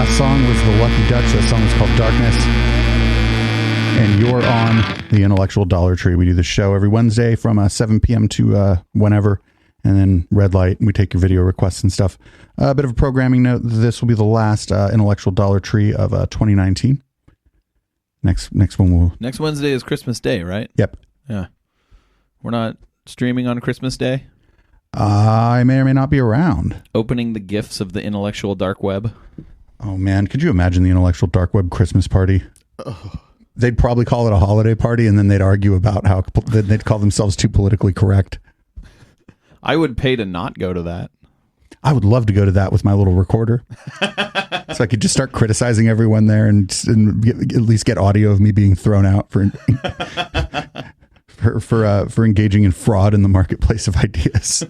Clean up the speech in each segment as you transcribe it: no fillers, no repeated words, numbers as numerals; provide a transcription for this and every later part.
last song was The Lucky Dutch. That song was called Darkness. And you're on the Intellectual Dollar Tree. We do the show every Wednesday from 7 p.m. to whenever. And then red light, and we take your video requests and stuff. A bit of a programming note. This will be the last Intellectual Dollar Tree of 2019. Next one will... Next Wednesday is Christmas Day, right? Yep. Yeah. We're not streaming on Christmas Day? I may or may not be around. Opening the gifts of the intellectual dark web. Oh, man. Could you imagine the intellectual dark web Christmas party? Oh. They'd probably call it a holiday party, and then they'd argue about how they'd call themselves too politically correct. I would pay to not go to that. I would love to go to that with my little recorder. So I could just start criticizing everyone there and at least get audio of me being thrown out for engaging in fraud in the marketplace of ideas.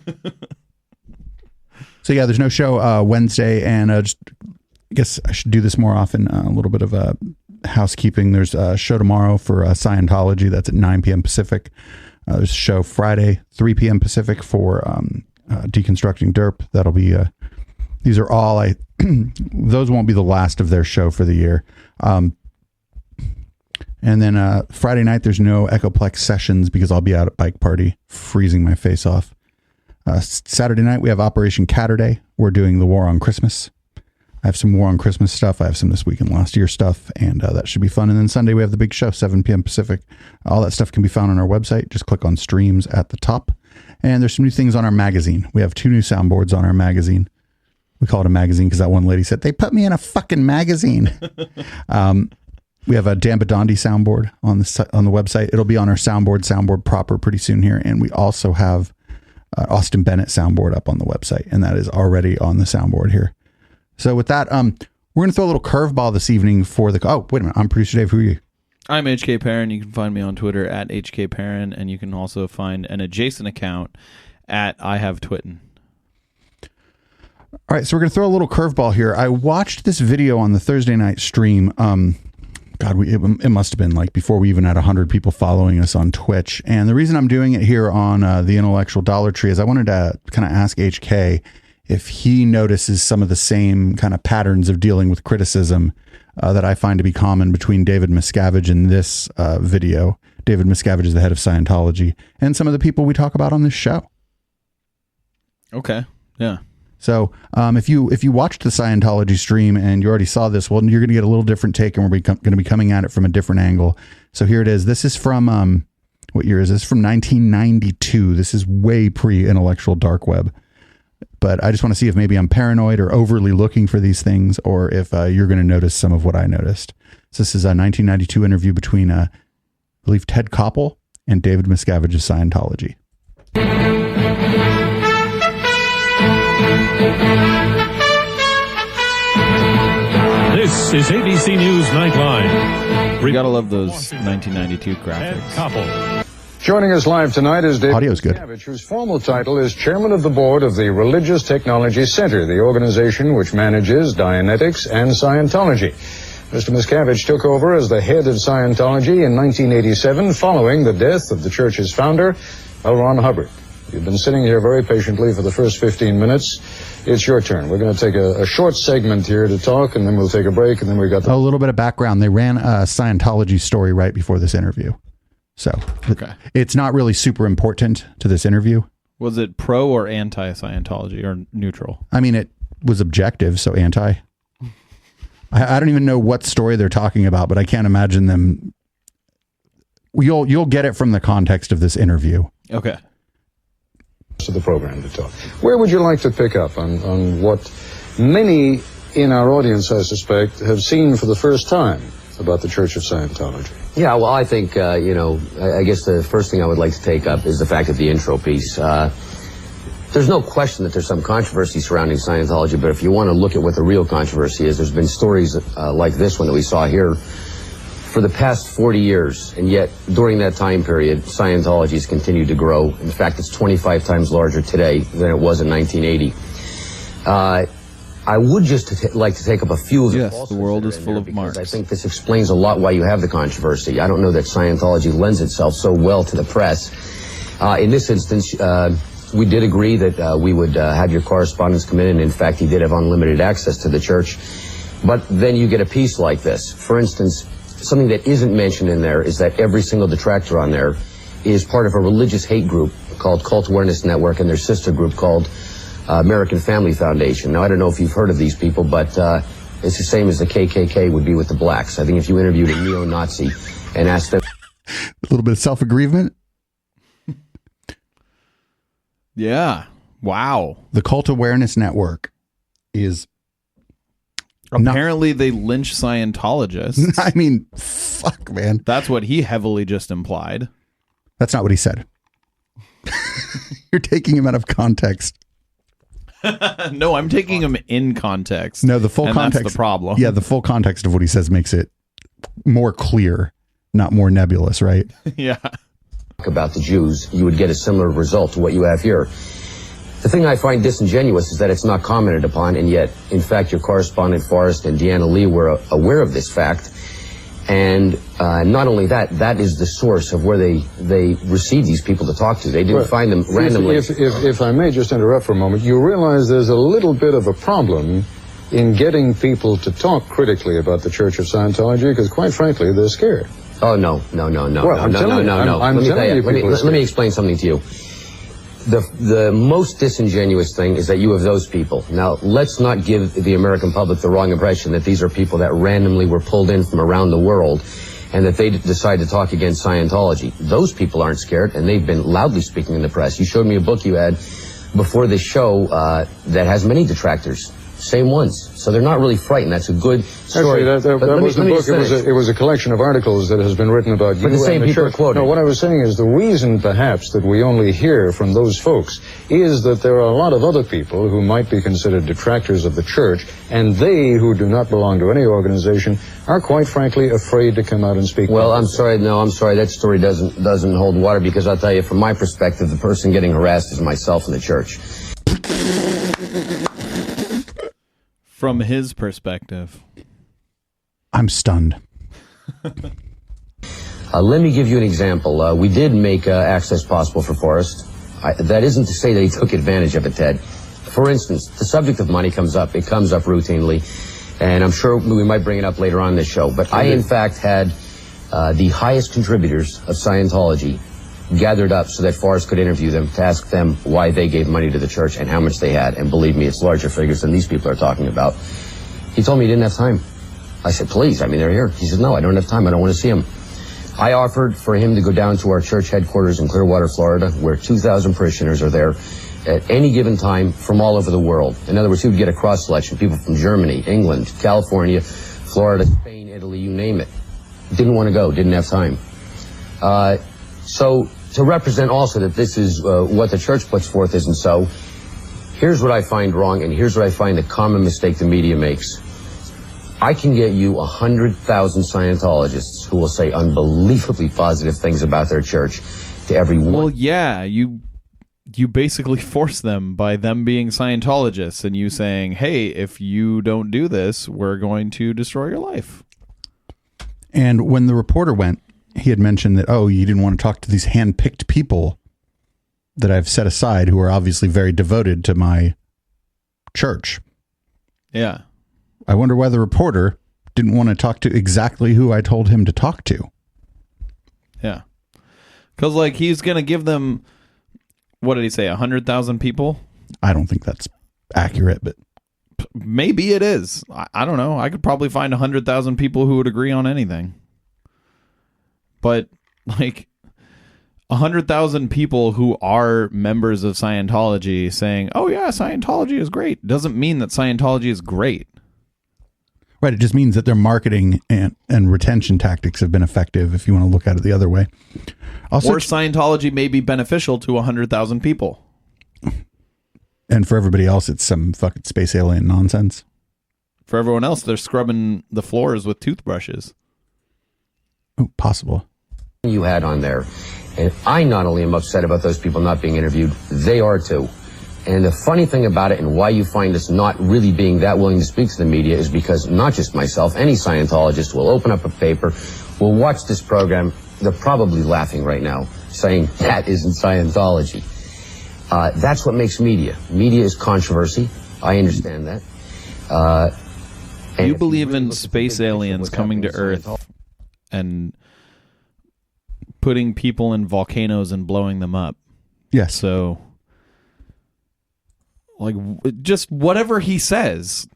So yeah, there's no show Wednesday, and I guess I should do this more often. A little bit of housekeeping. There's a show tomorrow for Scientology. That's at 9 p.m. Pacific. There's a show Friday, 3 p.m. Pacific for Deconstructing Derp. That'll be, these are all, those won't be the last of their show for the year. And then Friday night, there's no Echoplex sessions because I'll be out at Bike Party, freezing my face off. Saturday night, we have Operation Catterday. We're doing the War on Christmas. I have some War on Christmas stuff. I have some This Week in Last Year stuff, and that should be fun. And then Sunday, we have the big show, 7 p.m. Pacific. All that stuff can be found on our website. Just click on streams at the top. And there's some new things on our magazine. We have 2 new soundboards on our magazine. We call it a magazine because that one lady said, they put me in a fucking magazine. We have a Dambadandi soundboard on the website. It'll be on our soundboard proper pretty soon here. And we also have Austin Bennett soundboard up on the website, and that is already on the soundboard here. So with that, we're going to throw a little curveball this evening for the... Oh, wait a minute. I'm Producer Dave. Who are you? I'm HK Perrin. You can find me on Twitter at HK Perrin, and you can also find an adjacent account at I Have Twitten. All right, so we're going to throw a little curveball here. I watched this video on the Thursday night stream. God, it must have been like before we even had 100 people following us on Twitch. And the reason I'm doing it here on the Intellectual Dollar Tree is I wanted to kind of ask HK if he notices some of the same kind of patterns of dealing with criticism that I find to be common between David Miscavige and this video. David Miscavige is the head of Scientology, and some of the people we talk about on this show. Okay, yeah. So if you watched the Scientology stream and you already saw this, well, you're going to get a little different take, and we're going to be coming at it from a different angle. So here it is. This is from, what year is this? From 1992. This is way pre-intellectual dark web. But I just want to see if maybe I'm paranoid or overly looking for these things, or if you're going to notice some of what I noticed. So this is a 1992 interview between, I believe, Ted Koppel and David Miscavige of Scientology. This is ABC News Nightline. We gotta love those 1992 graphics. Ted Koppel. Joining us live tonight is David Audio's good. Miscavige, whose formal title is Chairman of the Board of the Religious Technology Center, the organization which manages Dianetics and Scientology. Mr. Miscavige took over as the head of Scientology in 1987 following the death of the church's founder, L. Ron Hubbard. You've been sitting here very patiently for the first 15 minutes. It's your turn. We're going to take a short segment here to talk, and then we'll take a break, and then we got a little bit of background. They ran a Scientology story right before this interview. So it's not really super important to this interview. Was it pro or anti-Scientology or neutral? I mean, it was objective, so anti. I don't even know what story they're talking about, but I can't imagine them. You'll get it from the context of this interview. Okay. To the program to talk. Where would you like to pick up on what many in our audience, I suspect, have seen for the first time about the Church of Scientology? Yeah, well, I think, I guess the first thing I would like to take up is the fact of the intro piece. There's no question that there's some controversy surrounding Scientology, but if you want to look at what the real controversy is, there's been stories like this one that we saw here for the past 40 years, and yet during that time period, Scientology has continued to grow. In fact, it's 25 times larger today than it was in 1980. I would just like to take up a few of the Yes, the world is full of marks. I think this explains a lot why you have the controversy. I don't know that Scientology lends itself so well to the press. In this instance, we did agree that we would have your correspondence come in, and in fact, he did have unlimited access to the church. But then you get a piece like this. For instance, something that isn't mentioned in there is that every single detractor on there is part of a religious hate group called Cult Awareness Network and their sister group called American Family Foundation. Now, I don't know if you've heard of these people, but it's the same as the KKK would be with the blacks. I think if you interviewed a neo-Nazi and asked them... A little bit of self-aggrievement. Yeah. Wow. The Cult Awareness Network is... Apparently they lynch Scientologists. I mean, fuck, man. That's what he heavily just implied. That's not what he said. You're taking him out of context. No, I'm taking him in context. No, the full context. That's the problem. Yeah, the full context of what he says makes it more clear, not more nebulous, right? Yeah. About the Jews, you would get a similar result to what you have here. The thing I find disingenuous is that it's not commented upon, and yet, in fact, your correspondent Forrest and Deanna Lee were aware of this fact. And not only that, that is the source of where they receive these people to talk to. They didn't find them randomly. If I may just interrupt for a moment, you realize there's a little bit of a problem in getting people to talk critically about the Church of Scientology, because quite frankly, they're scared. Oh, no. Well, I'm telling you, Let me explain something to you. The most disingenuous thing is that you have those people. Now, let's not give the American public the wrong impression that these are people that randomly were pulled in from around the world and that they decide to talk against Scientology. Those people aren't scared, and they've been loudly speaking in the press. You showed me a book you had before this show that has many detractors. Same ones. So they're not really frightened. That's a good story. Actually, that wasn't a book. It was a collection of articles that has been written about you the same and the people church. are quoted. No, what I was saying is the reason, perhaps, that we only hear from those folks is that there are a lot of other people who might be considered detractors of the church, and they, who do not belong to any organization, are quite frankly afraid to come out and speak. Well, I'm sorry. No, I'm sorry. That story doesn't hold water, because I'll tell you, from my perspective, the person getting harassed is myself and the church. From his perspective. I'm stunned. Let me give you an example. We did make access possible for Forrest. That isn't to say that he took advantage of it, Ted. For instance, the subject of money comes up. It comes up routinely, and I'm sure we might bring it up later on in this show. But I, in fact, had the highest contributors of Scientology gathered up so that Forrest could interview them to ask them why they gave money to the church and how much they had. And believe me, it's larger figures than these people are talking about. He told me he didn't have time. I said, please, I mean, they're here. He said, no, I don't have time. I don't want to see them. I offered for him to go down to our church headquarters in Clearwater, Florida, where 2,000 parishioners are there at any given time from all over the world. In other words, he would get a cross-selection, people from Germany, England, California, Florida, Spain, Italy, you name it. Didn't want to go, didn't have time. So to represent also that this is what the church puts forth isn't so, here's what I find wrong, and here's what I find the common mistake the media makes. I can get you 100,000 Scientologists who will say unbelievably positive things about their church to everyone. Well, yeah, you basically force them by them being Scientologists and you saying, hey, if you don't do this, we're going to destroy your life. And when the reporter went, he had mentioned that, oh, you didn't want to talk to these hand-picked people that I've set aside who are obviously very devoted to my church. Yeah. I wonder why the reporter didn't want to talk to exactly who I told him to talk to. Yeah. Because, like, he's going to give them, what did he say, 100,000 people? I don't think that's accurate, but maybe it is. I don't know. I could probably find 100,000 people who would agree on anything. But, like, 100,000 people who are members of Scientology saying, oh, yeah, Scientology is great, doesn't mean that Scientology is great. Right. It just means that their marketing and retention tactics have been effective, if you want to look at it the other way. Also, or Scientology may be beneficial to 100,000 people. And for everybody else, it's some fucking space alien nonsense. For everyone else, they're scrubbing the floors with toothbrushes. Oh, possible. You had on there. And I not only am upset about those people not being interviewed, they are too. And the funny thing about it, and why you find us not really being that willing to speak to the media, is because not just myself, any Scientologist will open up a paper, will watch this program, they're probably laughing right now, saying that isn't Scientology. That's what makes media. Media is controversy. I understand that. And You if believe really in look at the space big picture of aliens what's coming to happening in Earth Scientology- and putting people in volcanoes and blowing them up. Yes. So, like, just whatever he says,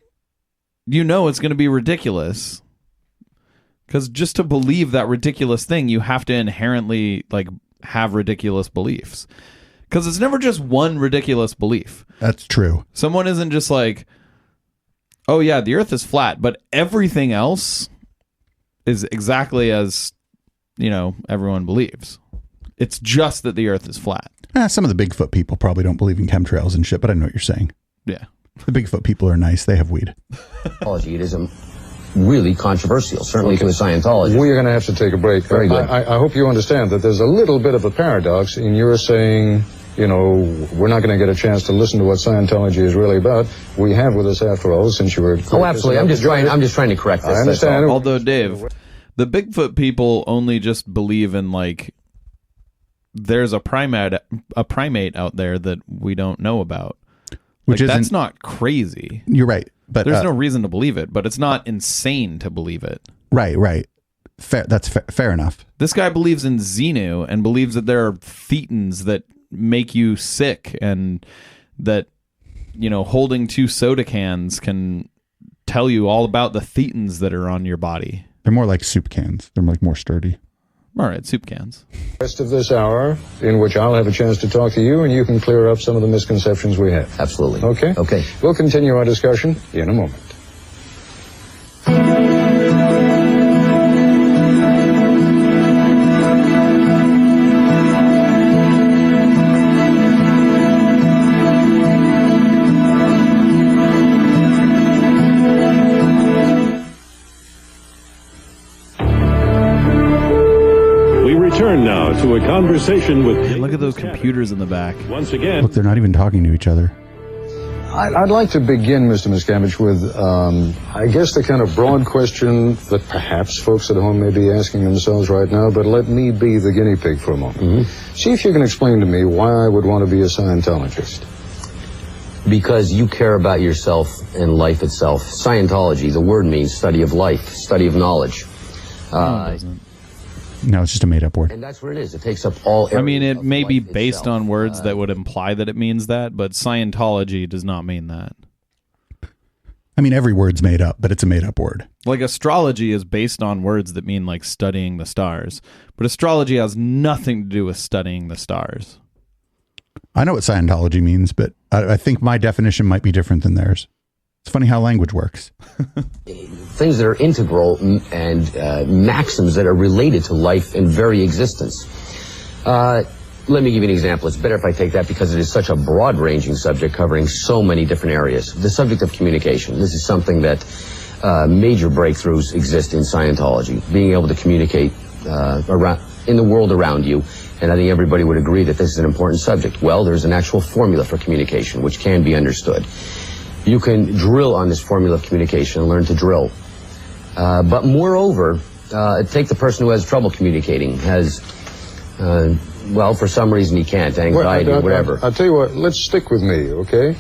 you know it's going to be ridiculous. Because just to believe that ridiculous thing, you have to inherently, like, have ridiculous beliefs. Because it's never just one ridiculous belief. That's true. Someone isn't just like, oh, yeah, the Earth is flat, but everything else is exactly as, you know, everyone believes. It's just that the Earth is flat. Some of the Bigfoot people probably don't believe in chemtrails and shit, but I know what you're saying. Yeah. The Bigfoot people are nice. They have weed. It is really controversial, certainly to a Scientologist. We are going to have to take a break. Very good. I hope you understand that there's a little bit of a paradox in your saying, you know, we're not going to get a chance to listen to what Scientology is really about. We have with us, after all, since you were... Oh, absolutely. I'm just trying to correct this. I understand. Although, Dave, the Bigfoot people only just believe in, like, there's a primate out there that we don't know about. Which Like, isn't... that's not crazy. You're right. But There's no reason to believe it, but it's not insane to believe it. Right. That's fair enough. This guy believes in Xenu and believes that there are thetans that make you sick and that, you know, holding 2 soda cans can tell you all about the thetans that are on your body. They're more like soup cans. They're like more sturdy. All right, soup cans. Rest of this hour, in which I'll have a chance to talk to you, and you can clear up some of the misconceptions we have. Absolutely. Okay? Okay. We'll continue our discussion in a moment. We return now to a conversation with... Look at those computers in the back. Once again, Look, they're not even talking to each other. I'd like to begin, Mr. Miscavige, with, I guess, the kind of broad question that perhaps folks at home may be asking themselves right now, but let me be the guinea pig for a moment. Mm-hmm. See if you can explain to me why I would want to be a Scientologist. Because you care about yourself and life itself. Scientology, the word means study of life, study of knowledge. No, it's just a made-up word. And that's what it is. It takes up all areas I mean, it of may be life based itself. on words that would imply that it means that, but Scientology does not mean that. I mean, every word's made up, but it's a made-up word. Like, astrology is based on words that mean, like, studying the stars. But astrology has nothing to do with studying the stars. I know what Scientology means, but I think my definition might be different than theirs. It's funny how language works. Things that are integral and maxims that are related to life and very existence. Let me give you an example. It's better if I take that because it is such a broad-ranging subject covering so many different areas. The subject of communication. This is something that major breakthroughs exist in Scientology. Being able to communicate around in the world around you. And I think everybody would agree that this is an important subject. Well, there's an actual formula for communication which can be understood. You can drill on this formula of communication and learn to drill. But moreover, take the person who has trouble communicating, well, for some reason he can't, anxiety, whatever. I'll tell you what, let's stick with me, okay?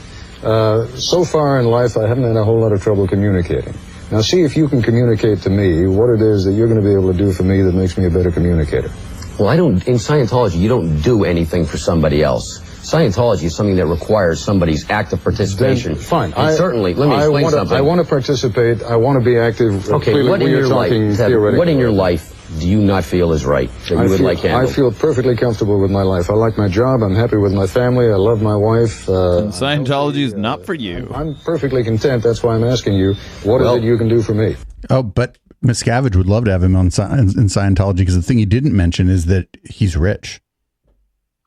So far in life, I haven't had a whole lot of trouble communicating. Now, see if you can communicate to me what it is that you're going to be able to do for me that makes me a better communicator. Well, in Scientology, you don't do anything for somebody else. Scientology is something that requires somebody's active participation. Then, fine. Certainly, let me explain something. I want to participate. I want to be active. Okay, Clearly, what in your life, theoretically. what in your life do you not feel is right that you would like handled? I feel perfectly comfortable with my life. I like my job. I'm happy with my family. I love my wife. Scientology is not for you. I'm perfectly content. That's why I'm asking you, what is it you can do for me? Oh, but Miscavige would love to have him on in Scientology because the thing he didn't mention is that he's rich.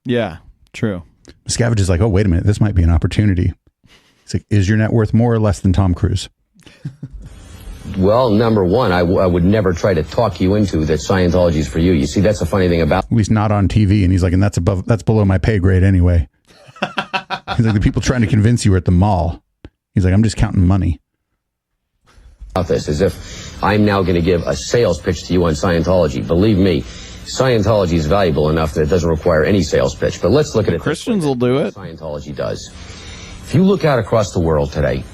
Yeah, true. Miscavige is like, oh, wait a minute, this might be an opportunity. He's like, is your net worth more or less than Tom Cruise? Well, number one, I would never try to talk you into that Scientology is for you. You see, that's the funny thing about... At least not on TV. And he's like, and that's below my pay grade anyway. He's like, the people trying to convince you are at the mall. He's like, I'm just counting money. About this, as if I'm now going to give a sales pitch to you on Scientology. Believe me, Scientology is valuable enough that it doesn't require any sales pitch. But let's look at it. Christians will do it. Scientology does. If you look out across the world today,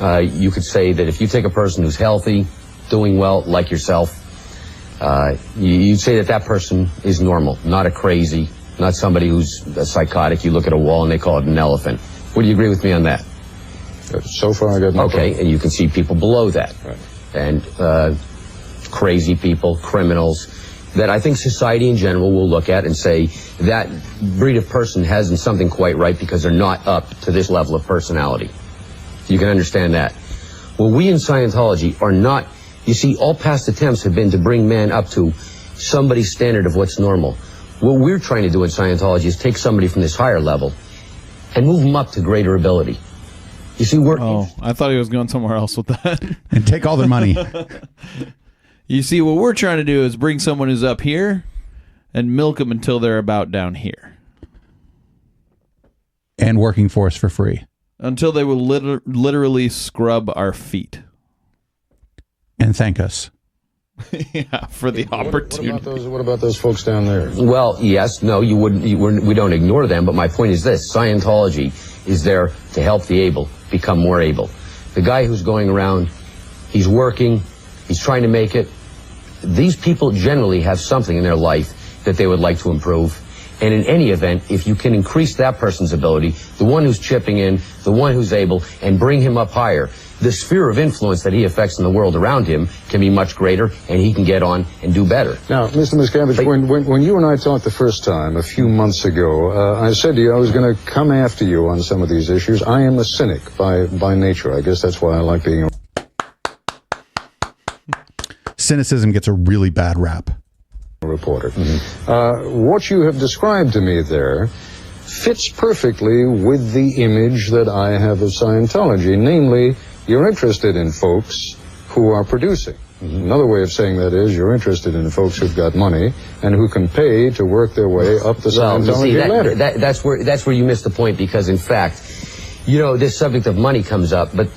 You could say that if you take a person who's healthy, doing well, like yourself, you'd say that that person is normal, not a crazy, not somebody who's a psychotic. You look at a wall and they call it an elephant. Would you agree with me on that? So far, I got no problem. And you can see people below that. Right. And crazy people, criminals, that I think society in general will look at and say that breed of person hasn't something quite right because they're not up to this level of personality. You can understand that. Well, we in Scientology are not, you see, all past attempts have been to bring man up to somebody's standard of what's normal. What we're trying to do in Scientology is take somebody from this higher level and move them up to greater ability. You see, I thought he was going somewhere else with that. And take all their money. You see, what we're trying to do is bring someone who's up here and milk them until they're about down here. And working for us for free. Until they will literally scrub our feet. And thank us. Yeah, for the opportunity. What about those folks down there? Well, yes, no, we don't ignore them, but my point is this. Scientology is there to help the able become more able. The guy who's going around, he's working, he's trying to make it. These people generally have something in their life that they would like to improve. And in any event, if you can increase that person's ability, the one who's chipping in, the one who's able, and bring him up higher, the sphere of influence that he affects in the world around him can be much greater, and he can get on and do better. Now, Mr. Miscavige, when you and I talked the first time, a few months ago, I said to you I was going to come after you on some of these issues. I am a cynic by nature. I guess that's why I like being a Cynicism gets a really bad rap. Reporter. Mm-hmm. What you have described to me there fits perfectly with the image that I have of Scientology, namely, you're interested in folks who are producing. Mm-hmm. Another way of saying that is you're interested in folks who've got money and who can pay to work their way up the Scientology ladder. That's where you missed the point, because in fact, you know, this subject of money comes up, but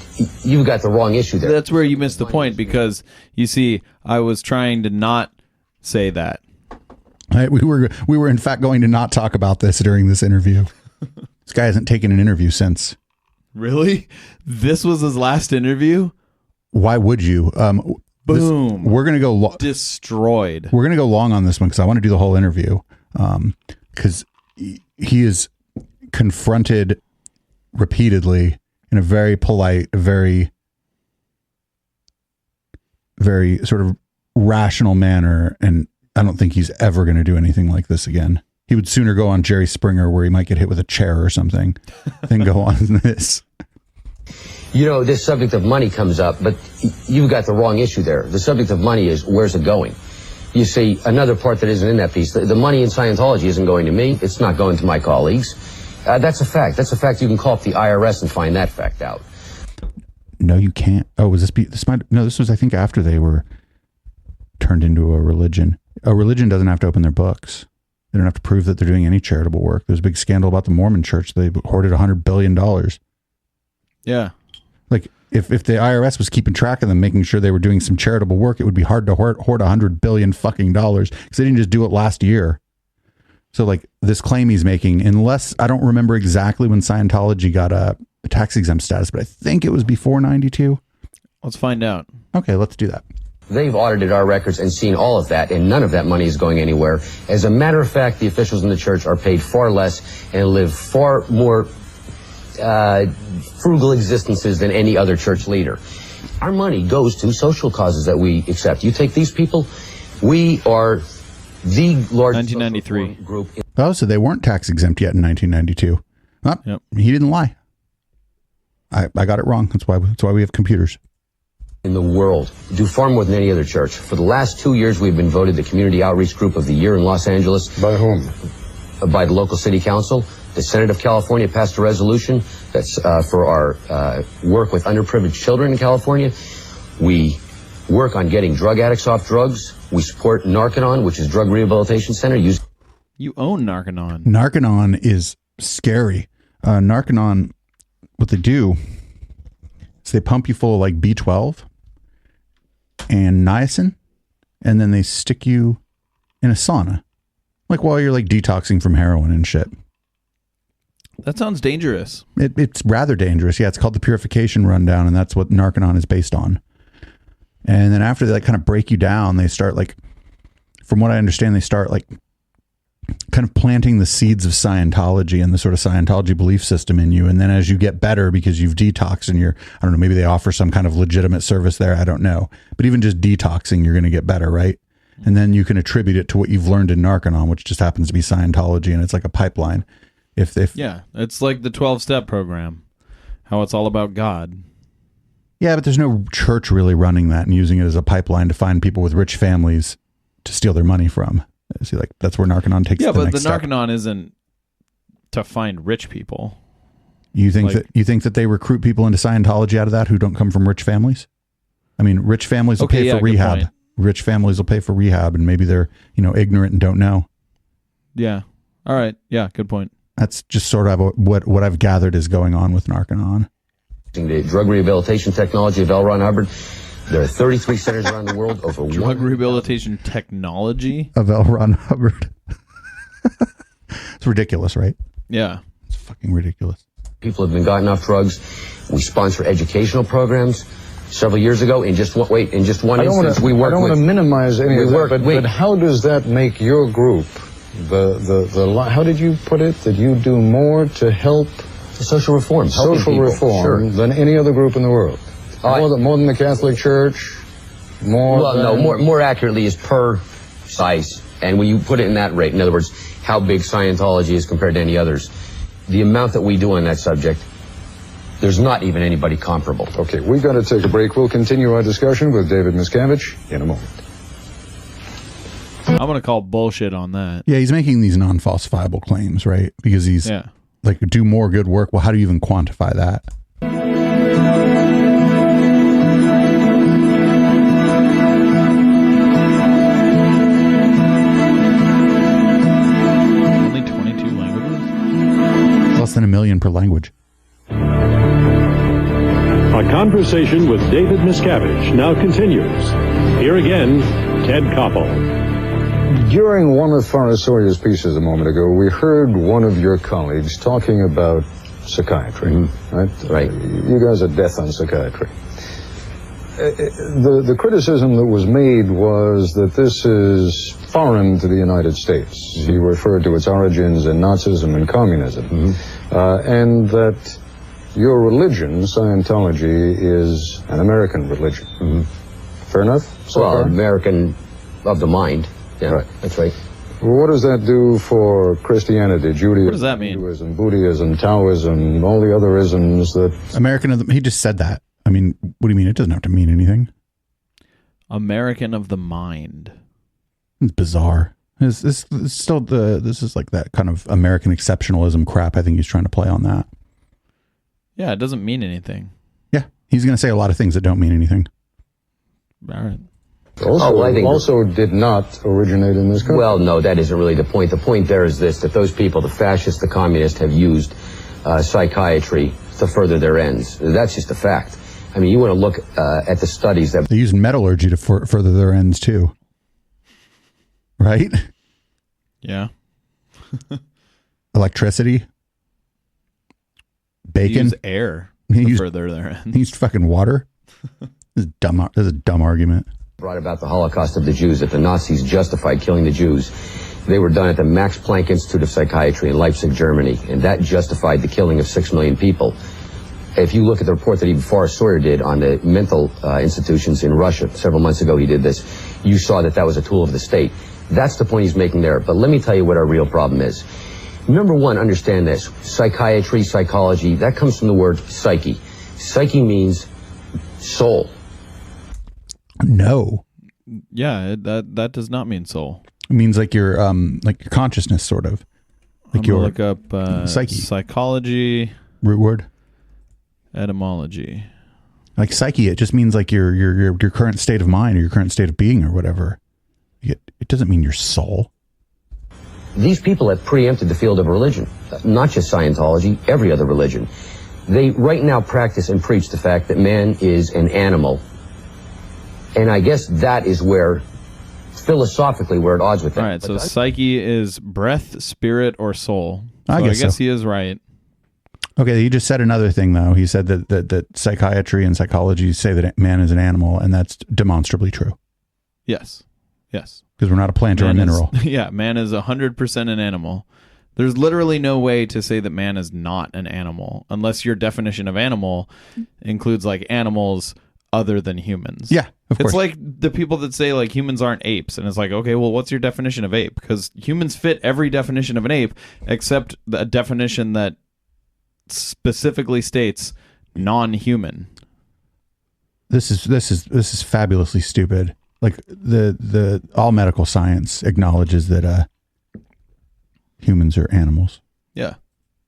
you've got the wrong issue there. That's where you missed the point, because you see, I was trying to not say that. We were in fact going to not talk about this during this interview. This guy hasn't taken an interview since. Really? This was his last interview? Why would you? Boom. We're going to go destroyed. We're going to go long on this one because I want to do the whole interview. Because he is confronted repeatedly in a very polite, very sort of rational manner, and I don't think he's ever going to do anything like this again. He would sooner go on Jerry Springer, where he might get hit with a chair or something, than go on this. You know, this subject of money comes up, but you've got the wrong issue there. The subject of money is, where's it going? You see, another part that isn't in that piece, the money in Scientology isn't going to me. It's not going to my colleagues. That's a fact. That's a fact. You can call up the IRS and find that fact out. No, you can't. Oh, was this was, I think, after they were turned into a religion. A religion doesn't have to open their books. They don't have to prove that they're doing any charitable work. There's a big scandal about the Mormon church. They hoarded $100 billion. Yeah. Like, if the IRS was keeping track of them, making sure they were doing some charitable work, it would be hard to hoard $100 billion fucking dollars, because they didn't just do it last year. So, like, this claim he's making, unless, I don't remember exactly when Scientology got a tax exempt status, but I think it was before 92. Let's find out. Okay, let's do that. They've audited our records and seen all of that, and none of that money is going anywhere. As a matter of fact, the officials in the church are paid far less and live far more frugal existences than any other church leader. Our money goes to social causes that we accept. You take these people, we are the largest 1993 group. Oh, so they weren't tax exempt yet in 1992. Oh, yep. He didn't lie. I got it wrong. That's why we have computers. In the world, do far more than any other church. For the last 2 years, we've been voted the Community Outreach Group of the Year in Los Angeles. By whom? By the local city council. The Senate of California passed a resolution that's for our work with underprivileged children in California. We work on getting drug addicts off drugs. We support Narconon, which is drug rehabilitation center. You own Narconon. Narconon is scary. Narconon, what they do is they pump you full of like B12 and niacin, and then they stick you in a sauna, like while you're like detoxing from heroin and shit. That sounds dangerous. It's rather dangerous. Yeah, it's called the Purification Rundown, and that's what Narconon is based on. And then after they kind of break you down, they start from what I understand, they start kind of planting the seeds of Scientology and the sort of Scientology belief system in you. And then as you get better because you've detoxed and I don't know, maybe they offer some kind of legitimate service there. I don't know. But even just detoxing, you're going to get better, right? And then you can attribute it to what you've learned in Narconon, which just happens to be Scientology, and it's like a pipeline. Yeah, it's like the 12-step program, how it's all about God. Yeah, but there's no church really running that and using it as a pipeline to find people with rich families to steal their money from. See, that's where Narconon takes. Yeah, the but next the step. Narconon isn't to find rich people. You think that they recruit people into Scientology out of that who don't come from rich families? I mean, rich families will pay for rehab. Rich families will pay for rehab, and maybe they're ignorant and don't know. Yeah. All right. Yeah. Good point. That's just sort of what I've gathered is going on with Narconon. The drug rehabilitation technology of L. Ron Hubbard. There are 33 centers around the world. Over drug rehabilitation technology of L. Ron Hubbard. It's ridiculous, right? Yeah. It's fucking ridiculous. People have been gotten off drugs. We sponsor educational programs. Several years ago, in just one instance, we work. I don't want to minimize any of that, but how does that make your group? How did you put it? That you do more to help social reform, than any other group in the world. More than the Catholic Church. More accurately is per size, and when you put it in that rate, in other words, how big Scientology is compared to any others, the amount that we do on that subject. There's not even anybody comparable. Okay, we've got to take a break. We'll continue our discussion with David Miscavige in a moment. I'm going to call bullshit on that. Yeah, he's making these non-falsifiable claims, right? Because he's do more good work. Well, how do you even quantify that? Only 22 languages? Less than 1 million per language. A conversation with David Miscavige now continues. Here again, Ted Koppel. During one of Farasoya's pieces a moment ago, we heard one of your colleagues talking about psychiatry, right? Right. You guys are death on psychiatry. The criticism that was made was that this is foreign to the United States. He referred to its origins in Nazism and communism, and that your religion, Scientology, is an American religion. Fair enough? So far? American of the mind. Yeah, right. That's right. Well, what does that do for Christianity, Judaism, what does that mean? Hinduism, Buddhism, Taoism, all the other isms that... He just said that. I mean, what do you mean? It doesn't have to mean anything. American of the mind. It's bizarre. This is like that kind of American exceptionalism crap. I think he's trying to play on that. Yeah, it doesn't mean anything. Yeah, he's going to say a lot of things that don't mean anything. All right. Also did not originate in this country. Well, no, that isn't really the point. The point there is this, that those people, the fascists, the communists, have used psychiatry to further their ends. That's just a fact. I mean, you want to look at the studies that... They use metallurgy to further their ends, too. Right? Yeah. Electricity. Bacon. They use air to further their ends. He used fucking water. This is a dumb argument. Brought about the Holocaust of the Jews, that the Nazis justified killing the Jews. They were done at the Max Planck Institute of Psychiatry in Leipzig, Germany, and that justified the killing of 6 million people. If you look at the report that even Forrest Sawyer did on the mental institutions in Russia, several months ago he did this, you saw that that was a tool of the state. That's the point he's making there. But let me tell you what our real problem is. Number one, understand this. Psychiatry, psychology, that comes from the word psyche. Psyche means soul. No. Yeah, that does not mean soul. It means like your consciousness, sort of. Like your look up psyche. Psychology. Root word. Etymology. Like psyche, it just means like your current state of mind or your current state of being or whatever. It doesn't mean your soul. These people have preempted the field of religion, not just Scientology, every other religion. They right now practice and preach the fact that man is an animal. And I guess that is where, philosophically, we're at odds with that. All right, so psyche is breath, spirit, or soul. So I guess he is right. Okay, he just said another thing, though. He said that psychiatry and psychology say that man is an animal, and that's demonstrably true. Yes. Yes. Because we're not a plant or a mineral. Yeah, man is 100% an animal. There's literally no way to say that man is not an animal, unless your definition of animal includes like animals other than humans. Yeah, of course. It's like the people that say like humans aren't apes, and it's like, okay, well, what's your definition of ape? Because humans fit every definition of an ape except the definition that specifically states non-human. This is fabulously stupid. Like the all medical science acknowledges that humans are animals. Yeah.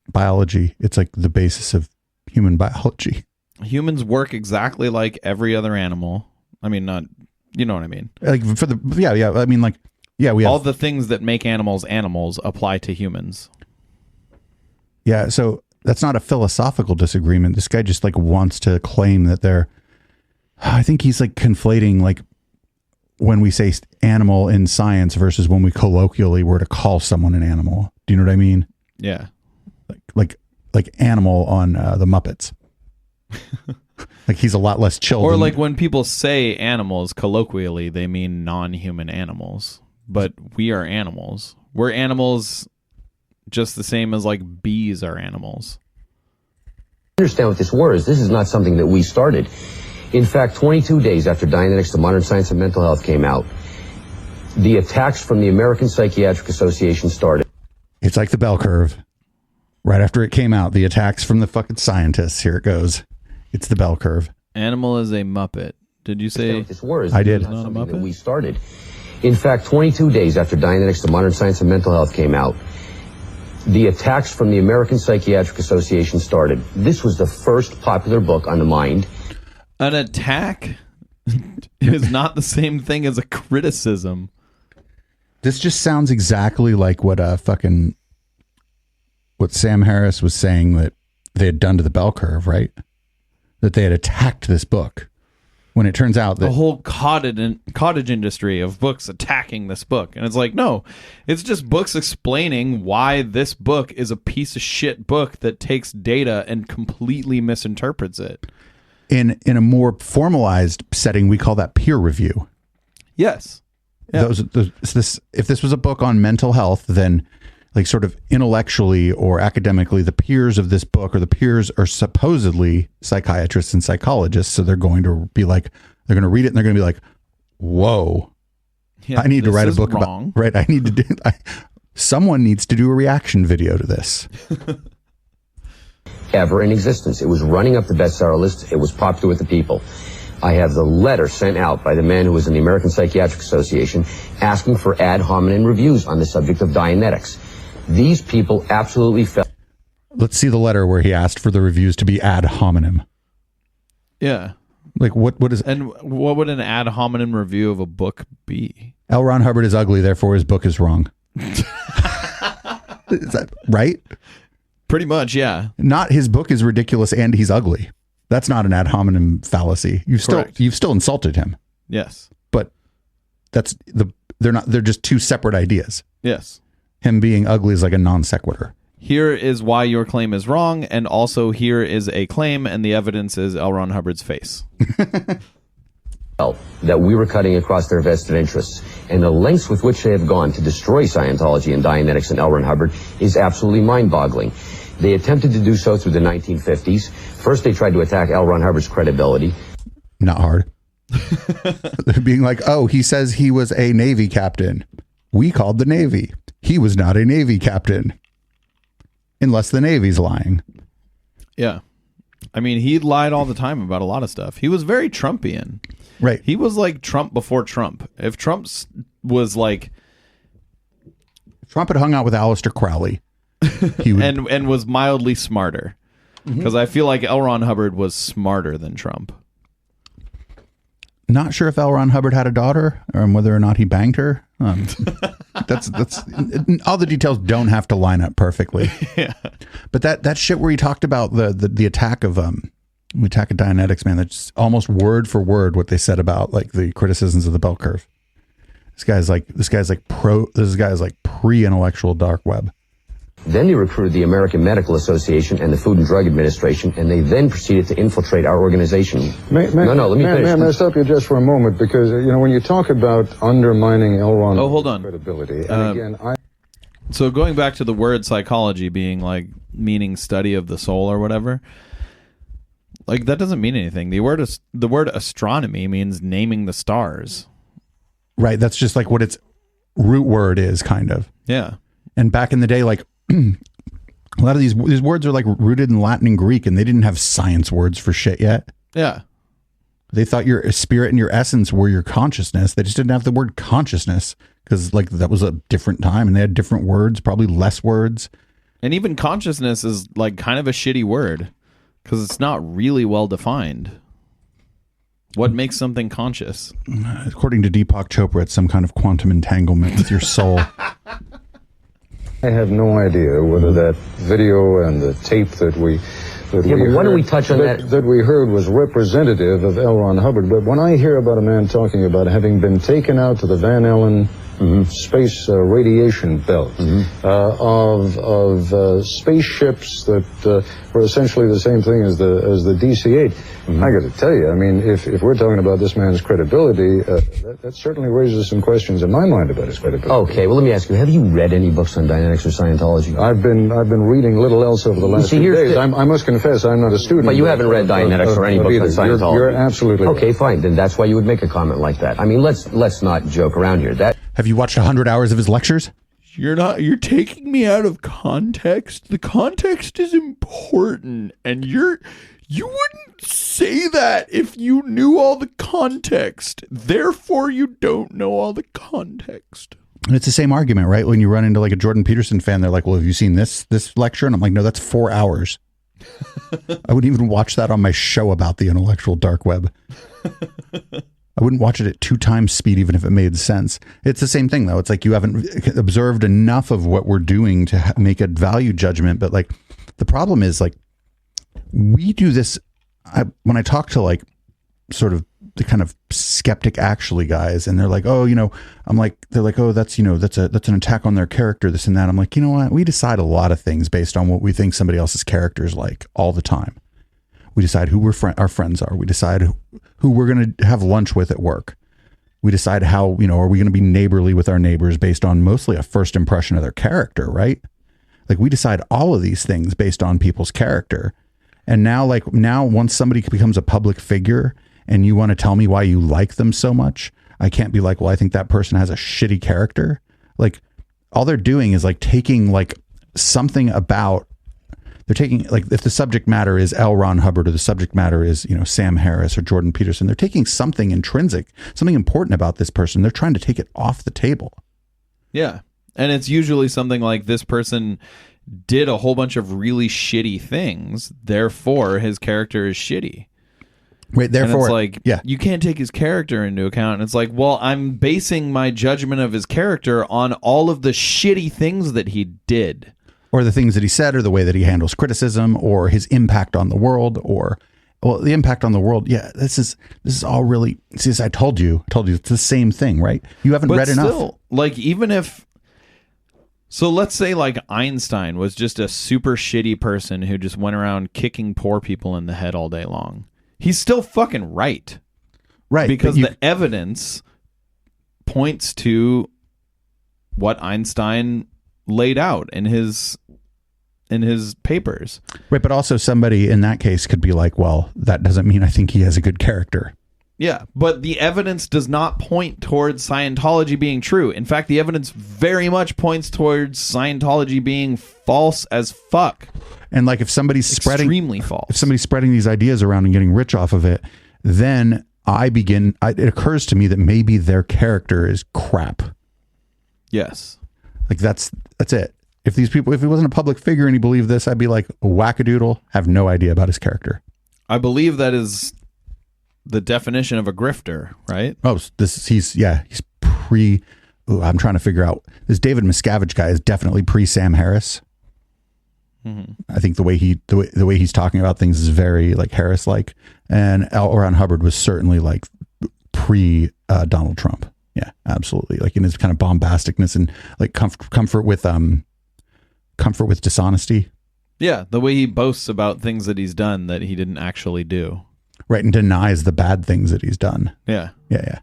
Biology, it's like the basis of human biology. Humans work exactly like every other animal. I mean, not, you know what I mean? Like for the yeah. I mean, like we have all the things that make animals apply to humans. Yeah, so that's not a philosophical disagreement. This guy just like wants to claim that they're. I think he's like conflating like when we say animal in science versus when we colloquially were to call someone an animal. Do you know what I mean? Yeah. Like animal on the Muppets. Like he's a lot less chill. Or like when people say animals colloquially, they mean non-human animals. But we are animals. We're animals just the same as like bees are animals. Understand what this war is. This is not something that we started. In fact, 22 days after Dianetics, the Modern Science of Mental Health came out, the attacks from the American Psychiatric Association started. It's like the bell curve. Right after it came out, the attacks from the fucking scientists. Here it goes. It's the bell curve. Animal is a Muppet. Did you say? This war is I did. Not something that we started. In fact, 22 days after Dianetics, the Modern Science of Mental Health came out, the attacks from the American Psychiatric Association started. This was the first popular book on the mind. An attack is not the same thing as a criticism. This just sounds exactly like what Sam Harris was saying that they had done to the bell curve, right? That they had attacked this book. When it turns out that the whole cottage industry of books attacking this book. And it's like, no, it's just books explaining why this book is a piece of shit book that takes data and completely misinterprets it. in a more formalized setting, we call that peer review. Yes. Yeah. If this was a book on mental health, then like sort of intellectually or academically, the peers of this book or the peers are supposedly psychiatrists and psychologists. So they're going to be like, they're going to read it and they're going to be like, whoa, yeah, I need to write a book wrong. about, right. I need to do, someone needs to do a reaction video to this. Ever in existence. It was running up the bestseller list. It was popular with the people. I have the letter sent out by the man who was in the American Psychiatric Association asking for ad hominem reviews on the subject of Dianetics. These people absolutely felt. Let's see the letter where he asked for the reviews to be ad hominem. Yeah. Like what is, and what would an ad hominem review of a book be? L. Ron Hubbard is ugly, therefore his book is wrong. Is that right? Pretty much, yeah. Not his book is ridiculous and he's ugly. That's not an ad hominem fallacy. You've still insulted him. Yes. But they're just two separate ideas. Yes. Him being ugly is like a non sequitur. Here is why your claim is wrong, and also here is a claim, and the evidence is L. Ron Hubbard's face. That we were cutting across their vested interests, and the lengths with which they have gone to destroy Scientology and Dianetics and L. Ron Hubbard is absolutely mind-boggling. They attempted to do so through the 1950s. First, they tried to attack L. Ron Hubbard's credibility. Not hard. Being like, oh, he says he was a Navy captain. We called the Navy. He was not a Navy captain. Unless the Navy's lying. Yeah. I mean, he lied all the time about a lot of stuff. He was very Trumpian. Right. He was like Trump before Trump. If Trump was like... Trump had hung out with Aleister Crowley. He would... and was mildly smarter. Because I feel like L. Ron Hubbard was smarter than Trump. Not sure if L. Ron Hubbard had a daughter or whether or not he banged her. That's all the details don't have to line up perfectly. Yeah. But that shit where he talked about the attack of Dianetics, man, that's almost word for word what they said about like the criticisms of the bell curve. This guy's like pre-intellectual dark web. Then they recruited the American Medical Association and the Food and Drug Administration, and they then proceeded to infiltrate our organization. Let me finish. May I stop you just for a moment? Because, when you talk about undermining L. Ron hold on. credibility, and again, So going back to the word psychology being meaning study of the soul or whatever, that doesn't mean anything. The word astronomy means naming the stars. Right. That's just what its root word is, kind of. Yeah. And back in the day, a lot of these words are rooted in Latin and Greek, and they didn't have science words for shit yet. Yeah. They thought your spirit and your essence were your consciousness. They just didn't have the word consciousness because that was a different time, and they had different words, probably less words. And even consciousness is kind of a shitty word because it's not really well defined. What makes something conscious? According to Deepak Chopra, it's some kind of quantum entanglement with your soul. I have no idea whether that video and the tape that we why don't we touch on that we heard was representative of L. Ron Hubbard. But when I hear about a man talking about having been taken out to the Van Allen space radiation belt of spaceships that were essentially the same thing as the DC-8. I got to tell you, if we're talking about this man's credibility, that certainly raises some questions in my mind about his credibility. Okay, well, let me ask you: have you read any books on Dianetics or Scientology? I've been reading little else over the last few days. I must confess, I'm not a student. But you haven't read Dianetics or any books on Scientology. You're absolutely okay. Right. Fine, then that's why you would make a comment like that. Let's not joke around here. Have you watched 100 hours of his lectures? You're taking me out of context. The context is important, and you wouldn't say that if you knew all the context. Therefore, you don't know all the context. And it's the same argument, right? When you run into a Jordan Peterson fan, they're like, well, have you seen this lecture? And I'm like, no, that's 4 hours. I wouldn't even watch that on my show about the intellectual dark web. I wouldn't watch it at 2 times speed, even if it made sense. It's the same thing, though. It's you haven't observed enough of what we're doing to make a value judgment. But the problem is we do this. When I talk to sort of the kind of skeptic actually guys, and they're like, oh, I'm like, they're like, oh, that's an attack on their character, this and that. I'm like, you know what? We decide a lot of things based on what we think somebody else's character is like all the time. We decide who our friends are. We decide who we're going to have lunch with at work. We decide how, are we going to be neighborly with our neighbors based on mostly a first impression of their character, right? We decide all of these things based on people's character. And now once somebody becomes a public figure and you want to tell me why you like them so much, I can't be like, well, I think that person has a shitty character. All they're doing is taking something about, they're taking, if the subject matter is L. Ron Hubbard or the subject matter is, Sam Harris or Jordan Peterson, they're taking something intrinsic, something important about this person. They're trying to take it off the table. Yeah. And it's usually something like this person did a whole bunch of really shitty things. Therefore, his character is shitty. Wait, therefore, and it's you can't take his character into account. And it's well, I'm basing my judgment of his character on all of the shitty things that he did. Or the things that he said, or the way that he handles criticism, or his impact on the world, the impact on the world. Yeah, this is all really. See, as I told you, it's the same thing, right? You haven't read enough. Even if, so let's say Einstein was just a super shitty person who just went around kicking poor people in the head all day long. He's still fucking right, because the evidence points to what Einstein laid out in his papers. Right, but also somebody in that case could be like, well, that doesn't mean I think he has a good character. Yeah, but the evidence does not point towards Scientology being true. In fact, the evidence very much points towards Scientology being false as fuck. And if somebody's extremely false. If somebody's spreading these ideas around and getting rich off of it, then it occurs to me that maybe their character is crap. Yes. That's it. If he wasn't a public figure and he believed this, I'd be like, wackadoodle, have no idea about his character. I believe that is the definition of a grifter, right? Oh, he's pre. I'm trying to figure out. This David Miscavige guy is definitely pre Sam Harris. Mm-hmm. I think the way he's talking about things is very Harris like, and L. Ron Hubbard was certainly pre Donald Trump. Yeah, absolutely. In his kind of bombasticness and comfort with comfort with dishonesty. Yeah, the way he boasts about things that he's done that he didn't actually do. Right, and denies the bad things that he's done. Yeah. Yeah.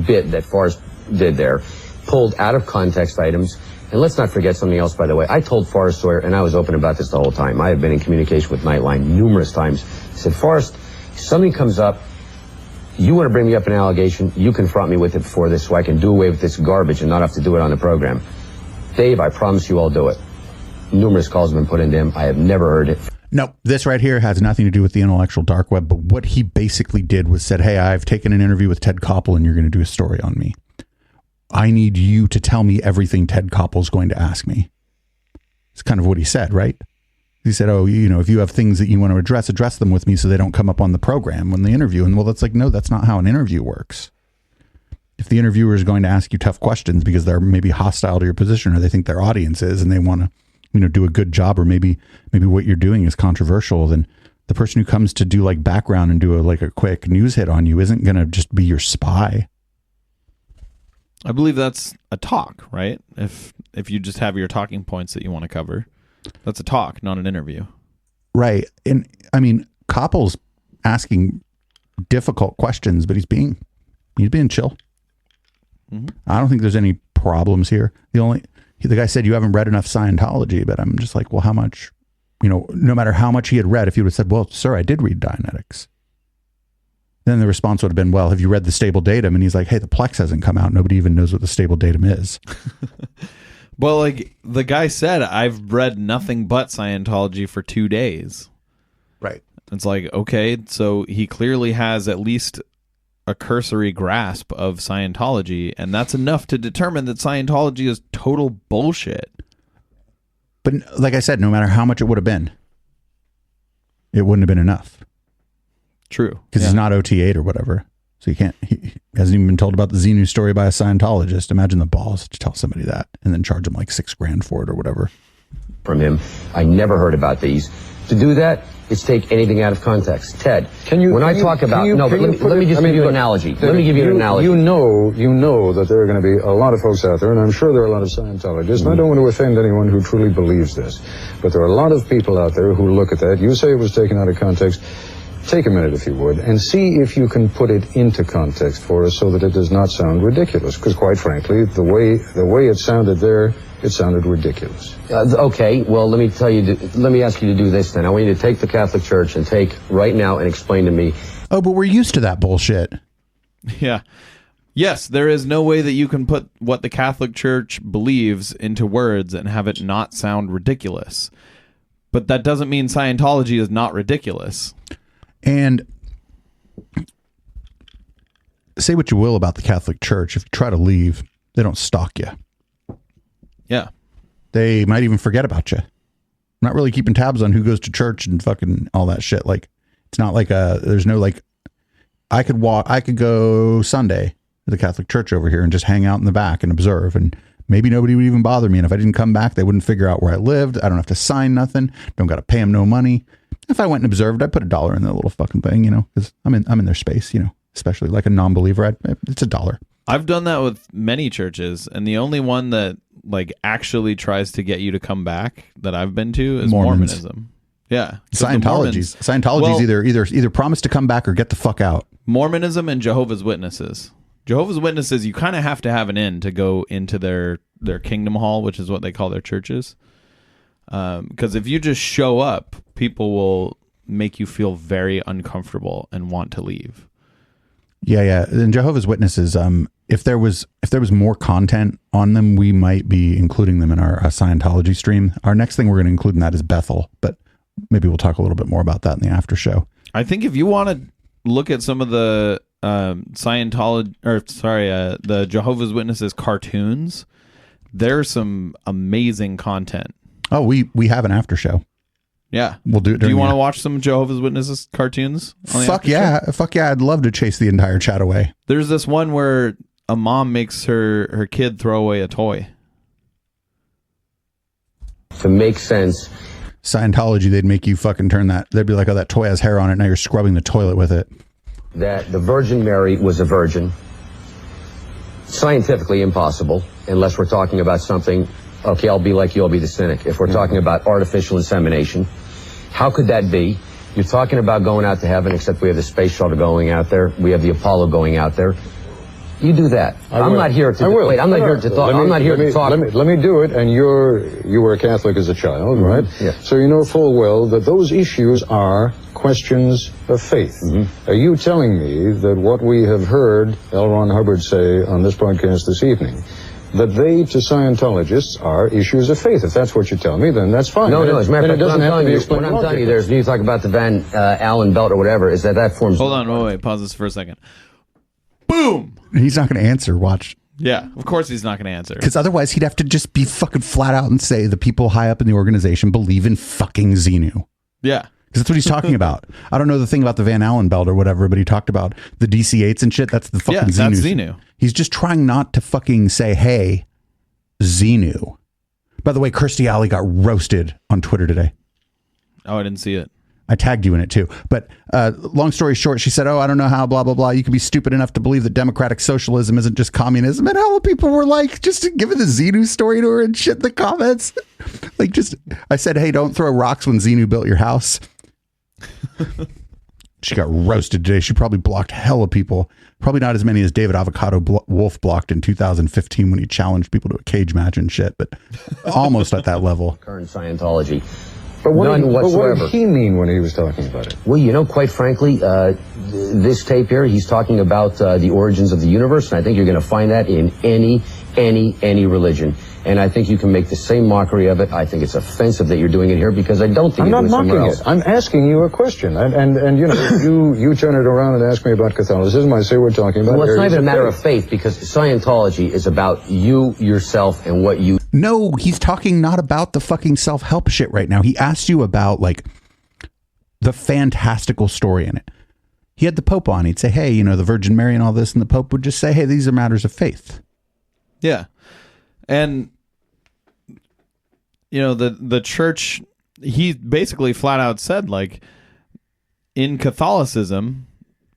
Bit that Forrest did there, pulled out of context items. And let's not forget something else, by the way. I told Forrest Sawyer, and I was open about this the whole time. I have been in communication with Nightline numerous times. I said, Forrest, if something comes up, you want to bring me up an allegation, you confront me with it before this so I can do away with this garbage and not have to do it on the program. Dave, I promise you I'll do it. Numerous calls have been put into him. I have never heard it. No, this right here has nothing to do with the intellectual dark web, but what he basically did was said, hey, I've taken an interview with Ted Koppel and you're going to do a story on me. I need you to tell me everything Ted Koppel's going to ask me. It's kind of what he said, right? He said, oh, if you have things that you want to address them with me so they don't come up on the program when they interview. And well, that's like, no, that's not how an interview works. If the interviewer is going to ask you tough questions because they're maybe hostile to your position or they think their audience is and they want to, do a good job, or maybe what you're doing is controversial, then the person who comes to do like background and do a quick news hit on you isn't going to just be your spy. I believe that's a talk, right? If you just have your talking points that you want to cover, that's a talk, not an interview. Right. And I mean, Koppel's asking difficult questions, but he's being chill. Mm-hmm. I don't think there's any problems here. The guy said, you haven't read enough Scientology, but I'm just like, well, how much, no matter how much he had read, if he would have said, well, sir, I did read Dianetics. Then the response would have been, well, have you read the stable datum? And he's like, hey, the Plex hasn't come out. Nobody even knows what the stable datum is. Well, like the guy said, I've read nothing but Scientology for 2 days. Right. It's like, okay, so he clearly has at least a cursory grasp of Scientology, and that's enough to determine that Scientology is total bullshit. But like I said, no matter how much it would have been, it wouldn't have been enough. True. Because he's not OT8 or whatever. So he hasn't even been told about the Xenu story by a Scientologist. Imagine the balls to tell somebody that and then charge him like $6,000 for it or whatever. From him, I never heard about these. To do that, it's take anything out of context. Ted, let me just give you an analogy. Let me give you an analogy. You know that there are going to be a lot of folks out there, and I'm sure there are a lot of Scientologists, and I don't want to offend anyone who truly believes this, but there are a lot of people out there who look at that. You say it was taken out of context. Take a minute, if you would, and see if you can put it into context for us so that it does not sound ridiculous. Because quite frankly, the way it sounded there, it sounded ridiculous. Okay, well, let me ask you to do this then. I want you to take the Catholic Church and take right now and explain to me. Oh, but we're used to that bullshit. Yeah. Yes, there is no way that you can put what the Catholic Church believes into words and have it not sound ridiculous. But that doesn't mean Scientology is not ridiculous. And say what you will about the Catholic Church. If you try to leave, they don't stalk you. Yeah. They might even forget about you. Not really keeping tabs on who goes to church and fucking all that shit. Like, it's not like there's no like, I could go Sunday to the Catholic Church over here and just hang out in the back and observe. And maybe nobody would even bother me. And if I didn't come back, they wouldn't figure out where I lived. I don't have to sign nothing. Don't got to pay them no money. If I went and observed, I'd put $1 in that little fucking thing, because I'm in their space, especially like a non-believer. It's $1. I've done that with many churches, and the only one that like actually tries to get you to come back that I've been to is Mormonism. Yeah, Scientology's either promise to come back or get the fuck out. Mormonism and Jehovah's Witnesses. Jehovah's Witnesses, you kind of have to have an in to go into their kingdom hall, which is what they call their churches. Because if you just show up, people will make you feel very uncomfortable and want to leave. Yeah. And Jehovah's Witnesses, if there was more content on them, we might be including them in our Scientology stream. Our next thing we're going to include in that is Bethel, but maybe we'll talk a little bit more about that in the after show. I think if you want to look at some of the the Jehovah's Witnesses cartoons, there's some amazing content. Oh, we have an after show. Yeah. We'll do it. Do you want to watch some Jehovah's Witnesses cartoons? Fuck yeah. I'd love to chase the entire chat away. There's this one where a mom makes her kid throw away a toy. To make sense. Scientology, they'd make you fucking turn that. They'd be like, oh, that toy has hair on it. Now you're scrubbing the toilet with it. That the Virgin Mary was a virgin. Scientifically impossible, unless we're talking about something okay, I'll be like you, I'll be the cynic. If we're talking about artificial insemination, how could that be? You're talking about going out to heaven, except we have the space shuttle going out there. We have the Apollo going out there. You do that. I'm not here to wait. I'm not here to talk. I'm not here to talk. Let me do it. And you were a Catholic as a child, right? Yeah. So you know full well that those issues are questions of faith. Are you telling me that what we have heard L. Ron Hubbard say on this broadcast this evening, that they to Scientologists are issues of faith? If that's what you tell me, then that's fine. No, as a matter of fact, it doesn't have to be explained. What I'm telling you, you talk about the Van Allen belt or whatever, is that forms. Hold on, wait, pause this for a second. Boom. He's not going to answer. Watch. Yeah, of course he's not going to answer. Because otherwise he'd have to just be fucking flat out and say the people high up in the organization believe in fucking Xenu. Yeah. Because that's what he's talking about. I don't know the thing about the Van Allen belt or whatever, but he talked about the DC-8s and shit. That's the fucking Xenu. That's Xenu. He's just trying not to fucking say, hey, Xenu. By the way, Kirstie Alley got roasted on Twitter today. Oh, I didn't see it. I tagged you in it too. But long story short, she said, oh, I don't know how, blah, blah, blah. You can be stupid enough to believe that democratic socialism isn't just communism. And hell, people were like, just giving the Xenu story to her and shit in the comments. Like, just, I said, hey, don't throw rocks when Xenu built your house. She got roasted today. She probably blocked hella people. Probably not as many as David Avocado Wolf blocked in 2015 when he challenged people to a cage match and shit, but almost at that level. Current Scientology. But None whatsoever. What did he mean when he was talking about it? Well, you know, quite frankly, this tape here, he's talking about the origins of the universe, and I think you're going to find that in any religion. And I think you can make the same mockery of it. I think it's offensive that you're doing it here because I don't think you're doing it somewhere else. I'm asking you a question. And you know, you turn it around and ask me about Catholicism. I say we're talking about. Well, it's not even a matter of faith because Scientology is about you, yourself, and what you. No, he's talking not about the fucking self-help shit right now. He asked you about like the fantastical story in it. He had the Pope on. He'd say, hey, you know, the Virgin Mary and all this. And the Pope would just say, hey, these are matters of faith. Yeah. And, you know, the church, he basically flat out said, like, in Catholicism,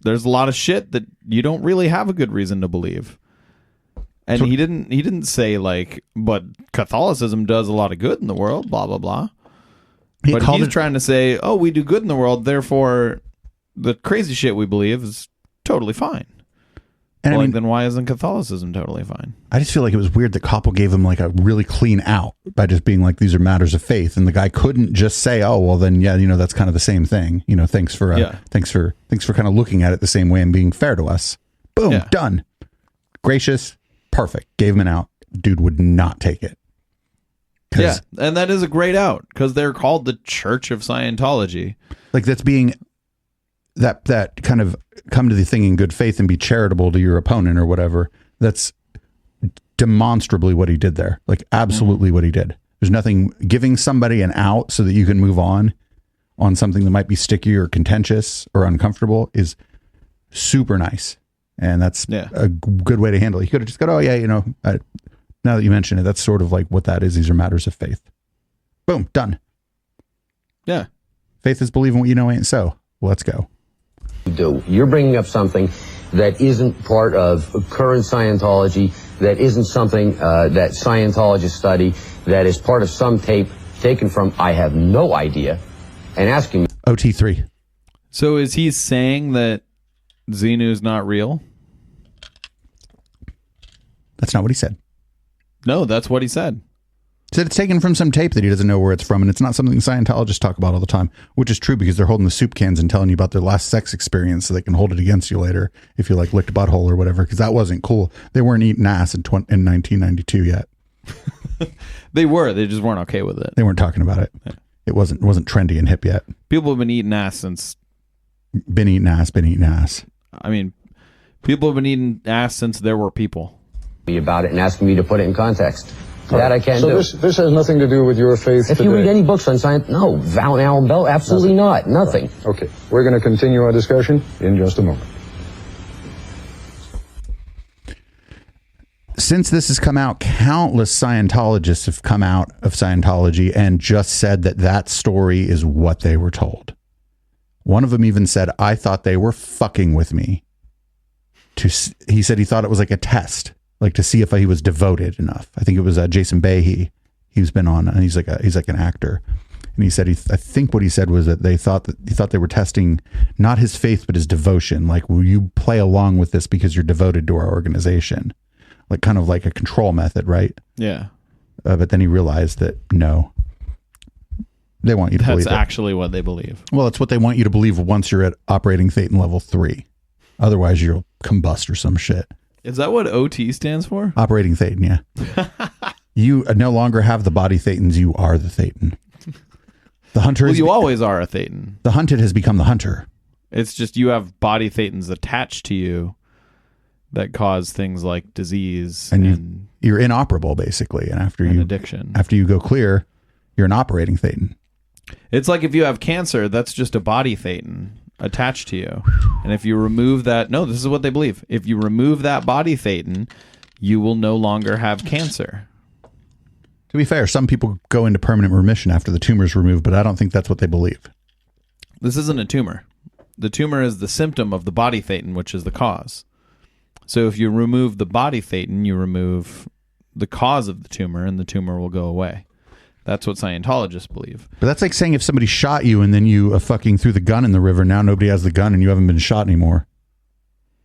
there's a lot of shit that you don't really have a good reason to believe. And so, he didn't say, like, but Catholicism does a lot of good in the world, blah, blah, blah. But he's trying to say, oh, we do good in the world, therefore the crazy shit we believe is totally fine. And well, I mean, then why isn't Catholicism totally fine? I just feel like it was weird that Koppel gave him like a really clean out by just being like, these are matters of faith. And the guy couldn't just say, oh, well then, yeah, you know, that's kind of the same thing. You know, thanks for kind of looking at it the same way and being fair to us. Boom, done. Gracious, perfect. Gave him an out. Dude would not take it. Yeah, and that is a great out because they're called the Church of Scientology. Like that's being that kind of come to the thing in good faith and be charitable to your opponent or whatever. That's demonstrably what he did there. Like absolutely what he did. There's nothing giving somebody an out so that you can move on something that might be sticky or contentious or uncomfortable is super nice. And that's a good way to handle it. You could have just gone, oh yeah, you know, now that you mention it, that's sort of like what that is. These are matters of faith. Boom, done. Yeah. Faith is believing what you know ain't so. Well, let's go. You're bringing up something that isn't part of current Scientology, that isn't something that Scientologists study, that is part of some tape taken from I have no idea, and asking me. OT3. So is he saying that Xenu is not real? That's not what he said. No, that's what he said. He said it's taken from some tape that he doesn't know where it's from, and it's not something Scientologists talk about all the time, which is true because they're holding the soup cans and telling you about their last sex experience so they can hold it against you later if you like licked butthole or whatever, because that wasn't cool. They weren't eating ass in 1992 yet. They were. They just weren't okay with it. They weren't talking about it. Yeah. It wasn't trendy and hip yet. People have been eating ass since... Been eating ass. I mean, people have been eating ass since there were people. About it and asking me to put it in context. That I can do. So this has nothing to do with your faith If today. you read any books on science, no. Van Allen Bell, absolutely not. Nothing. Right. Okay. We're going to continue our discussion in just a moment. Since this has come out, countless Scientologists have come out of Scientology and just said that story is what they were told. One of them even said, I thought they were fucking with me. He said he thought it was like a test, like to see if he was devoted enough. I think it was Jason Behe. he's been on, and he's like an actor. And he said, I think what he said was that he thought they were testing not his faith, but his devotion. Like, will you play along with this because you're devoted to our organization? Like, kind of like a control method, right? Yeah. But then he realized that no, they want you to believe that's actually what they believe. Well, it's what they want you to believe once you're at operating Thetan level 3. Otherwise, you'll combust or some shit. Is that what OT stands for? Operating Thetan, yeah. You no longer have the body Thetans. You are the Thetan. The hunter. Well, you always are a Thetan. The hunted has become the hunter. It's just you have body Thetans attached to you that cause things like disease and you're inoperable, basically. And after addiction. After you go clear, you're an operating Thetan. It's like if you have cancer, that's just a body Thetan attached to you. And if you remove that, no, this is what they believe. If you remove that body Thetan, you will no longer have cancer. To be fair, some people go into permanent remission after the tumor is removed, but I don't think that's what they believe. This isn't a tumor. The tumor is the symptom of the body Thetan, which is the cause. So if you remove the body Thetan, you remove the cause of the tumor, and the tumor will go away. That's what Scientologists believe. But that's like saying if somebody shot you and then you fucking threw the gun in the river, now nobody has the gun and you haven't been shot anymore.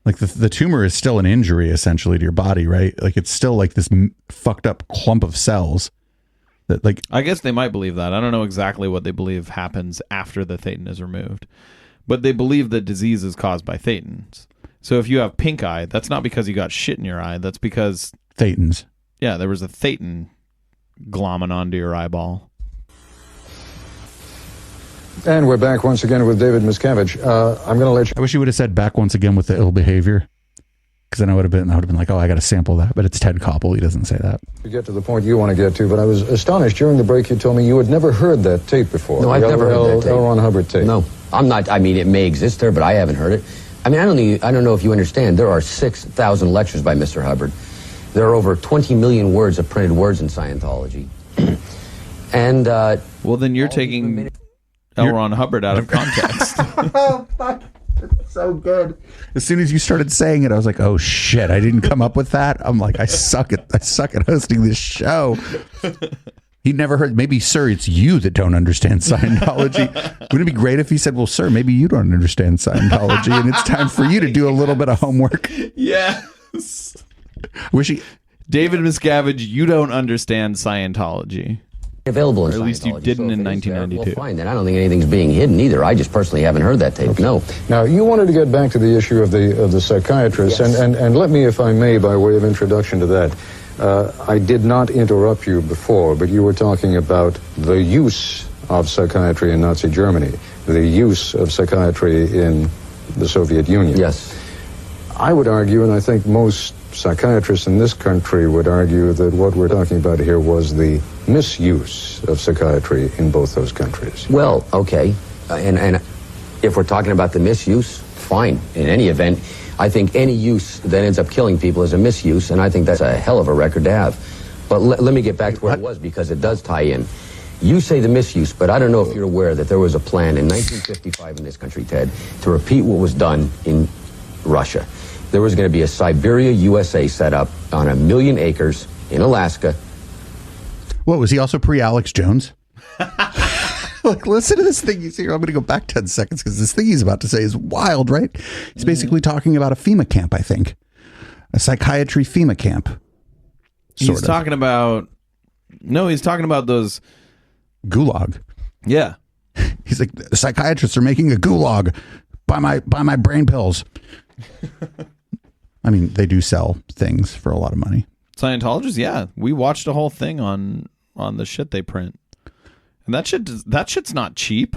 Like the tumor is still an injury essentially to your body, right? Like it's still like this fucked up clump of cells. That, like, I guess they might believe that. I don't know exactly what they believe happens after the Thetan is removed. But they believe that disease is caused by Thetans. So if you have pink eye, that's not because you got shit in your eye. That's because... Thetans. Yeah, there was a Thetan glomming onto your eyeball. And we're back once again with David Miscavige. I'm going to let you... I wish you would have said back once again with the ill behavior. Because then I would have been like, oh, I got to sample that. But it's Ted Koppel. He doesn't say that. To get to the point you want to get to, but I was astonished during the break you told me you had never heard that tape before. No, I've never heard that tape. L. Ron Hubbard tape. No, I'm not. I mean, it may exist there, but I haven't heard it. I mean, I don't know if you understand. There are 6,000 lectures by Mr. Hubbard. There are over 20 million words of printed words in Scientology. And well, then you're taking L. Ron Hubbard out of context. Oh, fuck. It's so good. As soon as you started saying it, I was like, oh shit, I didn't come up with that. I'm like, I suck at hosting this show. He never heard. Maybe, sir, it's you that don't understand Scientology. Wouldn't it be great if he said, well, sir, maybe you don't understand Scientology and it's time for you to do a little bit of homework? Yes. David Miscavige, you don't understand Scientology. available in Or at least you didn't in 1992. Well, fine, then I don't think anything's being hidden either. I just personally haven't heard that tape. Okay. No. Now, you wanted to get back to the issue of the psychiatrist, yes. and let me, if I may, by way of introduction to that, I did not interrupt you before, but you were talking about the use of psychiatry in Nazi Germany, the use of psychiatry in the Soviet Union. Yes. I would argue, and I think most psychiatrists in this country would argue, that what we're talking about here was the misuse of psychiatry in both those countries. Well, okay. And if we're talking about the misuse, fine. In any event, I think any use that ends up killing people is a misuse, and I think that's a hell of a record to have. But let me get back to where it was, because it does tie in. You say the misuse, but I don't know if you're aware that there was a plan in 1955 in this country, Ted, to repeat what was done in Russia. There was going to be a Siberia, USA set up on 1 million acres in Alaska. What, was he also pre-Alex Jones? Look, listen to this thing he's here. I'm going to go back 10 seconds because this thing he's about to say is wild, right? He's basically talking about a FEMA camp, I think. A psychiatry FEMA camp. He's talking about... No, he's talking about those... Gulag. Yeah. He's like, the psychiatrists are making a gulag. Buy my brain pills. I mean, they do sell things for a lot of money. Scientologists, yeah. We watched a whole thing on the shit they print. And that shit's not cheap.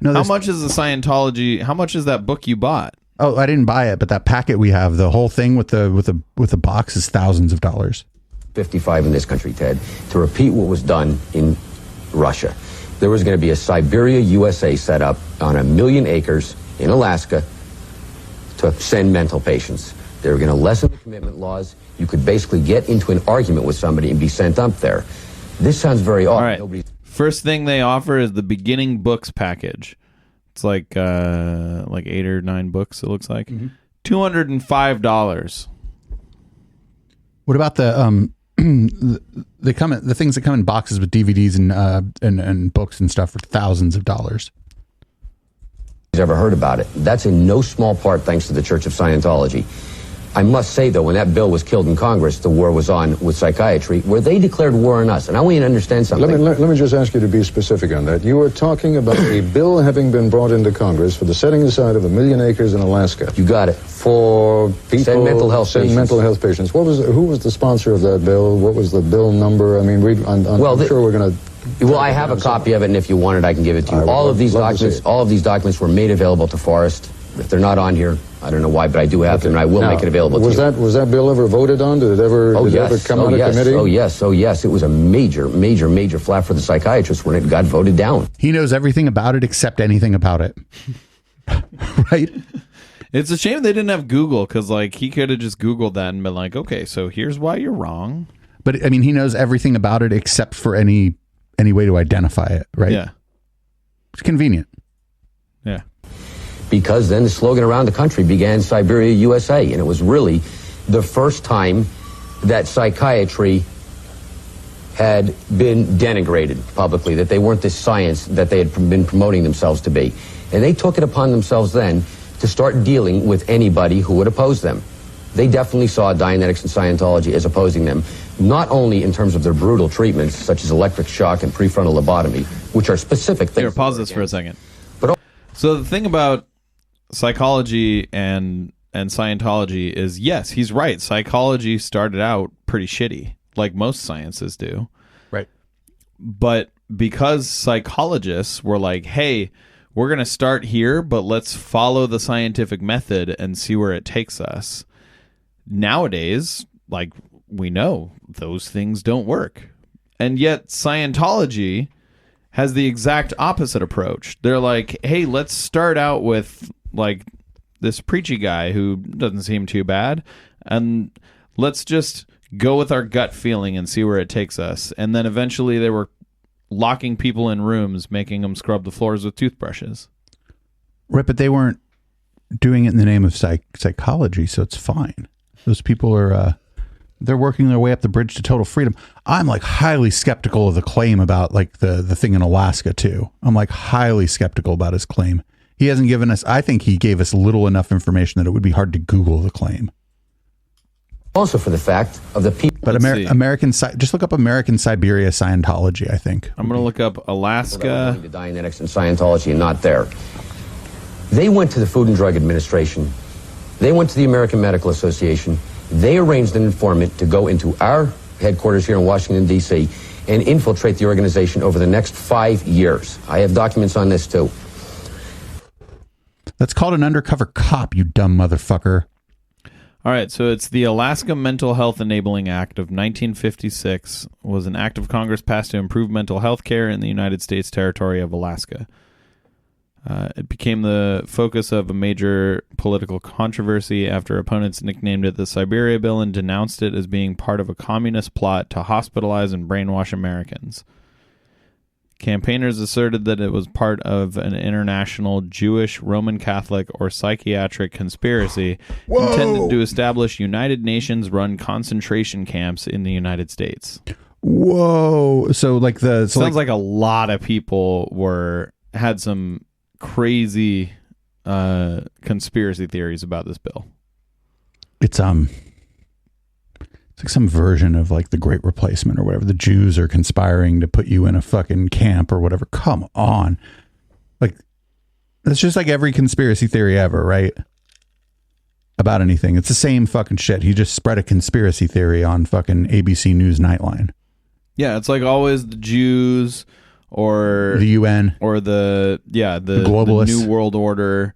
No, how much is the Scientology? How much is that book you bought? Oh, I didn't buy it, but that packet we have, the whole thing with the box is thousands of dollars. 55 in this country, Ted, to repeat what was done in Russia. There was going to be a Siberia, USA set up on 1 million acres in Alaska to send mental patients. They were going to lessen the commitment laws. You could basically get into an argument with somebody and be sent up there. This sounds very odd. All right. First thing they offer is the beginning books package. It's like 8 or 9 books, it looks like. $205. What about the they come in, the things that come in boxes with DVDs and books and stuff for thousands of dollars. Ever heard about it? That's in no small part thanks to the Church of Scientology. I must say, though, when that bill was killed in Congress, the war was on with psychiatry, where they declared war on us. And I want you to understand something. Let me just ask you to be specific on that. You were talking about a bill having been brought into Congress for the setting aside of 1 million acres in Alaska. You got it. For people... Send mental health patients. Mental health patients. Who was the sponsor of that bill? What was the bill number? I mean, I'm sure we're going to... Well, I have a copy of it, and if you want it, I can give it to you. All of these documents were made available to Forrest. If they're not on here, I don't know why, but I do have them, and I will make it available to you. Was that bill ever voted on? Did it ever come out of committee? Oh, yes. It was a major flap for the psychiatrists when it got voted down. He knows everything about it except anything about it. Right? It's a shame they didn't have Google, because he could have just Googled that and been like, okay, so here's why you're wrong. But, I mean, he knows everything about it except for any way to identify it, right? Yeah. It's convenient. Yeah. Because then the slogan around the country began Siberia, USA. And it was really the first time that psychiatry had been denigrated publicly, that they weren't this science that they had been promoting themselves to be. And they took it upon themselves then to start dealing with anybody who would oppose them. They definitely saw Dianetics and Scientology as opposing them, not only in terms of their brutal treatments, such as electric shock and prefrontal lobotomy, which are specific things. Here, pause this for a second. So the thing about psychology and Scientology is, yes, he's right. Psychology started out pretty shitty, like most sciences do. Right. But because psychologists were like, hey, we're going to start here, but let's follow the scientific method and see where it takes us. Nowadays, we know those things don't work. And yet Scientology has the exact opposite approach. They're like, hey, let's start out with this preachy guy who doesn't seem too bad, and let's just go with our gut feeling and see where it takes us. And then eventually they were locking people in rooms, making them scrub the floors with toothbrushes. Right, but they weren't doing it in the name of psychology, so it's fine. Those people are they're working their way up the bridge to total freedom. I'm highly skeptical of the claim about the thing in Alaska too. I'm highly skeptical about his claim. He hasn't given us, I think he gave us little enough information that it would be hard to Google the claim. Also for the fact of the people. But just look up American Siberia Scientology, I think. I'm going to look up Alaska. The Dianetics and Scientology and not there. They went to the Food and Drug Administration. They went to the American Medical Association. They arranged an informant to go into our headquarters here in Washington, D.C. and infiltrate the organization over the next 5 years. I have documents on this, too. That's called an undercover cop, you dumb motherfucker. All right, so it's the Alaska Mental Health Enabling Act of 1956 was an act of Congress passed to improve mental health care in the United States territory of Alaska. It became the focus of a major political controversy after opponents nicknamed it the Siberia Bill and denounced it as being part of a communist plot to hospitalize and brainwash Americans. Campaigners asserted that it was part of an international Jewish, Roman Catholic, or psychiatric conspiracy intended to establish United Nations-run concentration camps in the United States. Whoa! So sounds like a lot of people had some crazy conspiracy theories about this bill. It's some version of the Great Replacement or whatever. The Jews are conspiring to put you in a fucking camp or whatever. Come on. That's just every conspiracy theory ever, right? About anything. It's the same fucking shit. He just spread a conspiracy theory on fucking ABC News Nightline. Yeah, it's always the Jews or the UN or the globalists, the New World Order,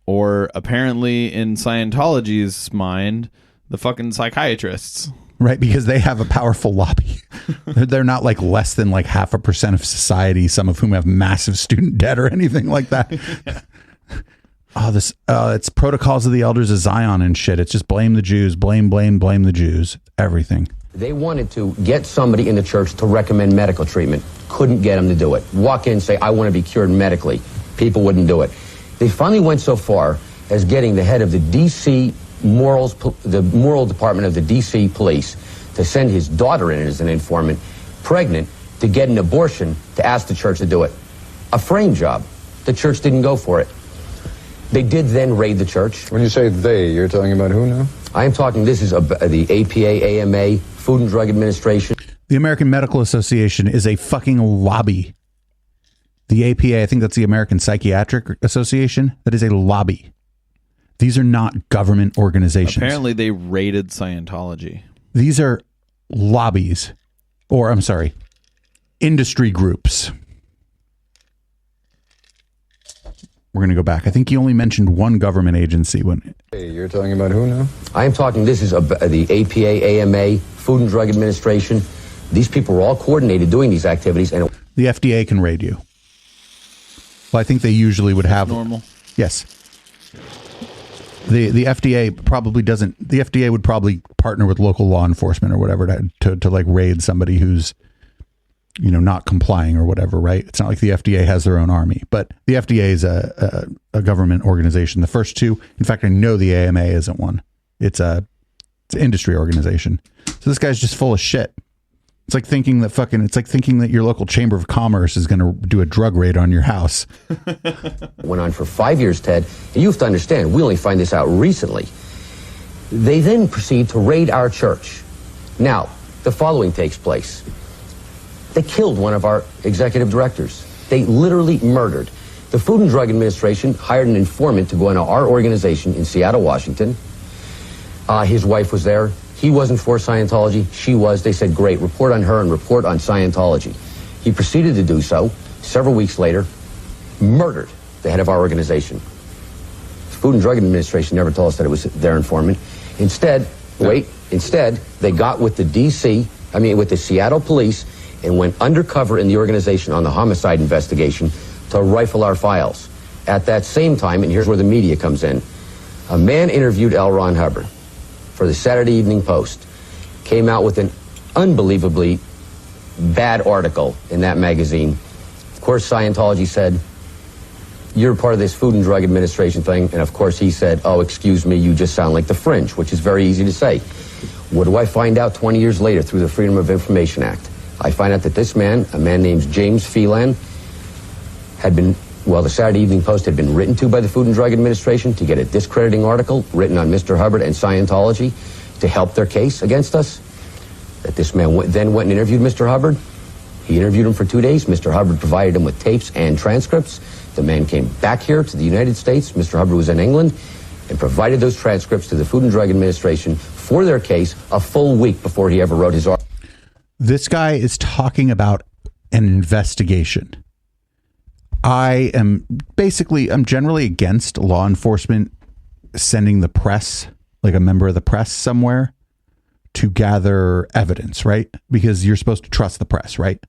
or apparently in Scientology's mind, the fucking psychiatrists. Right, because they have a powerful lobby. They're not less than 0.5% of society, some of whom have massive student debt or anything like that. It's Protocols of the Elders of Zion and shit. It's just blame the Jews, blame the Jews, everything. They wanted to get somebody in the church to recommend medical treatment. Couldn't get them to do it. Walk in and say, I want to be cured medically. People wouldn't do it. They finally went so far as getting the head of the D.C. the moral department of the D.C. police to send his daughter in as an informant, pregnant, to get an abortion, to ask the church to do it. A frame job. The church didn't go for it. They did then raid the church. When you say they, you're talking about who now? I am talking, this is the APA, AMA, Food and Drug Administration. The American Medical Association is a fucking lobby. The APA, I think that's the American Psychiatric Association. That is a lobby. These are not government organizations. Apparently they raided Scientology. These are lobbies, or I'm sorry, industry groups. We're going to go back. I think you only mentioned one government agency. Hey, you're talking about who now? I am talking, this is the APA, AMA, Food and Drug Administration. These people were all coordinated doing these activities. And the FDA can raid you. Well, I think they usually would have. Normal. Yes. The FDA probably doesn't. The FDA would probably partner with local law enforcement or whatever to like raid somebody who's, you know, not complying or whatever, right? It's not like the FDA has their own army, but the FDA is a government organization. The first two, in fact, I know the AMA isn't one. It's an industry organization. So this guy's just full of shit. It's like thinking that your local chamber of commerce is going to do a drug raid on your house. went on for 5 years, Ted. And you have to understand, we only find this out recently. They then proceed to raid our church. Now, the following takes place. They killed one of our executive directors. They literally murdered. The Food and Drug Administration hired an informant to go into our organization in Seattle, Washington. His wife was there. He wasn't for Scientology. She was. They said, great, report on her and report on Scientology. He proceeded to do so. Several weeks later, murdered the head of our organization. The Food and Drug Administration never told us that it was their informant. Instead, they got with with the Seattle police and went undercover in the organization on the homicide investigation to rifle our files. At that same time, and here's where the media comes in, a man interviewed L. Ron Hubbard for the Saturday Evening Post, came out with an unbelievably bad article in that magazine. Of course, Scientology said, you're part of this Food and Drug Administration thing. And of course, he said, oh, excuse me, you just sound like the Fringe, which is very easy to say. What do I find out 20 years later through the Freedom of Information Act? I find out that this man, a man named James Phelan, the Saturday Evening Post had been written to by the Food and Drug Administration to get a discrediting article written on Mr. Hubbard and Scientology to help their case against us. That this man then went and interviewed Mr. Hubbard. He interviewed him for 2 days. Mr. Hubbard provided him with tapes and transcripts. The man came back here to the United States. Mr. Hubbard was in England and provided those transcripts to the Food and Drug Administration for their case a full week before he ever wrote his article. This guy is talking about an investigation. I'm generally against law enforcement sending the press, like a member of the press somewhere, to gather evidence, right? Because you're supposed to trust the press, right?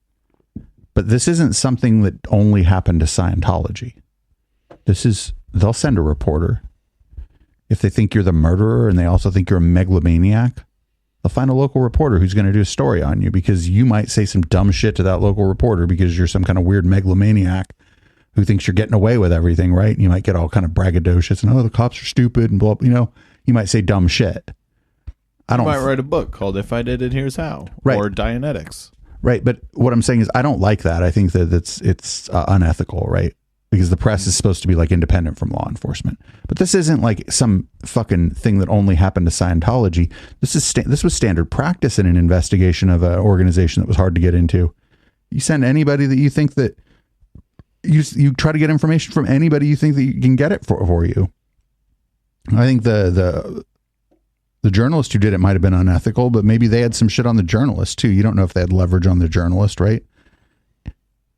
But this isn't something that only happened to Scientology. They'll send a reporter. If they think you're the murderer and they also think you're a megalomaniac, they'll find a local reporter who's going to do a story on you because you might say some dumb shit to that local reporter because you're some kind of weird megalomaniac who thinks you're getting away with everything, right? And you might get all kind of braggadocious and, oh, the cops are stupid and blah, you might say dumb shit. You might write a book called If I Did It, Here's How, right. Or Dianetics. Right, but what I'm saying is I don't like that. I think that it's unethical, right? Because the press is supposed to be like independent from law enforcement. But this isn't like some fucking thing that only happened to Scientology. This was standard practice in an investigation of an organization that was hard to get into. You send anybody that you think that you try to get information from anybody you think that you can get it for you. I think the journalist who did it might have been unethical, but maybe they had some shit on the journalist too. You don't know if they had leverage on the journalist, right?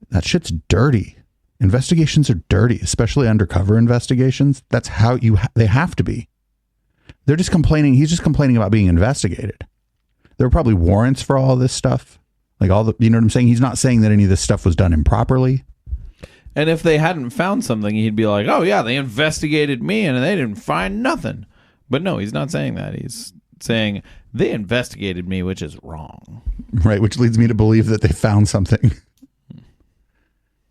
That shit's dirty. Investigations are dirty, especially undercover investigations. That's how they have to be. They're just complaining. He's just complaining about being investigated. There were probably warrants for all this stuff. Like you know what I'm saying? He's not saying that any of this stuff was done improperly. And if they hadn't found something, he'd be like, oh yeah, they investigated me and they didn't find nothing. But no, he's not saying that. He's saying they investigated me, which is wrong. Right, which leads me to believe that they found something.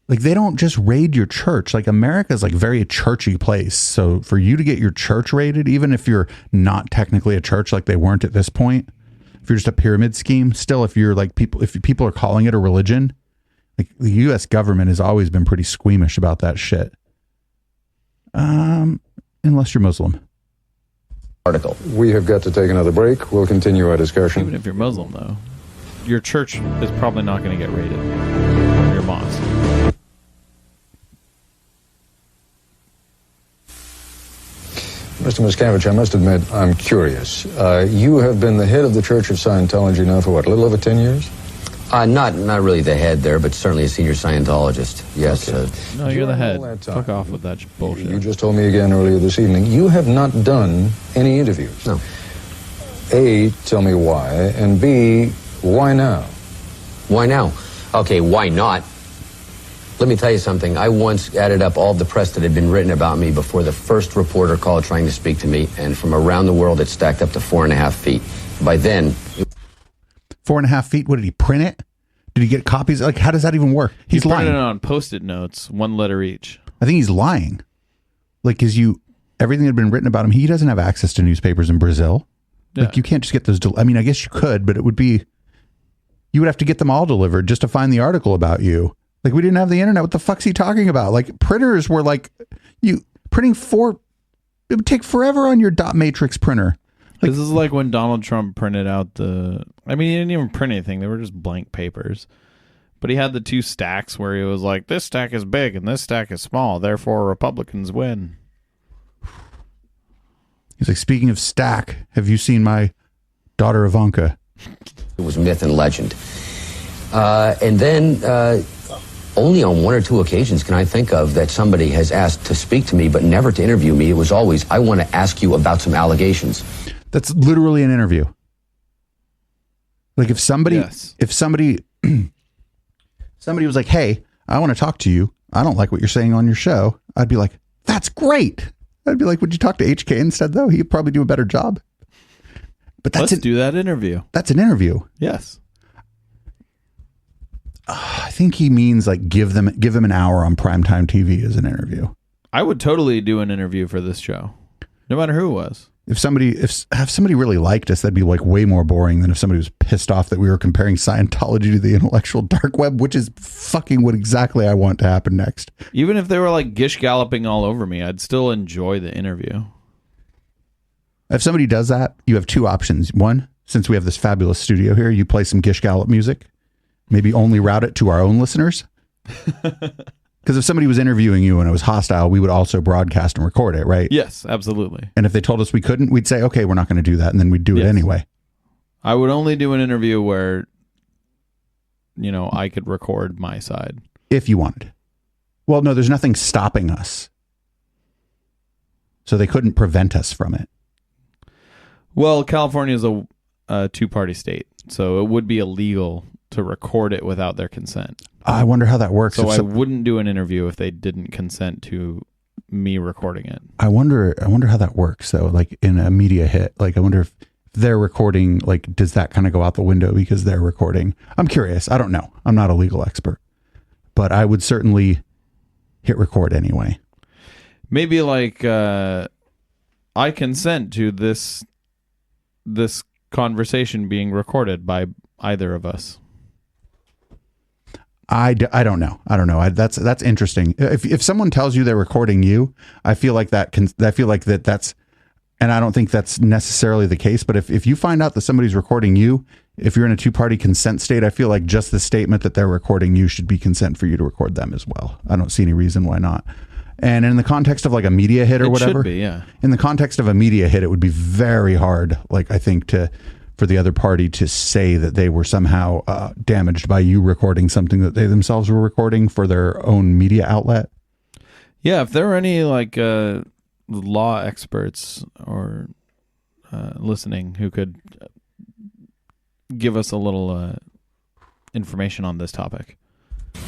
Like, they don't just raid your church. Like, America's like very churchy place. So for you to get your church raided, even if you're not technically a church like they weren't at this point, if you're just a pyramid scheme, still, if you're like if people are calling it a religion, like the U.S. government has always been pretty squeamish about that shit. Unless you're Muslim. Article. We have got to take another break. We'll continue our discussion. Even if you're Muslim, though, your church is probably not going to get raided. Or your mosque. Mr. Miscavige, I must admit, I'm curious. You have been the head of the Church of Scientology now for what, a little over 10 years? Not really the head there, but certainly a senior Scientologist. Yes. Okay. No, you're the head. All that time. Fuck off with that bullshit. You just told me again earlier this evening, you have not done any interviews. No. A, tell me why, and B, why now? Why now? Okay, why not? Let me tell you something. I once added up all the press that had been written about me before the first reporter called trying to speak to me, and from around the world it stacked up to 4.5 feet. By then... 4.5 feet? What, did he print it? Did he get copies? Like, how does that even work? He's He printed lying. it on Post-it notes, 1 letter each. I think he's lying. Like, everything that had been written about him, he doesn't have access to newspapers in Brazil. Yeah. Like, you can't just get those. I mean, I guess you could, but you would have to get them all delivered just to find the article about you. Like, we didn't have the internet. What the fuck's he talking about? Like, printers were like, printing it would take forever on your dot matrix printer. This is like when Donald Trump printed out he didn't even print anything. They were just blank papers. But he had the 2 stacks where he was like, this stack is big and this stack is small. Therefore, Republicans win. He's like, speaking of stack, have you seen my daughter Ivanka? It was myth and legend. And then only on 1 or 2 occasions can I think of that somebody has asked to speak to me, but never to interview me. It was always, I want to ask you about some allegations. That's literally an interview. Like if somebody was like, hey, I want to talk to you. I don't like what you're saying on your show. I'd be like, that's great. I'd be like, would you talk to HK instead though? He'd probably do a better job. But Let's do that interview. That's an interview. Yes. I think he means like give them an hour on primetime TV as an interview. I would totally do an interview for this show. No matter who it was. If somebody really liked us, that'd be like way more boring than if somebody was pissed off that we were comparing Scientology to the intellectual dark web, which is fucking what exactly I want to happen next. Even if they were like gish galloping all over me, I'd still enjoy the interview. If somebody does that, you have 2 options. One, since we have this fabulous studio here, you play some gish gallop music, maybe only route it to our own listeners. Because if somebody was interviewing you and it was hostile, we would also broadcast and record it, right? Yes, absolutely. And if they told us we couldn't, we'd say, okay, we're not going to do that. And then we'd do it anyway. I would only do an interview where, I could record my side. If you wanted. Well, no, there's nothing stopping us. So they couldn't prevent us from it. Well, California is a 2-party state, so it would be illegal to record it without their consent. I wonder how that works. So I wouldn't do an interview if they didn't consent to me recording it. I wonder how that works though. Like in a media hit, like I wonder if they're recording, like does that kind of go out the window because they're recording? I'm curious. I don't know. I'm not a legal expert, but I would certainly hit record anyway. Maybe like I consent to this conversation being recorded by either of us. I don't know. That's interesting. If someone tells you they're recording you, I feel like that's, and I don't think that's necessarily the case, but if you find out that somebody's recording you, if you're in a 2-party consent state, I feel like just the statement that they're recording you should be consent for you to record them as well. I don't see any reason why not. And in the context of like a media hit or whatever, should be, yeah. In the context of a media hit, it would be very hard, like I think for the other party to say that they were somehow damaged by you recording something that they themselves were recording for their own media outlet. Yeah, if there were any like law experts or listening who could give us a little information on this topic.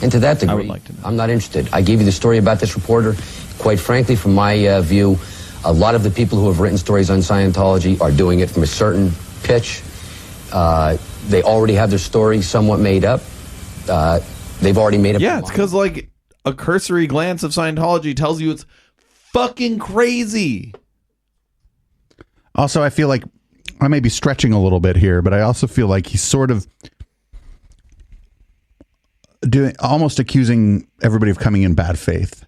And to that degree, I would like to know. I'm not interested. I gave you the story about this reporter. Quite frankly, from my view, a lot of the people who have written stories on Scientology are doing it from a certain pitch. They already have their story somewhat made up. They've already made up. Yeah, it's because like a cursory glance of Scientology tells you it's fucking crazy. Also, I feel like I may be stretching a little bit here, but I also feel like he's sort of almost accusing everybody of coming in bad faith.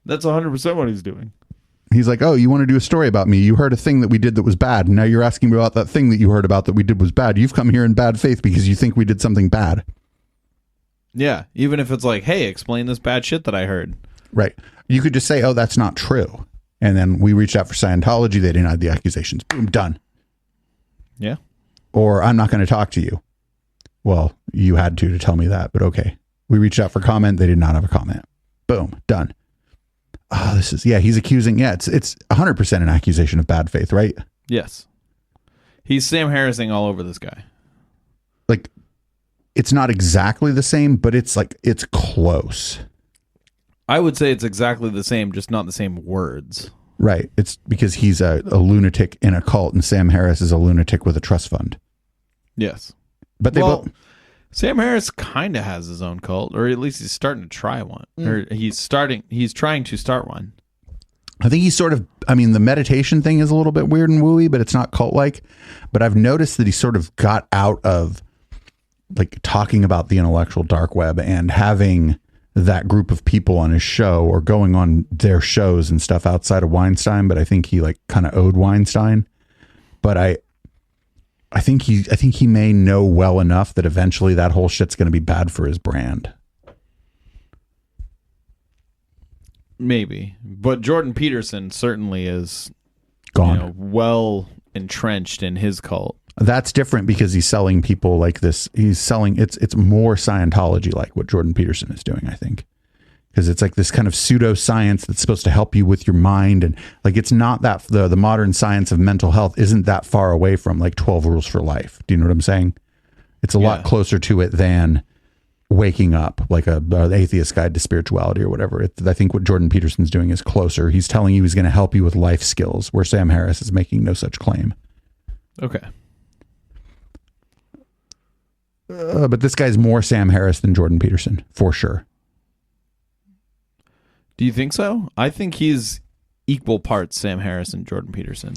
That's 100% what he's doing. He's like, oh, you want to do a story about me? You heard a thing that we did that was bad. And now you're asking me about that thing that you heard about that we did was bad. You've come here in bad faith because you think we did something bad. Yeah, even if it's like, hey, explain this bad shit that I heard. Right. You could just say, oh, that's not true. And then we reached out for Scientology. They denied the accusations. Boom, done. Yeah. Or I'm not going to talk to you. Well, you had to tell me that, but okay. We reached out for comment. They did not have a comment. Boom, done. Oh, he's accusing, it's 100% an accusation of bad faith, right? Yes. He's Sam Harrising all over this guy. Like, it's not exactly the same, but it's close. I would say it's exactly the same, just not the same words. Right. It's because he's a lunatic in a cult and Sam Harris is a lunatic with a trust fund. Yes. But Sam Harris kind of has his own cult, or at least he's starting to try one. Or he's trying to start one. I think he's the meditation thing is a little bit weird and wooey, but it's not cult-like. But I've noticed that he sort of got out of like talking about the intellectual dark web and having that group of people on his show or going on their shows and stuff outside of Weinstein. But I think he like kind of owed Weinstein. But I think he may know well enough that eventually that whole shit's going to be bad for his brand. Maybe. But Jordan Peterson certainly is gone. Well entrenched in his cult. That's different because he's selling people like this. He's selling it's more Scientology like what Jordan Peterson is doing, I think. Because it's like this kind of pseudoscience that's supposed to help you with your mind. And like, it's not that the modern science of mental health isn't that far away from like 12 rules for life. Do you know what I'm saying? It's a lot closer to it than waking up, like a atheist guide to spirituality or whatever. I think what Jordan Peterson's doing is closer. He's telling you he's going to help you with life skills, where Sam Harris is making no such claim. Okay. But this guy's more Sam Harris than Jordan Peterson, for sure. Do you think so? I think he's equal parts Sam Harris and Jordan Peterson.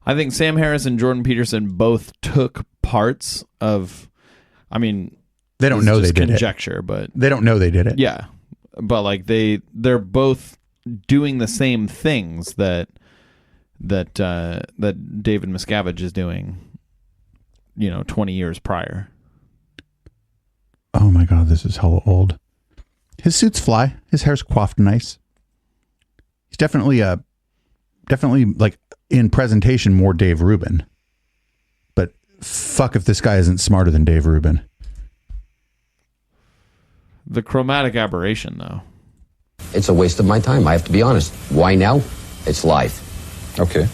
I think Sam Harris and Jordan Peterson both took parts of, they don't know they did conjecture, but they don't know they did it. Yeah. But like they're both doing the same things that David Miscavige is doing, 20 years prior. Oh my God, this is hella old. His suits fly. His hair's coiffed nice. He's definitely like in presentation more Dave Rubin. But fuck if this guy isn't smarter than Dave Rubin. The chromatic aberration, though. It's a waste of my time. I have to be honest. Why now? It's live. Okay.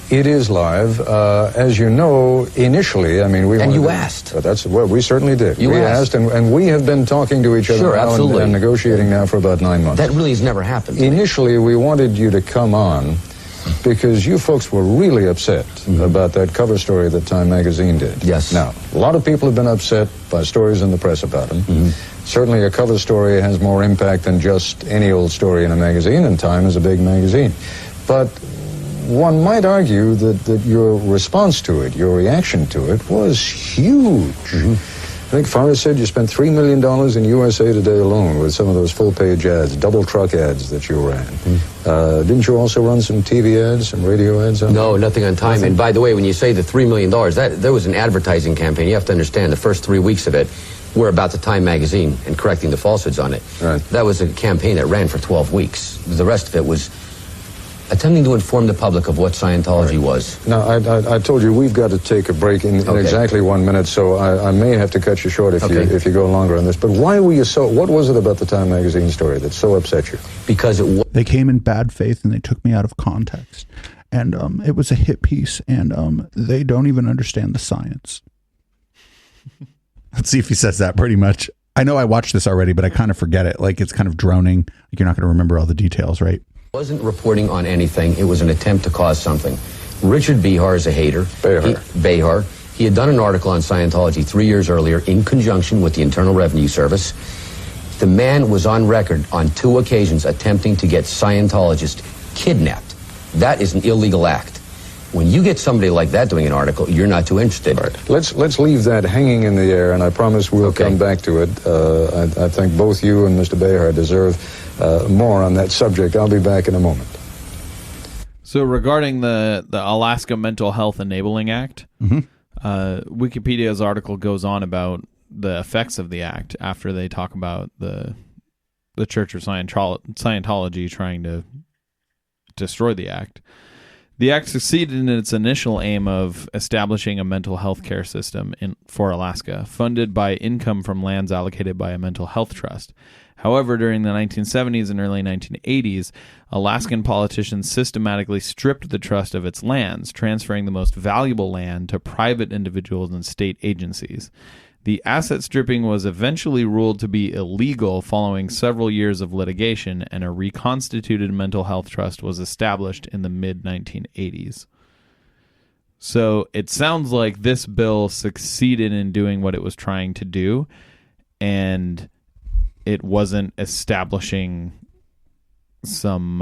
It is live. As you know, initially, you asked. We certainly did. We asked. And we have been talking to each other now and negotiating now for about 9 months. That really has never happened. Initially, we wanted you to come on because you folks were really upset about that cover story that Time magazine did. Yes. Now, a lot of people have been upset by stories in the press about him. Certainly a cover story has more impact than just any old story in a magazine, and Time is a big magazine. But one might argue that your response to it, your reaction to it, was huge. I think Forrest said you spent $3 million in USA Today alone with some of those full-page ads, double truck ads that you ran. Didn't you also run some TV ads, some radio ads? No, nothing on Time. And by the way, when you say the $3 million, there was an advertising campaign. You have to understand the first 3 weeks of it were about the Time magazine and correcting the falsehoods on it. Right. That was a campaign that ran for 12 weeks. The rest of it was attempting to inform the public of what Scientology was. Now, I told you we've got to take a break in exactly 1 minute, so I may have to cut you short if you go longer on this. But why were you what was it about the Time magazine story that so upset you? Because they came in bad faith and they took me out of context. And it was a hit piece, and they don't even understand the science. Let's see if he says that pretty much. I know I watched this already, but I kind of forget it. Like, it's kind of droning. Like, you're not going to remember all the details, right? Wasn't reporting on anything. It was an attempt to cause something. Richard Behar is a hater. Behar. He had done an article on Scientology 3 years earlier in conjunction with the Internal Revenue Service. The man was on record on 2 occasions attempting to get Scientologists kidnapped. That is an illegal act. when you get somebody like that doing an article, you're not too interested. Right. Let's leave that hanging in the air, and I promise we'll come back to it. I think both you and Mr. Behar deserve more on that subject. I'll be back in a moment. So regarding the Alaska Mental Health Enabling Act, Wikipedia's article goes on about the effects of the act after they talk about the Church of Scientology trying to destroy the act. The act succeeded in its initial aim of establishing a mental health care system for Alaska, funded by income from lands allocated by a mental health trust. However, during the 1970s and early 1980s, Alaskan politicians systematically stripped the trust of its lands, transferring the most valuable land to private individuals and state agencies. The asset stripping was eventually ruled to be illegal following several years of litigation, and a reconstituted mental health trust was established in the mid-1980s. So it sounds like this bill succeeded in doing what it was trying to do, and it wasn't establishing some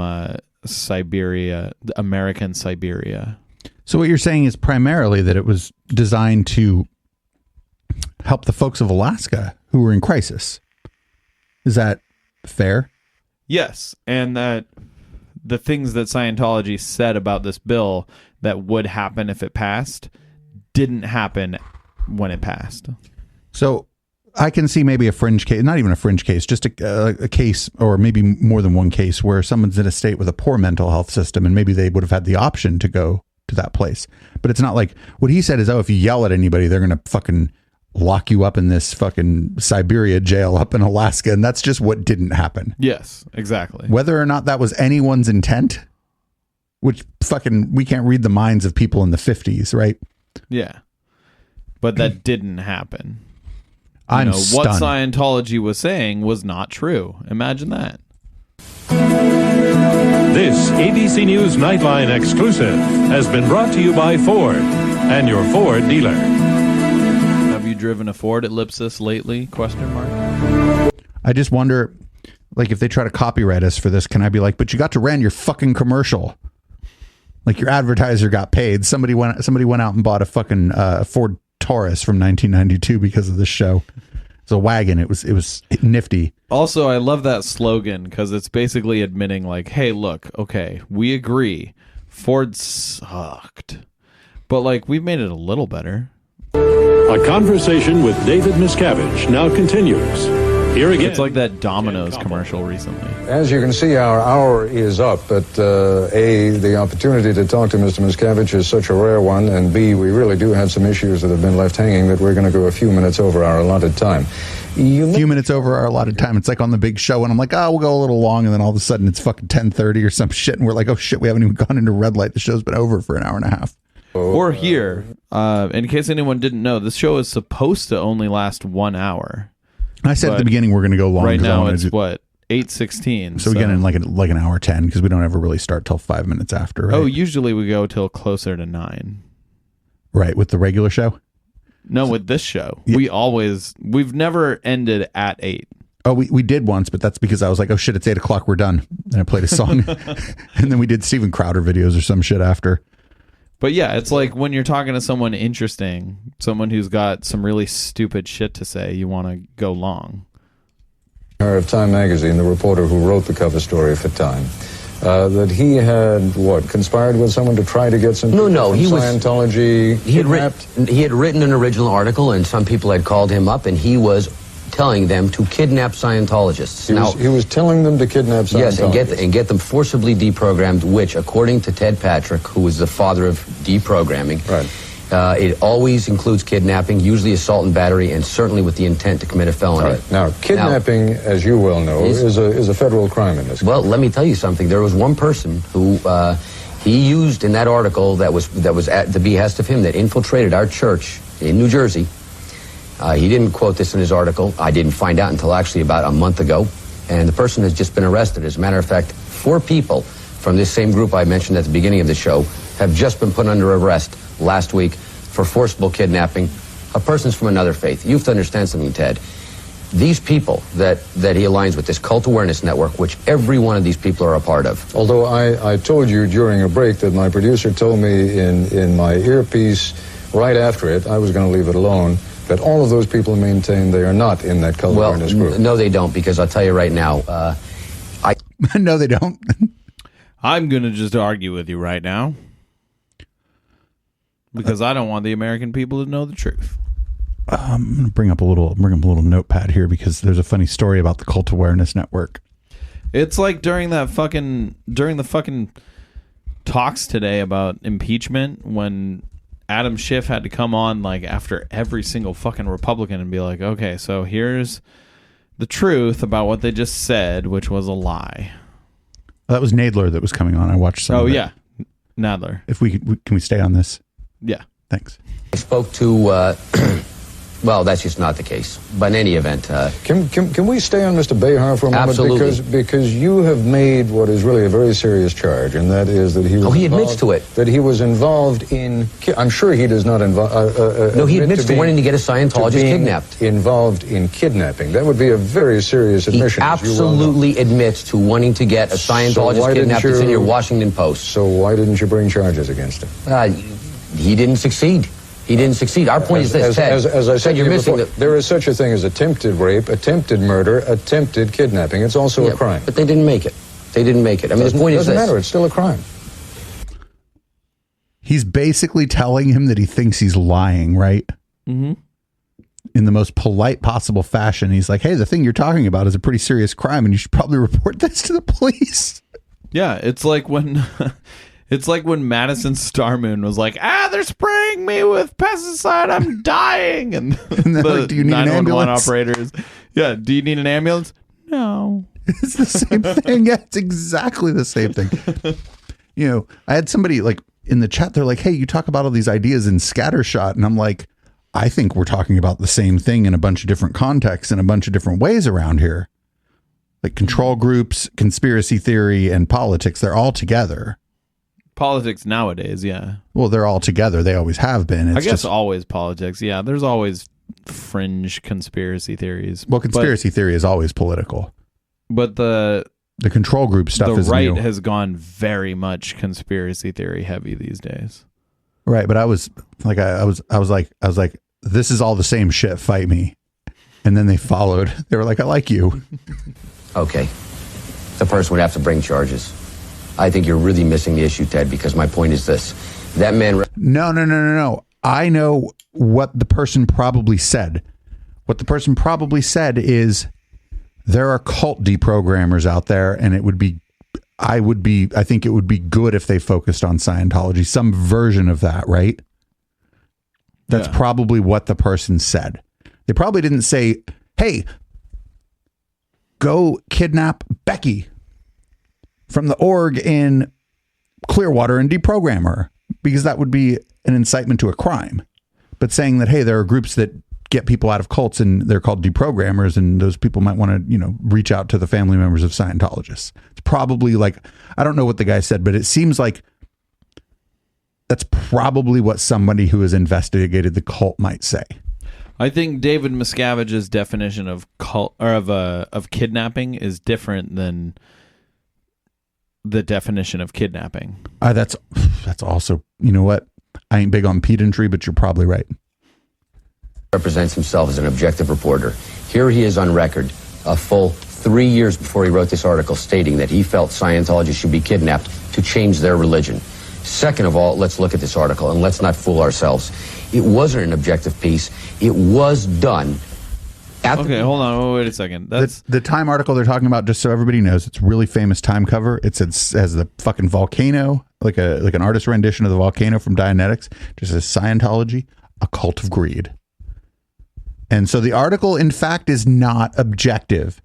American Siberia. So what you're saying is primarily that it was designed to help the folks of Alaska who were in crisis. Is that fair? Yes, and that the things that Scientology said about this bill that would happen if it passed didn't happen when it passed. So I can see maybe a fringe case, not even a fringe case, just a case, or maybe more than one case, where someone's in a state with a poor mental health system and maybe they would have had the option to go to that place. But it's not like what he said is, oh, if you yell at anybody, they're going to fucking lock you up in this fucking Siberia jail up in Alaska. And that's just what didn't happen. Yes, exactly. Whether or not that was anyone's intent, which fucking, we can't read the minds of people in the 50s, right? Yeah. But that didn't happen. I'm stunned. What Scientology was saying was not true. Imagine that. This ABC News Nightline exclusive has been brought to you by Ford and your Ford dealer. Have you driven a Ford Ellipsis lately? ? I just wonder, like, if they try to copyright us for this, can I be like, but you got to run your fucking commercial? Like, your advertiser got paid. Somebody went out and bought a fucking Ford Taurus from 1992 because of this show. It's a wagon. It was nifty. Also, I love that slogan because it's basically admitting, like, hey, look, okay, we agree. Ford sucked. But, like, we've made it a little better. A conversation with David Miscavige now continues. Here again. It's like that Domino's commercial recently. As you can see, our hour is up, but the opportunity to talk to Mr. Miscavige is such a rare one, and B, we really do have some issues that have been left hanging that we're going to go a few minutes over our allotted time. A few minutes over our allotted time. It's like on the big show, and I'm like, we'll go a little long, and then all of a sudden it's fucking 10:30 or some shit, and we're like, oh shit, we haven't even gone into red light. The show's been over for an hour and a half. Or here, in case anyone didn't know, this show is supposed to only last 1 hour. I said at the beginning we're going to go long. Right now it's what, 8:16. So we get in like an hour 10 because we don't ever really start till 5 minutes after. Right? Oh, usually we go till closer to 9. Right, with the regular show. No, with this show, we've never ended at 8. Oh, we did once, but that's because I was like, oh shit, it's 8 o'clock, we're done, and I played a song, and then we did Steven Crowder videos or some shit after. But yeah, it's like when you're talking to someone interesting, someone who's got some really stupid shit to say, you want to go long. Of Time magazine, the reporter who wrote the cover story for Time, that he had conspired with someone to try to get some Scientology kidnapped? He had written an original article, and some people had called him up, and he was telling them to kidnap Scientologists. He was telling them to kidnap Scientologists. Yes, and get them forcibly deprogrammed, which, according to Ted Patrick, who was the father of deprogramming, it always includes kidnapping, usually assault and battery, and certainly with the intent to commit a felony. Right. Now, kidnapping, as you well know, is a federal crime in this country. Well, let me tell you something. There was one person who he used in that article that was at the behest of him that infiltrated our church in New Jersey. He didn't quote this in his article. I didn't find out until actually about a month ago. And the person has just been arrested. As a matter of fact, 4 people from this same group I mentioned at the beginning of the show have just been put under arrest last week for forcible kidnapping of persons from another faith. You have to understand something, Ted. these people that he aligns with, this cult awareness network, which every one of these people are a part of. Although I told you during a break that my producer told me in my earpiece right after it, I was going to leave it alone, that all of those people maintain they are not in that cult awareness group. No, they don't, because I'll tell you right now, No, they don't. I'm going to just argue with you right now because I don't want the American people to know the truth. I'm going to bring up a little notepad here because there's a funny story about the Cult Awareness Network. It's like during the fucking talks today about impeachment when Adam Schiff had to come on like after every single fucking Republican and be like, okay, so here's the truth about what they just said, which was a lie. That was Nadler that was coming on. I watched some of it. Yeah. Nadler. If can we stay on this? Yeah. Thanks. I spoke to, well, that's just not the case. But in any event... Can we stay on Mr. Behar for a moment? Absolutely. Because you have made what is really a very serious charge, and that is that he was he admits to it. That he was involved in... I'm sure he does not involve... no, he admits to wanting to get a Scientologist kidnapped. Involved in kidnapping. That would be a very serious admission. He absolutely admits to wanting to get a Scientologist kidnapped. It's in your Washington Post. So why didn't you bring charges against him? He didn't succeed. He didn't succeed. Our point is this, Ted. As I said, you're missing before, there is such a thing as attempted rape, attempted murder, attempted kidnapping. It's also a crime. But they didn't make it. They didn't make it. I mean, the point is this. It doesn't matter. It's still a crime. He's basically telling him that he thinks he's lying, right? Mm-hmm. In the most polite possible fashion. He's like, hey, the thing you're talking about is a pretty serious crime, and you should probably report this to the police. Yeah, it's like when... It's like when Madison Starmoon was like, they're spraying me with pesticide. I'm dying. And the like, do you need an ambulance? Operators. Yeah. Do you need an ambulance? No. It's the same thing. Yeah, it's exactly the same thing. You know, I had somebody like in the chat. They're like, hey, you talk about all these ideas in scattershot. And I'm like, I think we're talking about the same thing in a bunch of different contexts and a bunch of different ways around here. Like control groups, conspiracy theory, and politics. They're all together. Politics nowadays, yeah. Well, they're all together. They always have been. It's I guess just always politics. Yeah, there's always fringe conspiracy theories. Well, conspiracy theory is always political. But the control group stuff is right new. has gone very much conspiracy theory heavy these days. Right, but I was like, this is all the same shit. Fight me, and then they followed. They were like, I like you. Okay, the person would have to bring charges. I think you're really missing the issue, Ted, because my point is this. That man... No. I know what the person probably said. What the person probably said is there are cult deprogrammers out there, and I think it would be good if they focused on Scientology, some version of that, right? That's probably what the person said. They probably didn't say, hey, go kidnap Becky from the org in Clearwater and deprogram her, because that would be an incitement to a crime. But saying that, hey, there are groups that get people out of cults and they're called deprogrammers, and those people might want to, reach out to the family members of Scientologists. It's probably like, I don't know what the guy said, but it seems like that's probably what somebody who has investigated the cult might say. I think David Miscavige's definition of cult or of kidnapping is different than the definition of kidnapping. That's also, you know what? I ain't big on pedantry, but you're probably right. Represents himself as an objective reporter. Here he is on record, a full 3 years before he wrote this article, stating that he felt Scientology should be kidnapped to change their religion. Second of all, let's look at this article, and let's not fool ourselves. It wasn't an objective piece. It was done. Hold on. Wait a second. That's the Time article they're talking about, just so everybody knows, it's a really famous Time cover. It has the fucking volcano, like an artist rendition of the volcano from Dianetics. Just says Scientology, a cult of greed. And so the article, in fact, is not objective.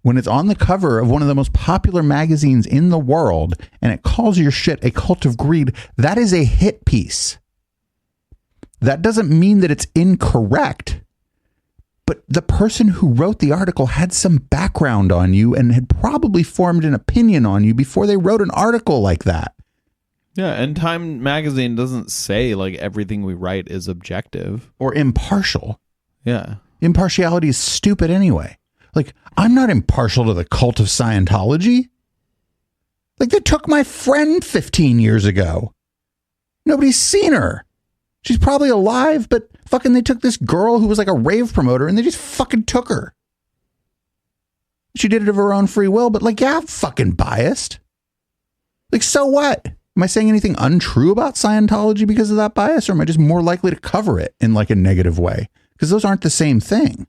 When it's on the cover of one of the most popular magazines in the world, and it calls your shit a cult of greed, that is a hit piece. That doesn't mean that it's incorrect. But the person who wrote the article had some background on you and had probably formed an opinion on you before they wrote an article like that. Yeah, and Time magazine doesn't say like everything we write is objective or impartial. Yeah. Impartiality is stupid anyway. Like, I'm not impartial to the cult of Scientology. Like, they took my friend 15 years ago. Nobody's seen her. She's probably alive, but fucking they took this girl who was like a rave promoter and they just fucking took her. She did it of her own free will, but like, yeah, I'm fucking biased. Like, so what? Am I saying anything untrue about Scientology because of that bias, or am I just more likely to cover it in like a negative way? Because those aren't the same thing.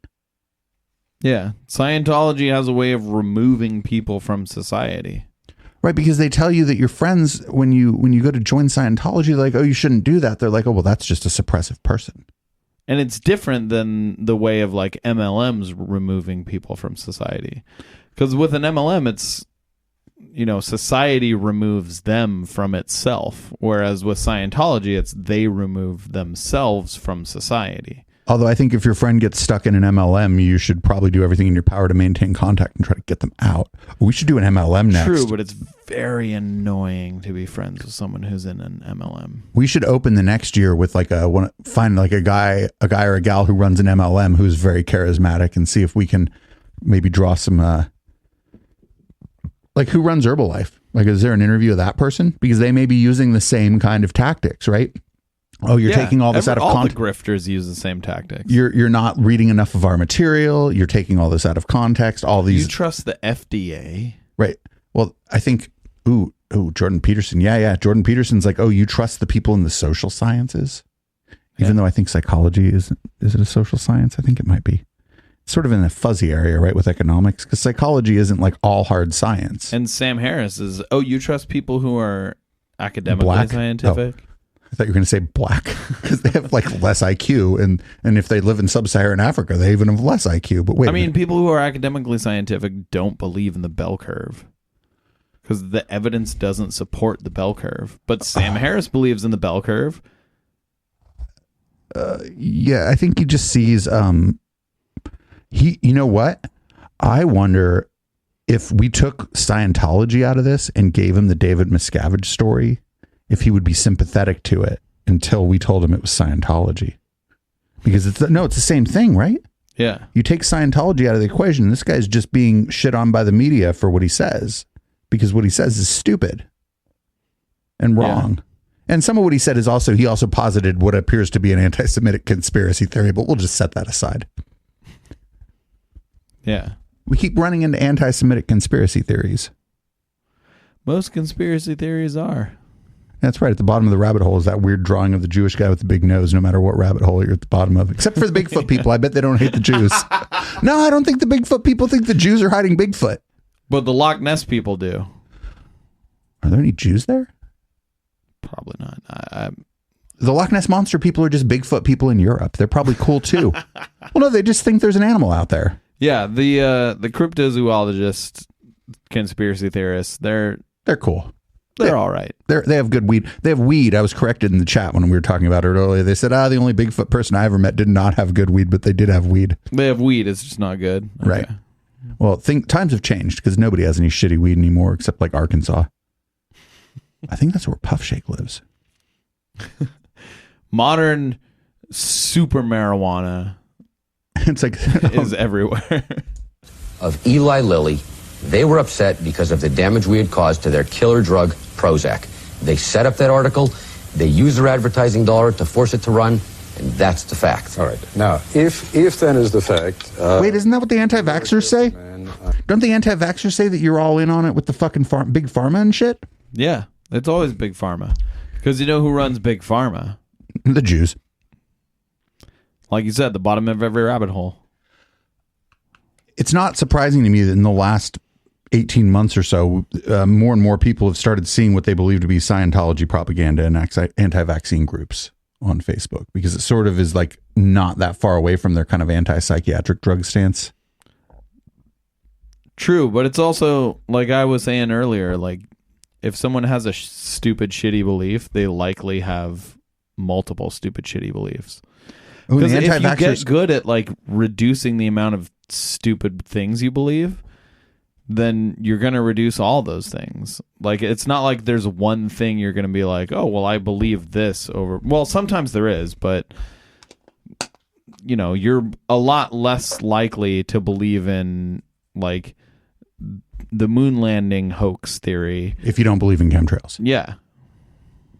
Yeah. Scientology has a way of removing people from society. Right, because they tell you that your friends, when you go to join Scientology, they're like, oh, you shouldn't do that. They're like, oh, well, that's just a suppressive person. And it's different than the way of like MLMs removing people from society. Because with an MLM, it's, society removes them from itself. Whereas with Scientology, it's they remove themselves from society. Although I think if your friend gets stuck in an MLM, you should probably do everything in your power to maintain contact and try to get them out. We should do an MLM next. True, but it's very annoying to be friends with someone who's in an MLM. We should open the next year with find like a guy or a gal who runs an MLM who's very charismatic and see if we can maybe draw some, like who runs Herbalife? Like, is there an interview of that person? Because they may be using the same kind of tactics, right? Oh, you're taking all this out of context. All the grifters use the same tactics. You're not reading enough of our material. You're taking all this out of context. All these. You trust the FDA, right? Well, I think. Jordan Peterson. Yeah. Jordan Peterson's like, oh, you trust the people in the social sciences, even though I think psychology isn't. Is it a social science? I think it might be. It's sort of in a fuzzy area, right, with economics, because psychology isn't like all hard science. And Sam Harris is. Oh, you trust people who are academically scientific. Oh. I thought you were going to say black because they have like less IQ, and if they live in sub-Saharan Africa, they even have less IQ. But wait, I mean, people who are academically scientific don't believe in the bell curve because the evidence doesn't support the bell curve. But Sam Harris believes in the bell curve. Yeah, I think he just sees. You know what? I wonder if we took Scientology out of this and gave him the David Miscavige story, if he would be sympathetic to it until we told him it was Scientology. Because it's the same thing, right? Yeah. You take Scientology out of the equation, this guy's just being shit on by the media for what he says, because what he says is stupid and wrong. Yeah. And some of what he said is he also posited what appears to be an anti-Semitic conspiracy theory, but we'll just set that aside. Yeah. We keep running into anti-Semitic conspiracy theories. Most conspiracy theories are. That's right. At the bottom of the rabbit hole is that weird drawing of the Jewish guy with the big nose, no matter what rabbit hole you're at the bottom of. Except for the Bigfoot people. I bet they don't hate the Jews. No, I don't think the Bigfoot people think the Jews are hiding Bigfoot. But the Loch Ness people do. Are there any Jews there? Probably not. The Loch Ness Monster people are just Bigfoot people in Europe. They're probably cool too. Well, no, they just think there's an animal out there. Yeah, the cryptozoologist conspiracy theorists, they're cool. They're all right. They have good weed. They have weed. I was corrected in the chat when we were talking about it earlier. They said, the only Bigfoot person I ever met did not have good weed, but they did have weed. They have weed. It's just not good. Okay. Right. Well, times have changed because nobody has any shitty weed anymore except like Arkansas. I think that's where Puff Shake lives. Modern super marijuana it's like is everywhere. Of Eli Lilly, they were upset because of the damage we had caused to their killer drug, Prozac. They set up that article, they used their advertising dollar to force it to run, and that's the fact. All right. Now, if then is the fact... Wait, isn't that what the anti-vaxxers say? Don't the anti-vaxxers say that you're all in on it with the fucking big pharma and shit? Yeah, it's always big pharma. Because you know who runs big pharma? The Jews. Like you said, the bottom of every rabbit hole. It's not surprising to me that in the last 18 months or so, more and more people have started seeing what they believe to be Scientology propaganda and anti-vaccine groups on Facebook, because it sort of is like not that far away from their kind of anti-psychiatric drug stance. True, but it's also, like I was saying earlier, like if someone has a stupid, shitty belief, they likely have multiple stupid, shitty beliefs. Because if you get good at like reducing the amount of stupid things you believe, then you're going to reduce all those things. Like, it's not like there's one thing you're going to be like, oh, well, I believe this over. Well, sometimes there is, but you're a lot less likely to believe in like the moon landing hoax theory if you don't believe in chemtrails. Yeah.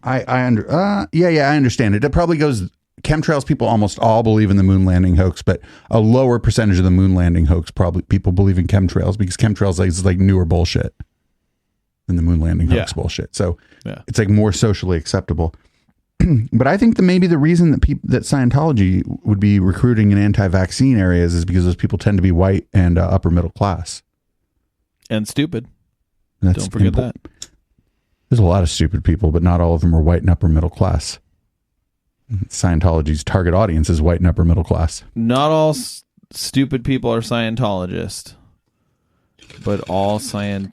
I understand it. It probably goes chemtrails. People almost all believe in the moon landing hoax, but a lower percentage of the moon landing hoax probably people believe in chemtrails because chemtrails is like newer bullshit than the moon landing hoax bullshit. So it's like more socially acceptable. But I think that maybe the reason that Scientology would be recruiting in anti-vaccine areas is because those people tend to be white and upper middle class and stupid. Don't forget that. There's a lot of stupid people, but not all of them are white and upper middle class. Scientology's target audience is white and upper middle class. Not all stupid people are Scientologists, but all not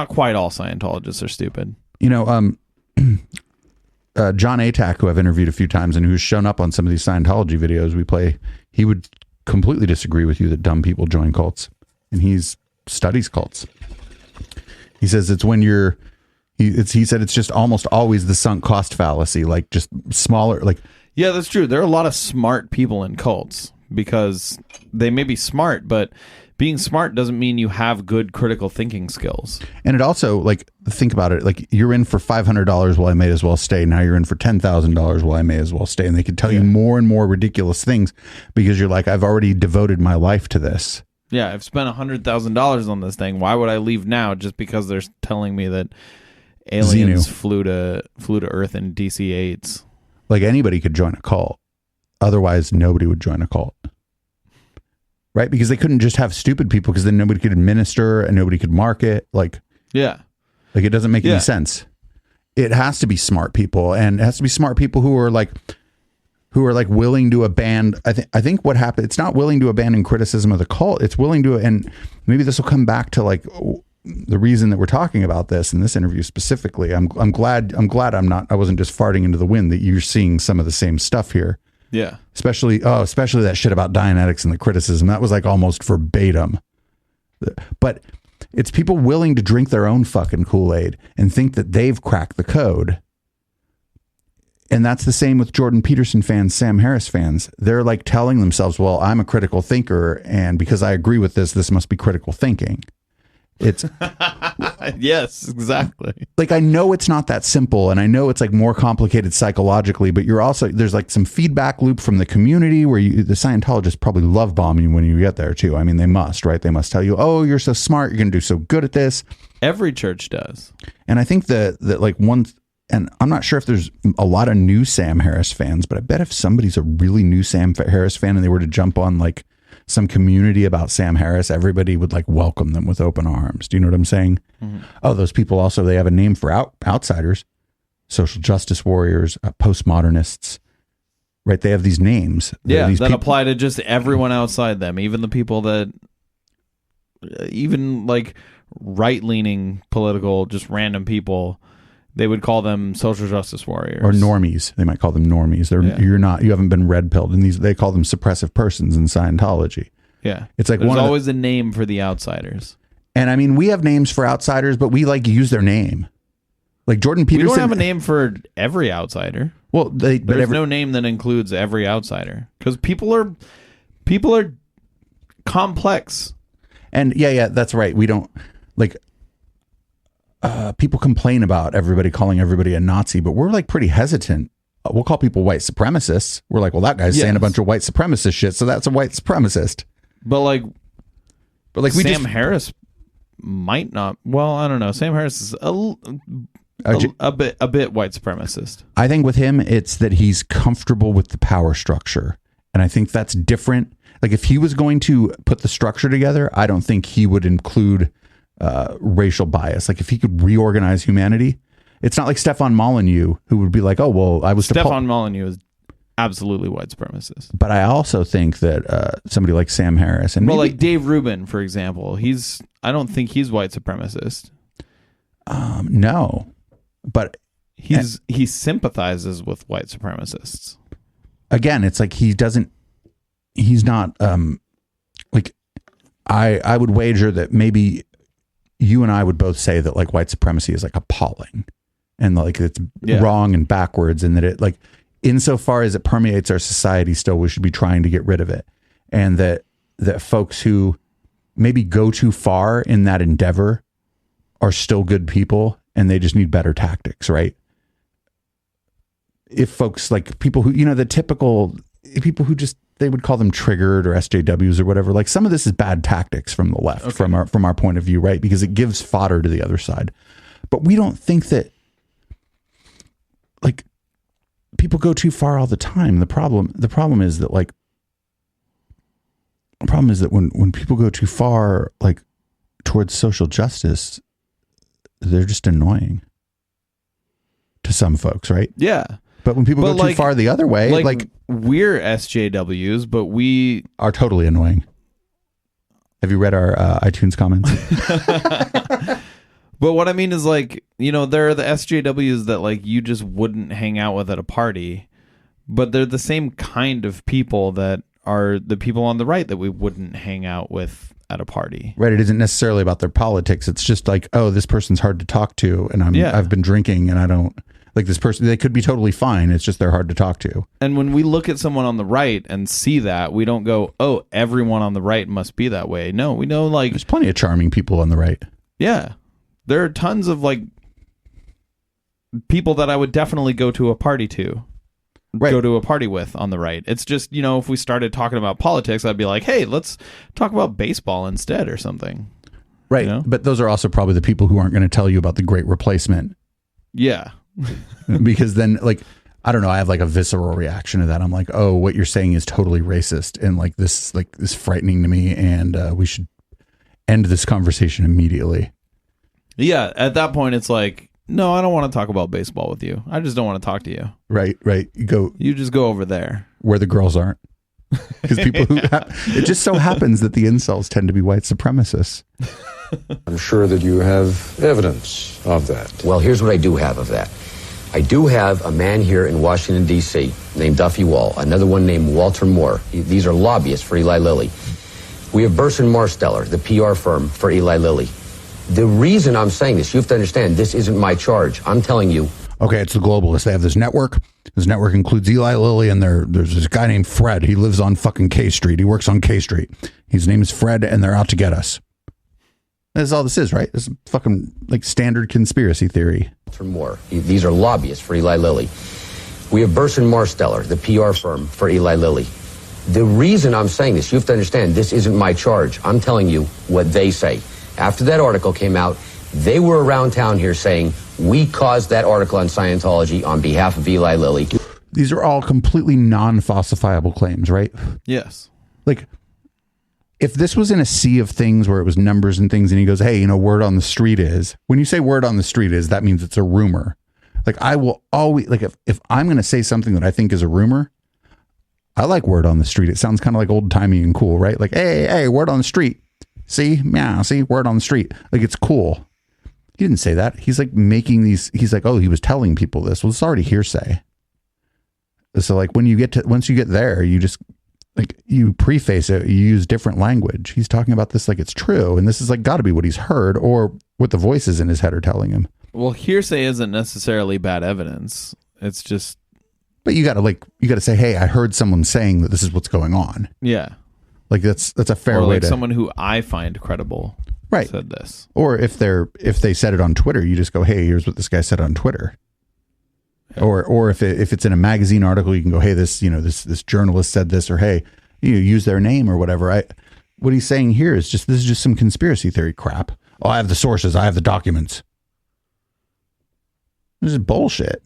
quite all Scientologists are stupid. John Atack, who I've interviewed a few times and who's shown up on some of these Scientology videos we play, he would completely disagree with you that dumb people join cults, and he studies cults. He says it's when he said it's just almost always the sunk cost fallacy, like just smaller, like. Yeah, that's true. There are a lot of smart people in cults because they may be smart, but being smart doesn't mean you have good critical thinking skills. And it also, like, think about it, like you're in for $500, well, I may as well stay. Now you're in for $10,000, well, I may as well stay. And they can tell you more and more ridiculous things because you're like, I've already devoted my life to this. Yeah, I've spent $100,000 on this thing. Why would I leave now just because they're telling me that aliens flew to Earth in DC-8s? Like anybody could join a cult. Otherwise, nobody would join a cult. Right? Because they couldn't just have stupid people because then nobody could administer and nobody could market. Like it doesn't make any sense. It has to be smart people, and it has to be smart people who are like willing to abandon. I think what happened, it's not willing to abandon criticism of the cult. It's willing to, and maybe this will come back to like the reason that we're talking about this in this interview specifically. I'm glad I wasn't just farting into the wind, that you're seeing some of the same stuff here. Yeah. Especially that shit about Dianetics and the criticism. That was like almost verbatim. But it's people willing to drink their own fucking Kool-Aid and think that they've cracked the code. And that's the same with Jordan Peterson fans, Sam Harris fans. They're like telling themselves, well, I'm a critical thinker, and because I agree with this must be critical thinking. It's yes, exactly. Like, I know it's not that simple, and I know it's like more complicated psychologically, but there's like some feedback loop from the community where the Scientologists probably love bombing you when you get there too. I mean, they must, right? They must tell you, oh, you're so smart, you're going to do so good at this. Every church does. And I think that like and I'm not sure if there's a lot of new Sam Harris fans, but I bet if somebody's a really new Sam Harris fan and they were to jump on like some community about Sam Harris, everybody would like welcome them with open arms. Do you know what I'm saying? Mm-hmm. Oh, those people also, they have a name for outsiders, social justice warriors, postmodernists, right? They have these names. That apply to just everyone outside them, even the people that, even like right-leaning political, just random people. They would call them social justice warriors or normies. They might call them normies. You haven't been red pilled, and they call them suppressive persons in Scientology. Yeah, it's like there's always a name for the outsiders. And I mean, we have names for outsiders, but we like use their name. Like Jordan Peterson. We don't have a name for every outsider. Well, there's no name that includes every outsider because people are complex. And yeah, that's right. We don't like. People complain about everybody calling everybody a Nazi, but we're like pretty hesitant. We'll call people white supremacists. We're like, well, that guy's saying a bunch of white supremacist shit, so that's a white supremacist. But like Sam Harris might not. Well, I don't know. Sam Harris is a bit white supremacist. I think with him, it's that he's comfortable with the power structure, and I think that's different. Like if he was going to put the structure together, I don't think he would include racial bias. Like if he could reorganize humanity, it's not like Stefan Molyneux, who would be like, oh, well, I was Stefan Molyneux is absolutely white supremacist. But I also think that somebody like Sam Harris and like Dave Rubin, for example, I don't think he's white supremacist. No, but he sympathizes with white supremacists. Again, it's like he's not like I would wager that maybe you and I would both say that like white supremacy is like appalling and like it's wrong and backwards, and that it like insofar as it permeates our society still, we should be trying to get rid of it. And that folks who maybe go too far in that endeavor are still good people and they just need better tactics, right? If folks like people who, the typical people who just, they would call them triggered or SJWs or whatever. Like some of this is bad tactics from the left, from our point of view, right? Because it gives fodder to the other side. But we don't think that like people go too far all the time. The problem is that when people go too far, like towards social justice, they're just annoying to some folks, right? Yeah. But when people go too far the other way, like we're SJWs, but we are totally annoying. Have you read our iTunes comments? But what I mean is like, there are the SJWs that like you just wouldn't hang out with at a party, but they're the same kind of people that are the people on the right that we wouldn't hang out with at a party. Right. It isn't necessarily about their politics. It's just like, oh, this person's hard to talk to, and I've been drinking, and I don't like this person. They could be totally fine. It's just they're hard to talk to. And when we look at someone on the right and see that, we don't go, oh, everyone on the right must be that way. No, we know like there's plenty of charming people on the right. Yeah. There are tons of like people that I would definitely go to a party with on the right. It's just, if we started talking about politics, I'd be like, hey, let's talk about baseball instead or something. Right. But those are also probably the people who aren't going to tell you about the Great Replacement. Yeah. Because then like, I don't know, I have like a visceral reaction to that. I'm like, oh, what you're saying is totally racist. And like this is frightening to me. And we should end this conversation immediately. Yeah, at that point, it's like, no, I don't want to talk about baseball with you. I just don't want to talk to you. Right. You just go over there. Where the girls aren't. Because people who... it just so happens that the incels tend to be white supremacists. I'm sure that you have evidence of that. Well, here's what I do have of that. I do have a man here in Washington, D.C. named Duffy Wall, another one named Walter Moore. These are lobbyists for Eli Lilly. We have Burson Marsteller, the PR firm for Eli Lilly. The reason I'm saying this, you have to understand, this isn't my charge. I'm telling you. Okay, it's the globalists. They have this network. This network includes Eli Lilly, and there's this guy named Fred. He lives on fucking K Street. He works on K Street. His name is Fred, and they're out to get us. That's all this is, right? This is fucking like standard conspiracy theory. For more. These are lobbyists for Eli Lilly. We have Burson Marsteller, the PR firm for Eli Lilly. The reason I'm saying this, you have to understand, this isn't my charge. I'm telling you what they say. After that article came out, they were around town here saying, we caused that article on Scientology on behalf of Eli Lilly. These are all completely non-falsifiable claims, right? Yes. Like, if this was in a sea of things where it was numbers and things, and he goes, hey, word on the street is, when you say word on the street is, that means it's a rumor. Like, I will always, like, if I'm going to say something that I think is a rumor, I like word on the street. It sounds kind of like old-timey and cool, right? Like, hey, word on the street. See, word on the street. Like, it's cool. He didn't say that. He's like making these, he's like, oh, he was telling people this. Well, it's already hearsay. So like once you get there, you just like, you preface it, you use different language. He's talking about this like it's true. And this is like got to be what he's heard or what the voices in his head are telling him. Well, hearsay isn't necessarily bad evidence. It's just. But you got to say, hey, I heard someone saying that this is what's going on. Yeah. Like that's a fair way to. Someone who I find credible. Right. Said this. Or if they said it on Twitter, you just go, hey, here's what this guy said on Twitter. Yeah. Or if it's in a magazine article, you can go, hey, this journalist said this, or hey, use their name or whatever. What he's saying here is this is just some conspiracy theory crap. Oh, I have the sources, I have the documents. This is bullshit.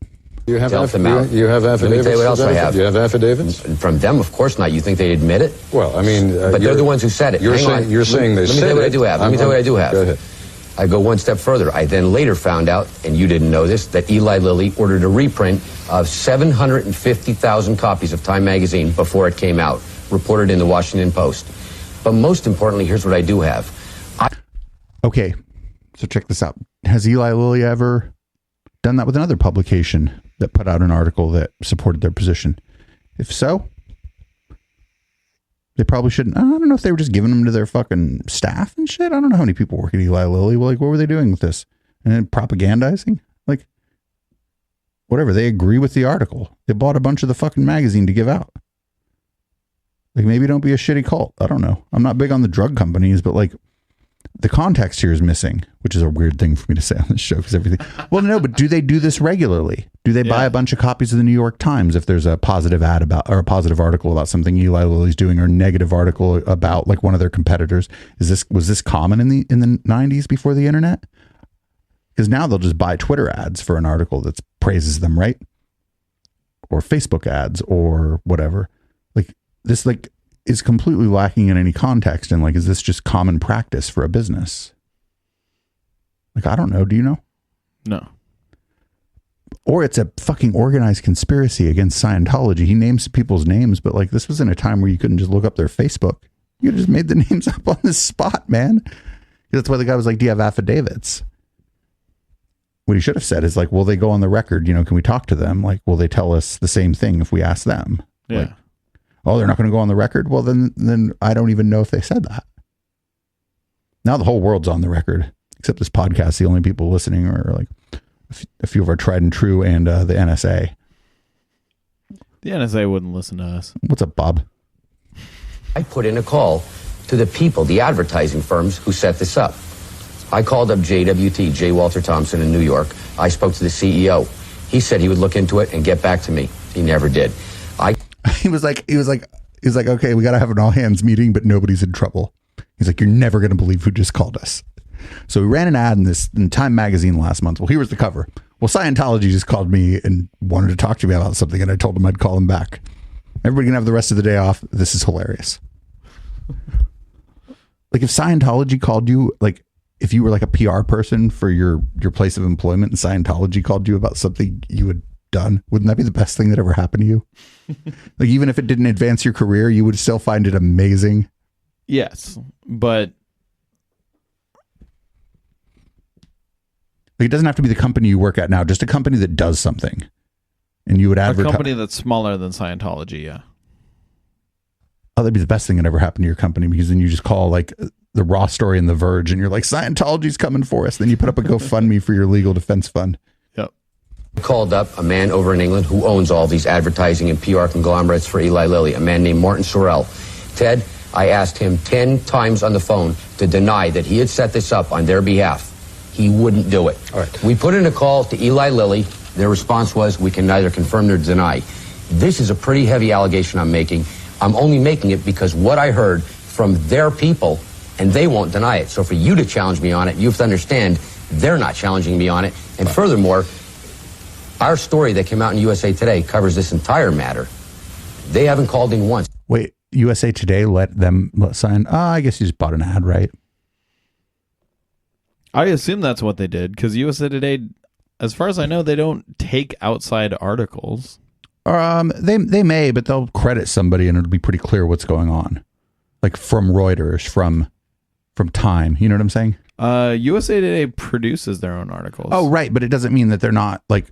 You have affidavits. You have affidavits. Let me tell you what else I have. You have affidavits? From them, of course not. You think they'd admit it? Well, I mean... but they're the ones who said it. You're saying they said it. Let me tell you what I do have. Let me tell you what I do have. Go ahead. I go one step further. I then later found out, and you didn't know this, that Eli Lilly ordered a reprint of 750,000 copies of Time magazine before it came out, reported in the Washington Post. But most importantly, here's what I do have. Okay, so check this out. Has Eli Lilly ever done that with another publication that put out an article that supported their position? If so, they probably shouldn't. I don't know if they were just giving them to their fucking staff and shit. I don't know how many people work at Eli Lilly. Like, what were they doing with this? And then propagandizing? Like, whatever. They agree with the article. They bought a bunch of the fucking magazine to give out. Like, maybe don't be a shitty cult. I don't know. I'm not big on the drug companies, but like, the context here is missing, which is a weird thing for me to say on this show because everything. Well, no, but do they do this regularly? Do they buy a bunch of copies of the New York Times if there's a positive ad about, or a positive article about something Eli Lilly's doing, or a negative article about like one of their competitors? Was this common in the 90s before the internet? Because now they'll just buy Twitter ads for an article that praises them, right? Or Facebook ads or whatever. Like this, like, is completely lacking in any context. And like, is this just common practice for a business? Like, I don't know. Do you know? No. Or it's a fucking organized conspiracy against Scientology. He names people's names, but like, this was in a time where you couldn't just look up their Facebook. You just made the names up on the spot, man. That's why the guy was like, do you have affidavits? What he should have said is like, will they go on the record? You know, can we talk to them? Like, will they tell us the same thing if we ask them? Yeah. Like, oh, they're not going to go on the record? Well, then I don't even know if they said that. Now the whole world's on the record, except this podcast. The only people listening are like a few of our tried and true and the NSA. The NSA wouldn't listen to us. What's up, Bob? I put in a call to the people, the advertising firms who set this up. I called up JWT, J. Walter Thompson in New York. I spoke to the CEO. He said he would look into it and get back to me. He never did. He was like, okay, we got to have an all hands meeting, but nobody's in trouble. He's like, you're never going to believe who just called us. So we ran an ad in Time magazine last month. Well, here was the cover. Well, Scientology just called me and wanted to talk to me about something, and I told him I'd call him back. Everybody can have the rest of the day off. This is hilarious. Like, if Scientology called you, like, if you were like a PR person for your place of employment and Scientology called you about something you had done, wouldn't that be the best thing that ever happened to you? Like, even if it didn't advance your career, you would still find it amazing. Yes, but like, it doesn't have to be the company you work at now, just a company that does something. And you would advertise. A company that's smaller than Scientology, yeah. Oh, that'd be the best thing that ever happened to your company, because then you just call like the Raw Story and The Verge and you're like, Scientology's coming for us. Then you put up a GoFundMe for your legal defense fund. Yep. Called up a man over in England who owns all these advertising and PR conglomerates for Eli Lilly, a man named Martin Sorrell. Ted, I asked him 10 times on the phone to deny that he had set this up on their behalf. He wouldn't do it. All right. We put in a call to Eli Lilly. Their response was, we can neither confirm nor deny. This is a pretty heavy allegation I'm making. I'm only making it because what I heard from their people, and they won't deny it. So for you to challenge me on it, you have to understand they're not challenging me on it. And furthermore, our story that came out in USA Today covers this entire matter. They haven't called in once. Wait, USA Today let sign? I guess you just bought an ad, right? I assume that's what they did, because USA Today, as far as I know, they don't take outside articles. They may, but they'll credit somebody and it'll be pretty clear what's going on. Like from Reuters, from Time. You know what I'm saying? USA Today produces their own articles. Oh, right. But it doesn't mean that they're not like,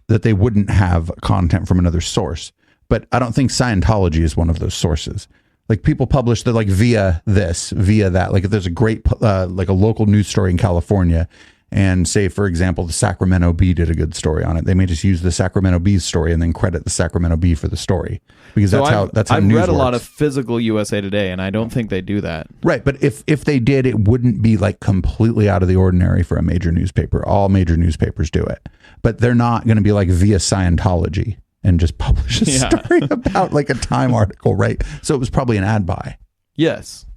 that they wouldn't have content from another source. But I don't think Scientology is one of those sources. Like, people publish that like via this, via that. Like, if there's a great, like a local news story in California, and say, for example, the Sacramento Bee did a good story on it, they may just use the Sacramento Bee's story and then credit the Sacramento Bee for the story, because that's how I've news read a works. lot of physical USA Today, and I don't think they do that. Right, but if they did, it wouldn't be like completely out of the ordinary for a major newspaper. All major newspapers do it, but they're not going to be like via Scientology and just publish a story about like a Time article, right? So it was probably an ad buy. Yes.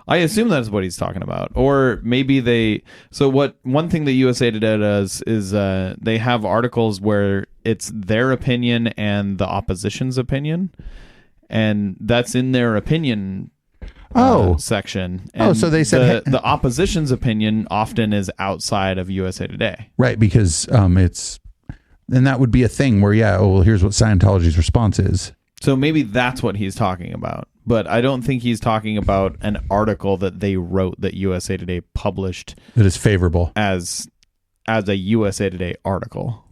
I assume that's what he's talking about. Or maybe one thing that USA Today does is they have articles where it's their opinion and the opposition's opinion, and that's in their opinion section. And so they said the opposition's opinion often is outside of USA Today. Right, because then that would be a thing where, here's what Scientology's response is. So maybe that's what he's talking about. But I don't think he's talking about an article that they wrote that USA Today published that is favorable as a USA Today article.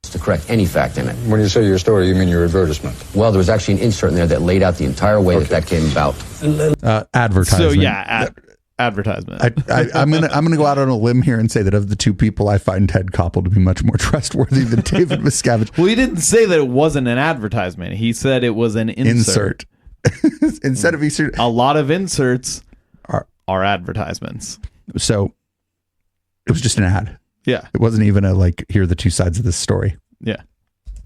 To correct any fact in it. When you say your story, you mean your advertisement? Well, there was actually an insert in there that laid out the entire way that came about. Advertisement. So advertisement. I'm gonna go out on a limb here and say that of the two people, I find Ted Koppel to be much more trustworthy than David Miscavige. Well, he didn't say that it wasn't an advertisement. He said it was an insert. Instead of insert. A lot of inserts are advertisements. So it was just an ad. Yeah. It wasn't even here are the two sides of this story. Yeah.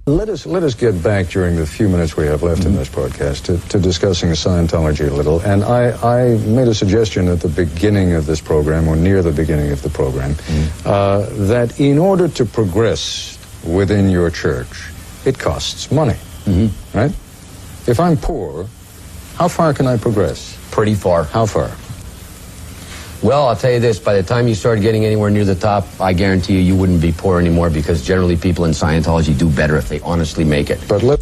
Let us get back during the few minutes we have left in this podcast to discussing Scientology a little. And I made a suggestion at the beginning of this program, or near the beginning of the program, that in order to progress within your church, it costs money, right? If I'm poor, how far can I progress? Pretty far. How far? Well, I'll tell you this, by the time you start getting anywhere near the top, I guarantee you wouldn't be poor anymore, because generally people in Scientology do better if they honestly make it. But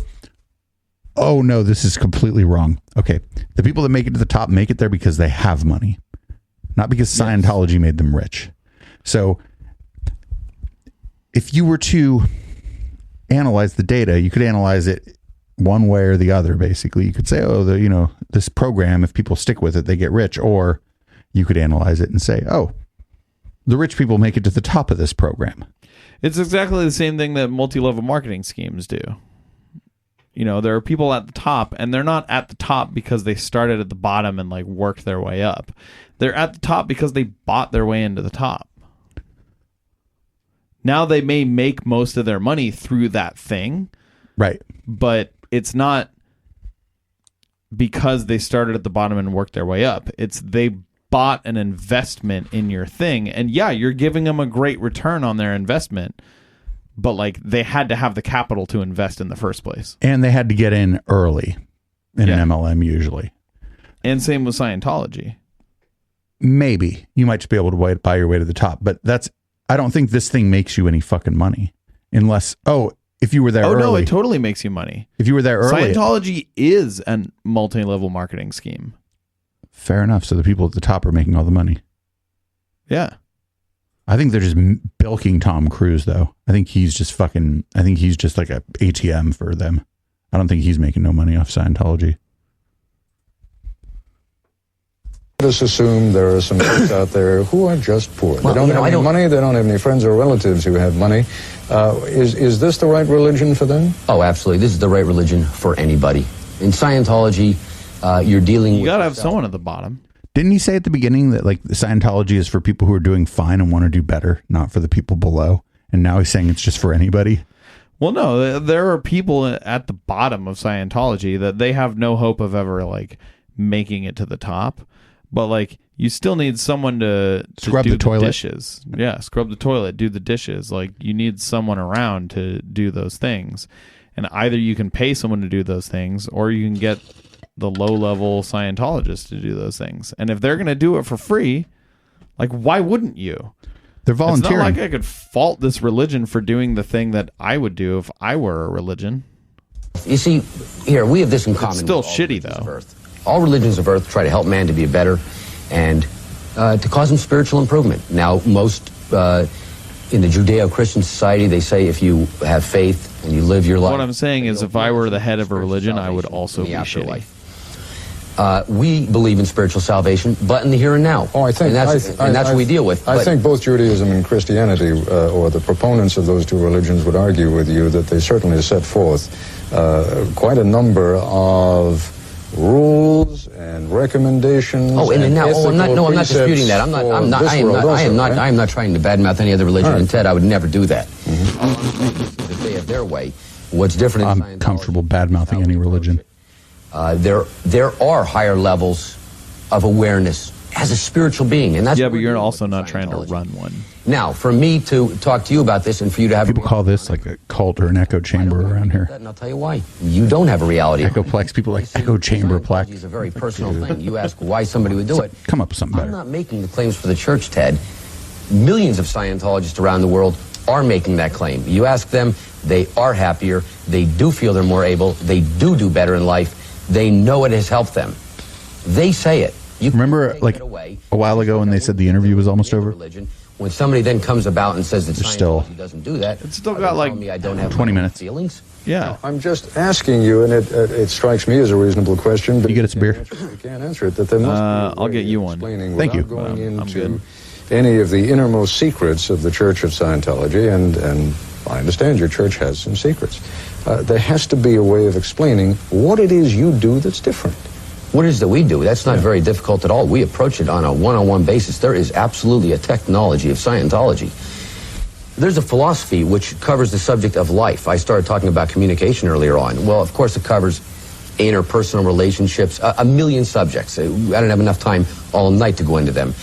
oh no, this is completely wrong. Okay. The people that make it to the top make it there because they have money, not because Scientology made them rich. So if you were to analyze the data, you could analyze it one way or the other. Basically, you could say, oh, this program, if people stick with it, they get rich. Or you could analyze it and say, oh, the rich people make it to the top of this program. It's exactly the same thing that multi-level marketing schemes do. There are people at the top, and they're not at the top because they started at the bottom and worked their way up. They're at the top because they bought their way into the top. Now they may make most of their money through that thing. Right. But it's not because they started at the bottom and worked their way up. It's they bought an investment in your thing, and you're giving them a great return on their investment, but they had to have the capital to invest in the first place, and they had to get in early in an MLM usually. And same with Scientology. Maybe you might just be able to buy your way to the top, but I don't think this thing makes you any fucking money unless if you were there early. No, it totally makes you money. If you were there early. Scientology is a multi-level marketing scheme. Fair enough. So the people at the top are making all the money. Yeah. I think they're just bilking Tom Cruise, though. I think he's just like a ATM for them. I don't think he's making no money off Scientology. Let us assume there are some folks out there who are just poor. They don't have any money. They don't have any friends or relatives who have money. Is this the right religion for them? Oh, absolutely. This is the right religion for anybody. In Scientology, you're dealing with... You got to have someone at the bottom. Didn't he say at the beginning that Scientology is for people who are doing fine and want to do better, not for the people below? And now he's saying it's just for anybody? Well, no, there are people at the bottom of Scientology that they have no hope of ever making it to the top. But you still need someone to scrub do the toilet. Dishes. Yeah, scrub the toilet, do the dishes. You need someone around to do those things. And either you can pay someone to do those things, or you can get the low-level Scientologists to do those things. And if they're going to do it for free, why wouldn't you? They're volunteering. It's not I could fault this religion for doing the thing that I would do if I were a religion. You see, here, we have this in common. It's still shitty, though. All religions of earth try to help man to be better and to cause him spiritual improvement. Now, most in the Judeo-Christian society, they say if you have faith and you live your life... What I'm saying is if I were the head of a religion, I would also be shitty. We believe in spiritual salvation, but in the here and now. Oh, I think... And that's what we deal with. I think both Judaism and Christianity, or the proponents of those two religions, would argue with you that they certainly set forth quite a number of rules and recommendations. Oh, and now, I'm not disputing that. I am not trying to badmouth any other religion. Right. And Ted, I would never do that. That they have their way. What's different? I'm comfortable badmouthing any religion. There are higher levels of awareness as a spiritual being, and that's but you're also not trying to run one. Now, for me to talk to you about this and for you to have... People call this a cult or an echo chamber around here. And I'll tell you why. You don't have a reality. Echoplex, people like echo chamber plex. It's a very personal thing. You ask why somebody would do it. Come up with something better. I'm not making the claims for the church, Ted. Millions of Scientologists around the world are making that claim. You ask them, they are happier. They do feel they're more able. They do better in life. They know it has helped them. They say it. You remember, a while ago when they said the interview was almost over? When somebody then comes about and says that Scientology doesn't do that, it's still got I don't have 20 minutes. Feelings. Yeah. I'm just asking you, and it strikes me as a reasonable question. But You get us a beer? You can't answer it. That there must be a I'll way get you of one. explaining Thank you. without going I'm into good. any of the innermost secrets of the Church of Scientology, and I understand your church has some secrets. There has to be a way of explaining what it is you do that's different. What is that we do? That's not very difficult at all. We approach it on a one-on-one basis. There is absolutely a technology of Scientology. There's a philosophy which covers the subject of life. I started talking about communication earlier on. Well, of course, it covers interpersonal relationships, a million subjects. I don't have enough time all night to go into them.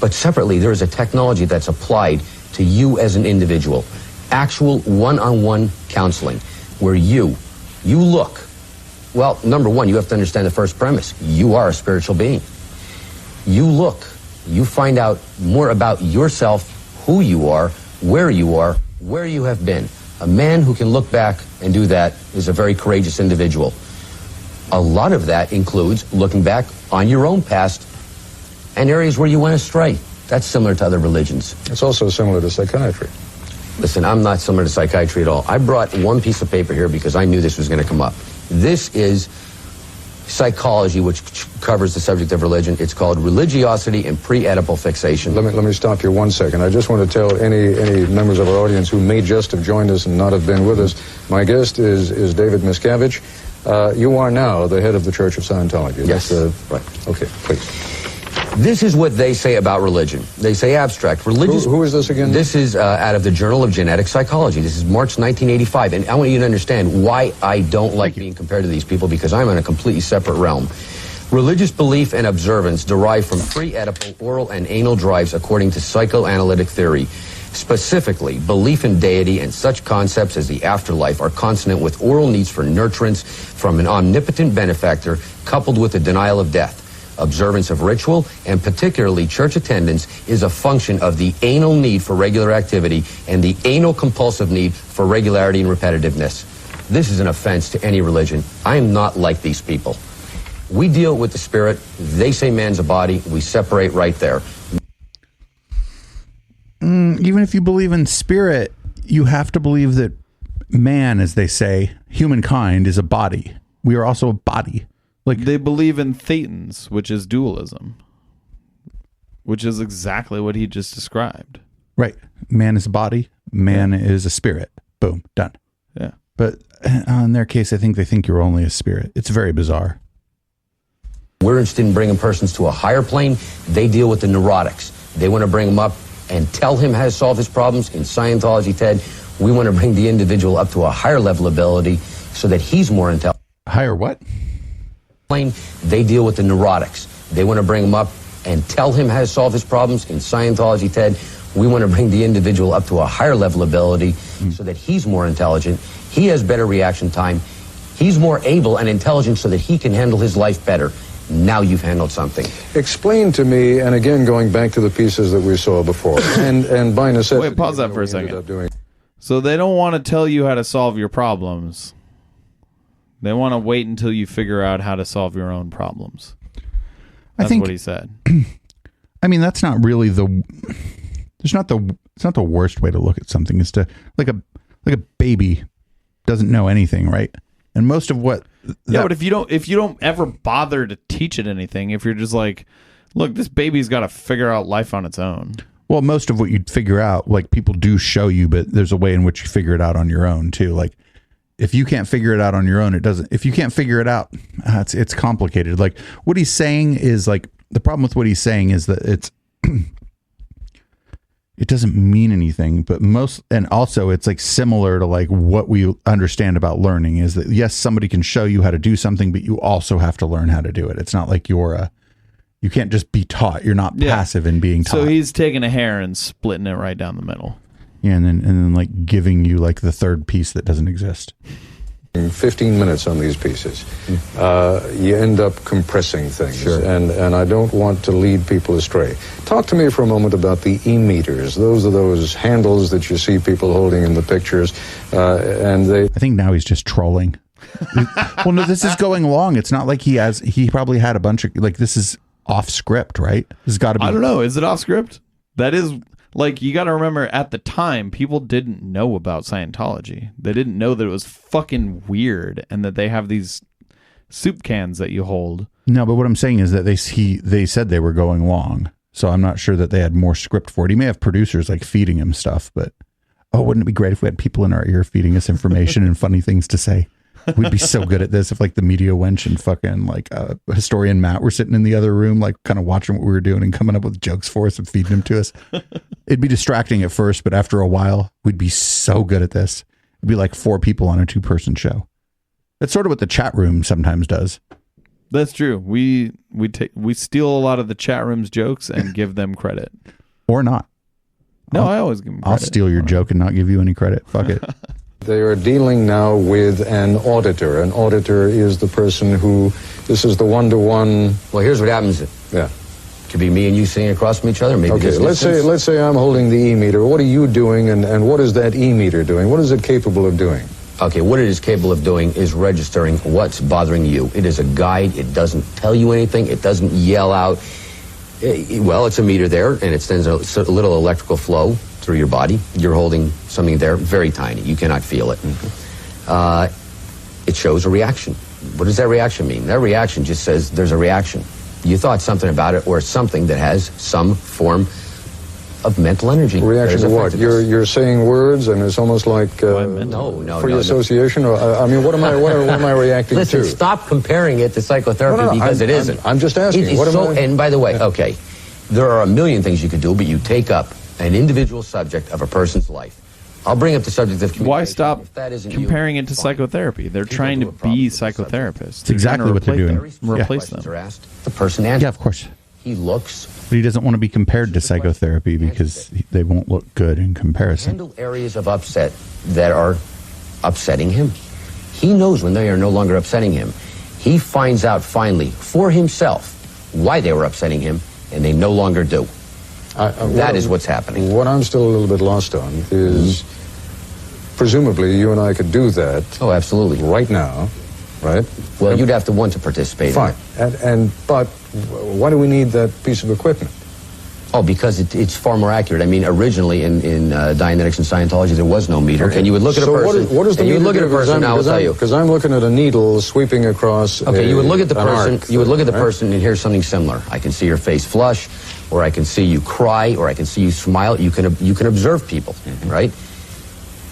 But separately, there is a technology that's applied to you as an individual. Actual one-on-one counseling, where you look. Well, number one, you have to understand the first premise. You are a spiritual being. You look. You find out more about yourself, who you are, where you have been. A man who can look back and do that is a very courageous individual. A lot of that includes looking back on your own past and areas where you went astray. That's similar to other religions. It's also similar to psychiatry. Listen, I'm not similar to psychiatry at all. I brought one piece of paper here because I knew this was going to come up. This is psychology, which covers the subject of religion. It's called religiosity and pre-Oedipal fixation. Let me stop you 1 second. I just want to tell any members of our audience who may just have joined us and not have been with us, my guest is David Miscavige. You are now the head of the Church of Scientology. Yes. Right. Okay, please. This is what they say about religion. They say abstract. Religious. Who is this again? This is out of the Journal of Genetic Psychology. This is March 1985. And I want you to understand why I don't like being compared to these people, because I'm in a completely separate realm. Religious belief and observance derive from pre-Oedipal oral and anal drives according to psychoanalytic theory. Specifically, belief in deity and such concepts as the afterlife are consonant with oral needs for nurturance from an omnipotent benefactor, coupled with the denial of death. Observance of ritual, and particularly church attendance, is a function of the anal need for regular activity and the anal compulsive need for regularity and repetitiveness. This is an offense to any religion. I am not like these people. We deal with the spirit. They say man's a body. We separate right there. Even if you believe in spirit, you have to believe that man, as they say, humankind, is a body. We are also a body. Like, They believe in thetans, which is dualism, which is exactly what he just described. right. Man is a body. Man is a spirit. Boom. Done. Yeah. But in their case, I think they think you're only a spirit. It's very bizarre. We're interested in bringing persons to a higher plane. They deal with the neurotics. They want to bring them up and tell him how to solve his problems. In Scientology, Ted, we want to bring the individual up to a higher level ability so that he's more intelligent. Higher what? They deal with the neurotics. They want to bring him up and tell him how to solve his problems. In Scientology, Ted, we want to bring the individual up to a higher level ability so that he's more intelligent. He has better reaction time. He's more able and intelligent so that he can handle his life better. Now you've handled something. Explain to me, and again, going back to the pieces that we saw before, and by necessity... Wait, pause that for a second. So they don't want to tell you how to solve your problems. They want to wait until you figure out how to solve your own problems. That's what he said. I mean, that's not really it's not the worst way to look at something. Is to like a baby doesn't know anything, right? And most of what but if you don't ever bother to teach it anything, if you're just like, look, this baby's got to figure out life on its own. Well, most of what you'd figure out, like, people do show you, but there's a way in which you figure it out on your own too. Like, if you can't figure it out on your own, it doesn't. If you can't figure it out, it's complicated. Like, what he's saying is, like, the problem with what he's saying is that it doesn't mean anything. But and also it's like similar to like what we understand about learning is that, yes, somebody can show you how to do something, but you also have to learn how to do it. It's not like you can't just be taught. You're not passive in being taught. So he's taking a hair and splitting it right down the middle. Yeah, and then like giving you like the third piece that doesn't exist. 15 minutes on these pieces. You end up compressing things. Sure. And I don't want to lead people astray. Talk to me for a moment about the e-meters. Those are those handles that you see people holding in the pictures. I think now he's just trolling. Well, no, this is going along. It's not like he probably had a bunch of, like, this is off script, right? This has got to be. I don't know. Is it off script? That is, Like, you got to remember, at the time, people didn't know about Scientology. They didn't know that it was fucking weird and that they have these soup cans that you hold. No, but what I'm saying is that they said they were going long, so I'm not sure that they had more script for it. He may have producers like feeding him stuff, but wouldn't it be great if we had people in our ear feeding us information and funny things to say? We'd be so good at this if like the media wench and fucking like historian Matt were sitting in the other room, like kind of watching what we were doing and coming up with jokes for us and feeding them to us. It'd be distracting at first, but after a while, we'd be so good at this. It'd be like 4 people on a 2-person show. That's sort of what the chat room sometimes does. That's true. We steal a lot of the chat room's jokes and give them credit. Or not. No, I always give them credit. I'll steal your joke and not give you any credit. Fuck it. They are dealing now with an auditor. An auditor is the person who, this is the one-to-one. Well, here's what happens. Yeah. Could be me and you sitting across from each other. Maybe Okay, let's say I'm holding the e-meter. What are you doing, and what is that e-meter doing? What is it capable of doing? Okay, what it is capable of doing is registering what's bothering you. It is a guide. It doesn't tell you anything. It doesn't yell out. Well, it's a meter there, and it sends a little electrical flow through your body. You're holding something there, very tiny. You cannot feel it. It shows a reaction. What does that reaction mean? That reaction just says there's a reaction. You thought something about it, or something that has some form of mental energy. Reaction to what? You're saying words, and it's almost like no, free association. Or I mean, what am I reacting Listen, to? stop comparing it to psychotherapy because it isn't. I'm just asking. And by the way, okay, there are a million things you could do, but you take up an individual subject of a person's life. I'll bring up the subject of communication. Why stop comparing it to fine. psychotherapy? They're trying to be psychotherapists. It's exactly what they're doing. Replace them. Are asked, the person answers. Yeah, of course. He looks. But he doesn't want to be compared to psychotherapy because they won't look good in comparison. Handle areas of upset that are upsetting him. He knows when they are no longer upsetting him. He finds out finally for himself why they were upsetting him, and they no longer do. That is what's happening. What I'm still a little bit lost on is, presumably, you and I could do that. Oh, absolutely. Right now, right? Well, you'd have to want to participate. Fine. In it. But why do we need that piece of equipment? Oh, because it's far more accurate. I mean, originally in Dianetics and Scientology, there was no meter, and you would look at a person. What is the and you would meter look at a do? person. I'll tell you. Because I'm looking at a needle sweeping across. Okay, you would look at the person. Arc, You would look at the right? person and hear something similar. I can see your face flush, or I can see you cry, or I can see you smile. You can observe people, right?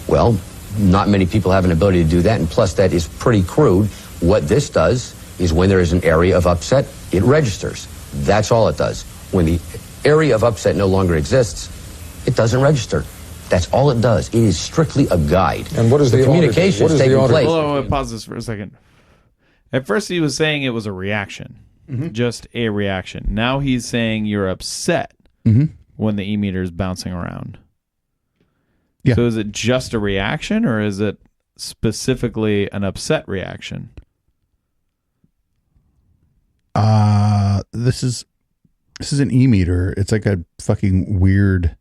Well, not many people have an ability to do that, and plus that is pretty crude. What this does is when there is an area of upset, it registers. That's all it does. When the area of upset no longer exists, it doesn't register. That's all it does. It is strictly a guide. And what is the communication auditor? is taking place? Hold on, pause this for a second. At first, he was saying it was a reaction, just a reaction. Now he's saying you're upset when the e-meter is bouncing around. Yeah. So is it just a reaction, or is it specifically an upset reaction? This is an e-meter. It's like a fucking weird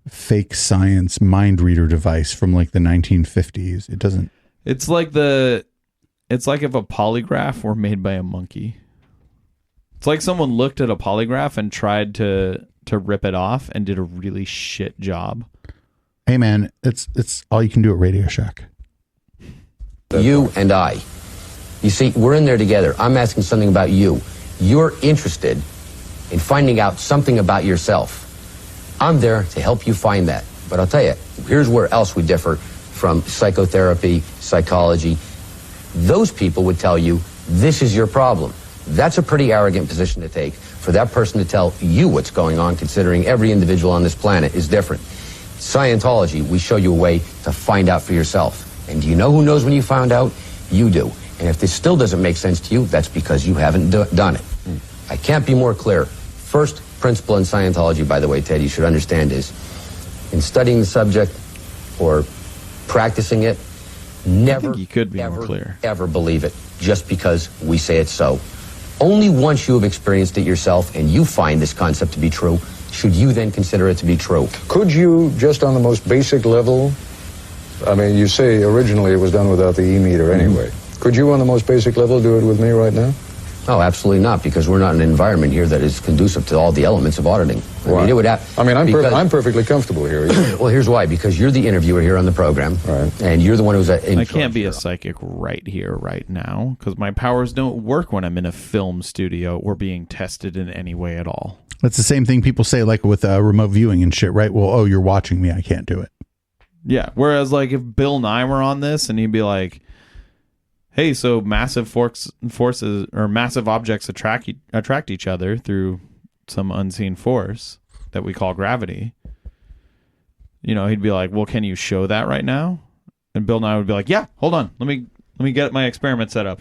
fake science mind reader device from like the 1950s. It doesn't. It's like if a polygraph were made by a monkey. It's like someone looked at a polygraph and tried to rip it off and did a really shit job. Hey man, it's all you can do at Radio Shack. You and I. You see, we're in there together. I'm asking something about you. You're interested in finding out something about yourself. I'm there to help you find that. But I'll tell you, here's where else we differ from psychotherapy, psychology. Those people would tell you, this is your problem. That's a pretty arrogant position to take, for that person to tell you what's going on, considering every individual on this planet is different. Scientology, we show you a way to find out for yourself. And do you know who knows when you found out? You do. And if this still doesn't make sense to you, that's because you haven't done it. I can't be more clear. First principle in Scientology, by the way, Ted, you should understand is, in studying the subject or practicing it, never, I think you could be ever, more clear. ever believe it just because we say it's so. Only once you have experienced it yourself and you find this concept to be true, should you then consider it to be true. Could you, just on the most basic level, I mean, you say originally it was done without the e-meter anyway. Could you, on the most basic level, do it with me right now? Oh, absolutely not, because we're not in an environment here that is conducive to all the elements of auditing. Why? I mean, it would I'm perfectly comfortable here. Well, here's why. Because you're the interviewer here on the program, Right. and you're the one who's in I charge can't be here. a psychic right here, right now, because my powers don't work when I'm in a film studio or being tested in any way at all. That's the same thing people say, like with remote viewing and shit, right? Well, oh, you're watching me. I can't do it. Yeah. Whereas, like, if Bill Nye were on this and he'd be like, hey, so massive forces or massive objects attract each other through some unseen force that we call gravity. You know, he'd be like, well, can you show that right now? And Bill Nye would be like, yeah, hold on. Let me get my experiment set up.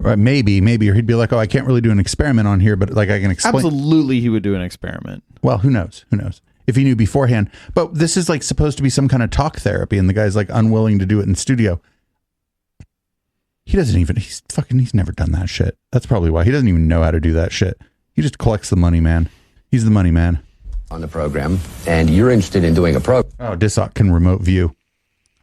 Right, maybe, or he'd be like, "Oh, I can't really do an experiment on here, but like I can explain." Absolutely, he would do an experiment. Well, who knows? Who knows if he knew beforehand? But this is like supposed to be some kind of talk therapy, and the guy's like unwilling to do it in studio. He doesn't even. He's never done that shit. That's probably why he doesn't even know how to do that shit. He just collects the money, man. He's the money man. On the program, and you're interested in doing a program. Oh, Dissoc can remote view.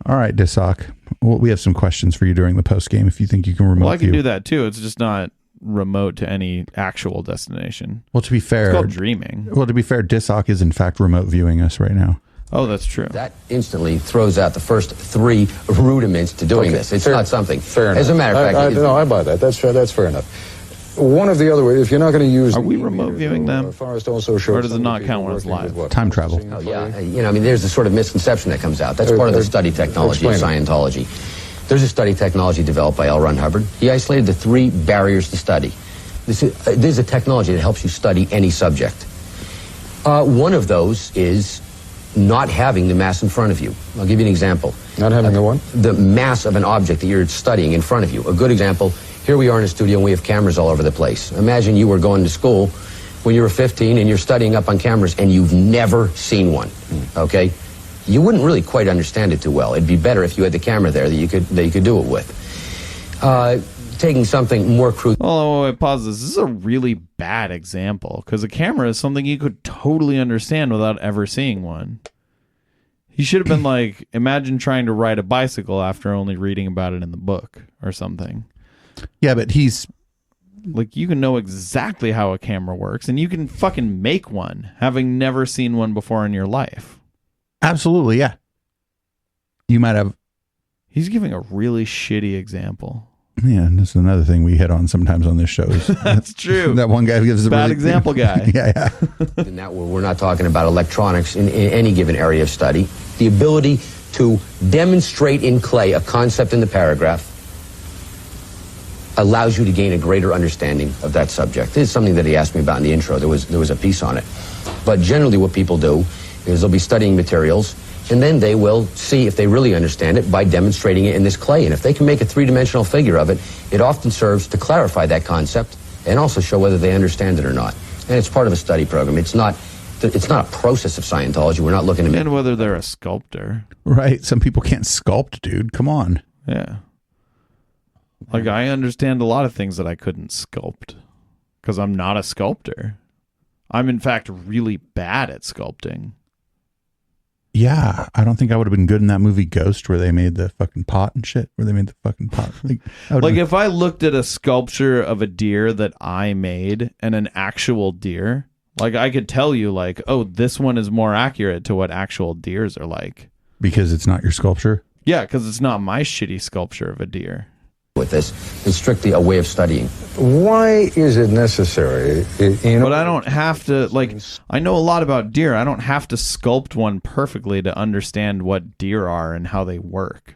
All right, Dissoc. Well, we have some questions for you during the post game if you think you can remote view. Well, I can do that too. It's just not remote to any actual destination. Well, to be fair, It's called dreaming. Well, to be fair, Dissoc is in fact remote viewing us right now. Oh, that's true. That instantly throws out the first 3 rudiments to doing this. It's not something. Fair enough. As a matter of fact, I buy that. That's fair enough. One of the other ways, if you're not going to use... Are we remote viewing them? Forrest also showed Or does it not count when it's live? Time travel. Oh, yeah. You know, I mean, there's a sort of misconception that comes out. That's part of the study technology of Scientology. There's a study technology developed by L. Ron Hubbard. He isolated the 3 barriers to study. This is a technology that helps you study any subject. One of those is not having the mass in front of you. I'll give you an example. Not having the what? The mass of an object that you're studying in front of you. A good example, here we are in a studio and we have cameras all over the place. Imagine you were going to school when you were 15 and you're studying up on cameras and you've never seen one, okay? You wouldn't really quite understand it too well. It'd be better if you had the camera there that you could do it with. Taking something more crude. Oh, wait, pause this. This is a really bad example because a camera is something you could totally understand without ever seeing one. He should have been like, imagine trying to ride a bicycle after only reading about it in the book or something. Yeah, but he's... Like, you can know exactly how a camera works, and you can fucking make one, having never seen one before in your life. Absolutely, yeah. You might have... He's giving a really shitty example. Yeah, and this is another thing we hit on sometimes on this show. That's true. That one guy who gives a Bad really, example guy. Yeah. In that we're not talking about electronics in any given area of study. The ability to demonstrate in clay a concept in the paragraph allows you to gain a greater understanding of that subject. This is something that he asked me about in the intro. There was a piece on it. But generally what people do is they'll be studying materials, and then they will see if they really understand it by demonstrating it in this clay. And if they can make a 3-dimensional figure of it, it often serves to clarify that concept and also show whether they understand it or not. And it's part of a study program. It's not a process of Scientology. We're not looking to... And whether they're a sculptor. Right. Some people can't sculpt, dude. Come on. Yeah. Like, I understand a lot of things that I couldn't sculpt because I'm not a sculptor. I'm, in fact, really bad at sculpting. Yeah, I don't think I would have been good in that movie Ghost where they made the fucking pot and shit. Like, If I looked at a sculpture of a deer that I made and an actual deer, like, I could tell you, like, oh, this one is more accurate to what actual deers are like. Because it's not your sculpture? Yeah, because it's not my shitty sculpture of a deer. With this, it's strictly a way of studying. Why is it necessary? But I don't have to, like, I know a lot about deer. I don't have to sculpt one perfectly to understand what deer are and how they work.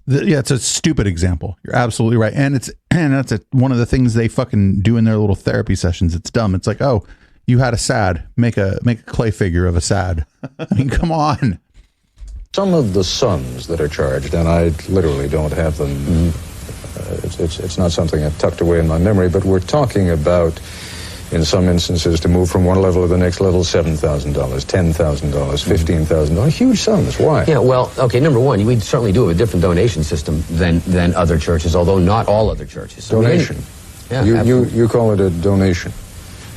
Yeah, it's a stupid example. You're absolutely right. And that's one of the things they fucking do in their little therapy sessions. It's dumb. It's like, oh, you had a sad. Make a clay figure of a sad. I mean, come on. Some of the sums that are charged, and I literally don't have them... It's not something I've tucked away in my memory, but we're talking about, in some instances, to move from one level to the next level, $7,000, $10,000, $15,000, huge sums. Why? Yeah, well, okay, number one, we certainly do have a different donation system than other churches, although not all other churches. Donation. Yeah, you call it a donation.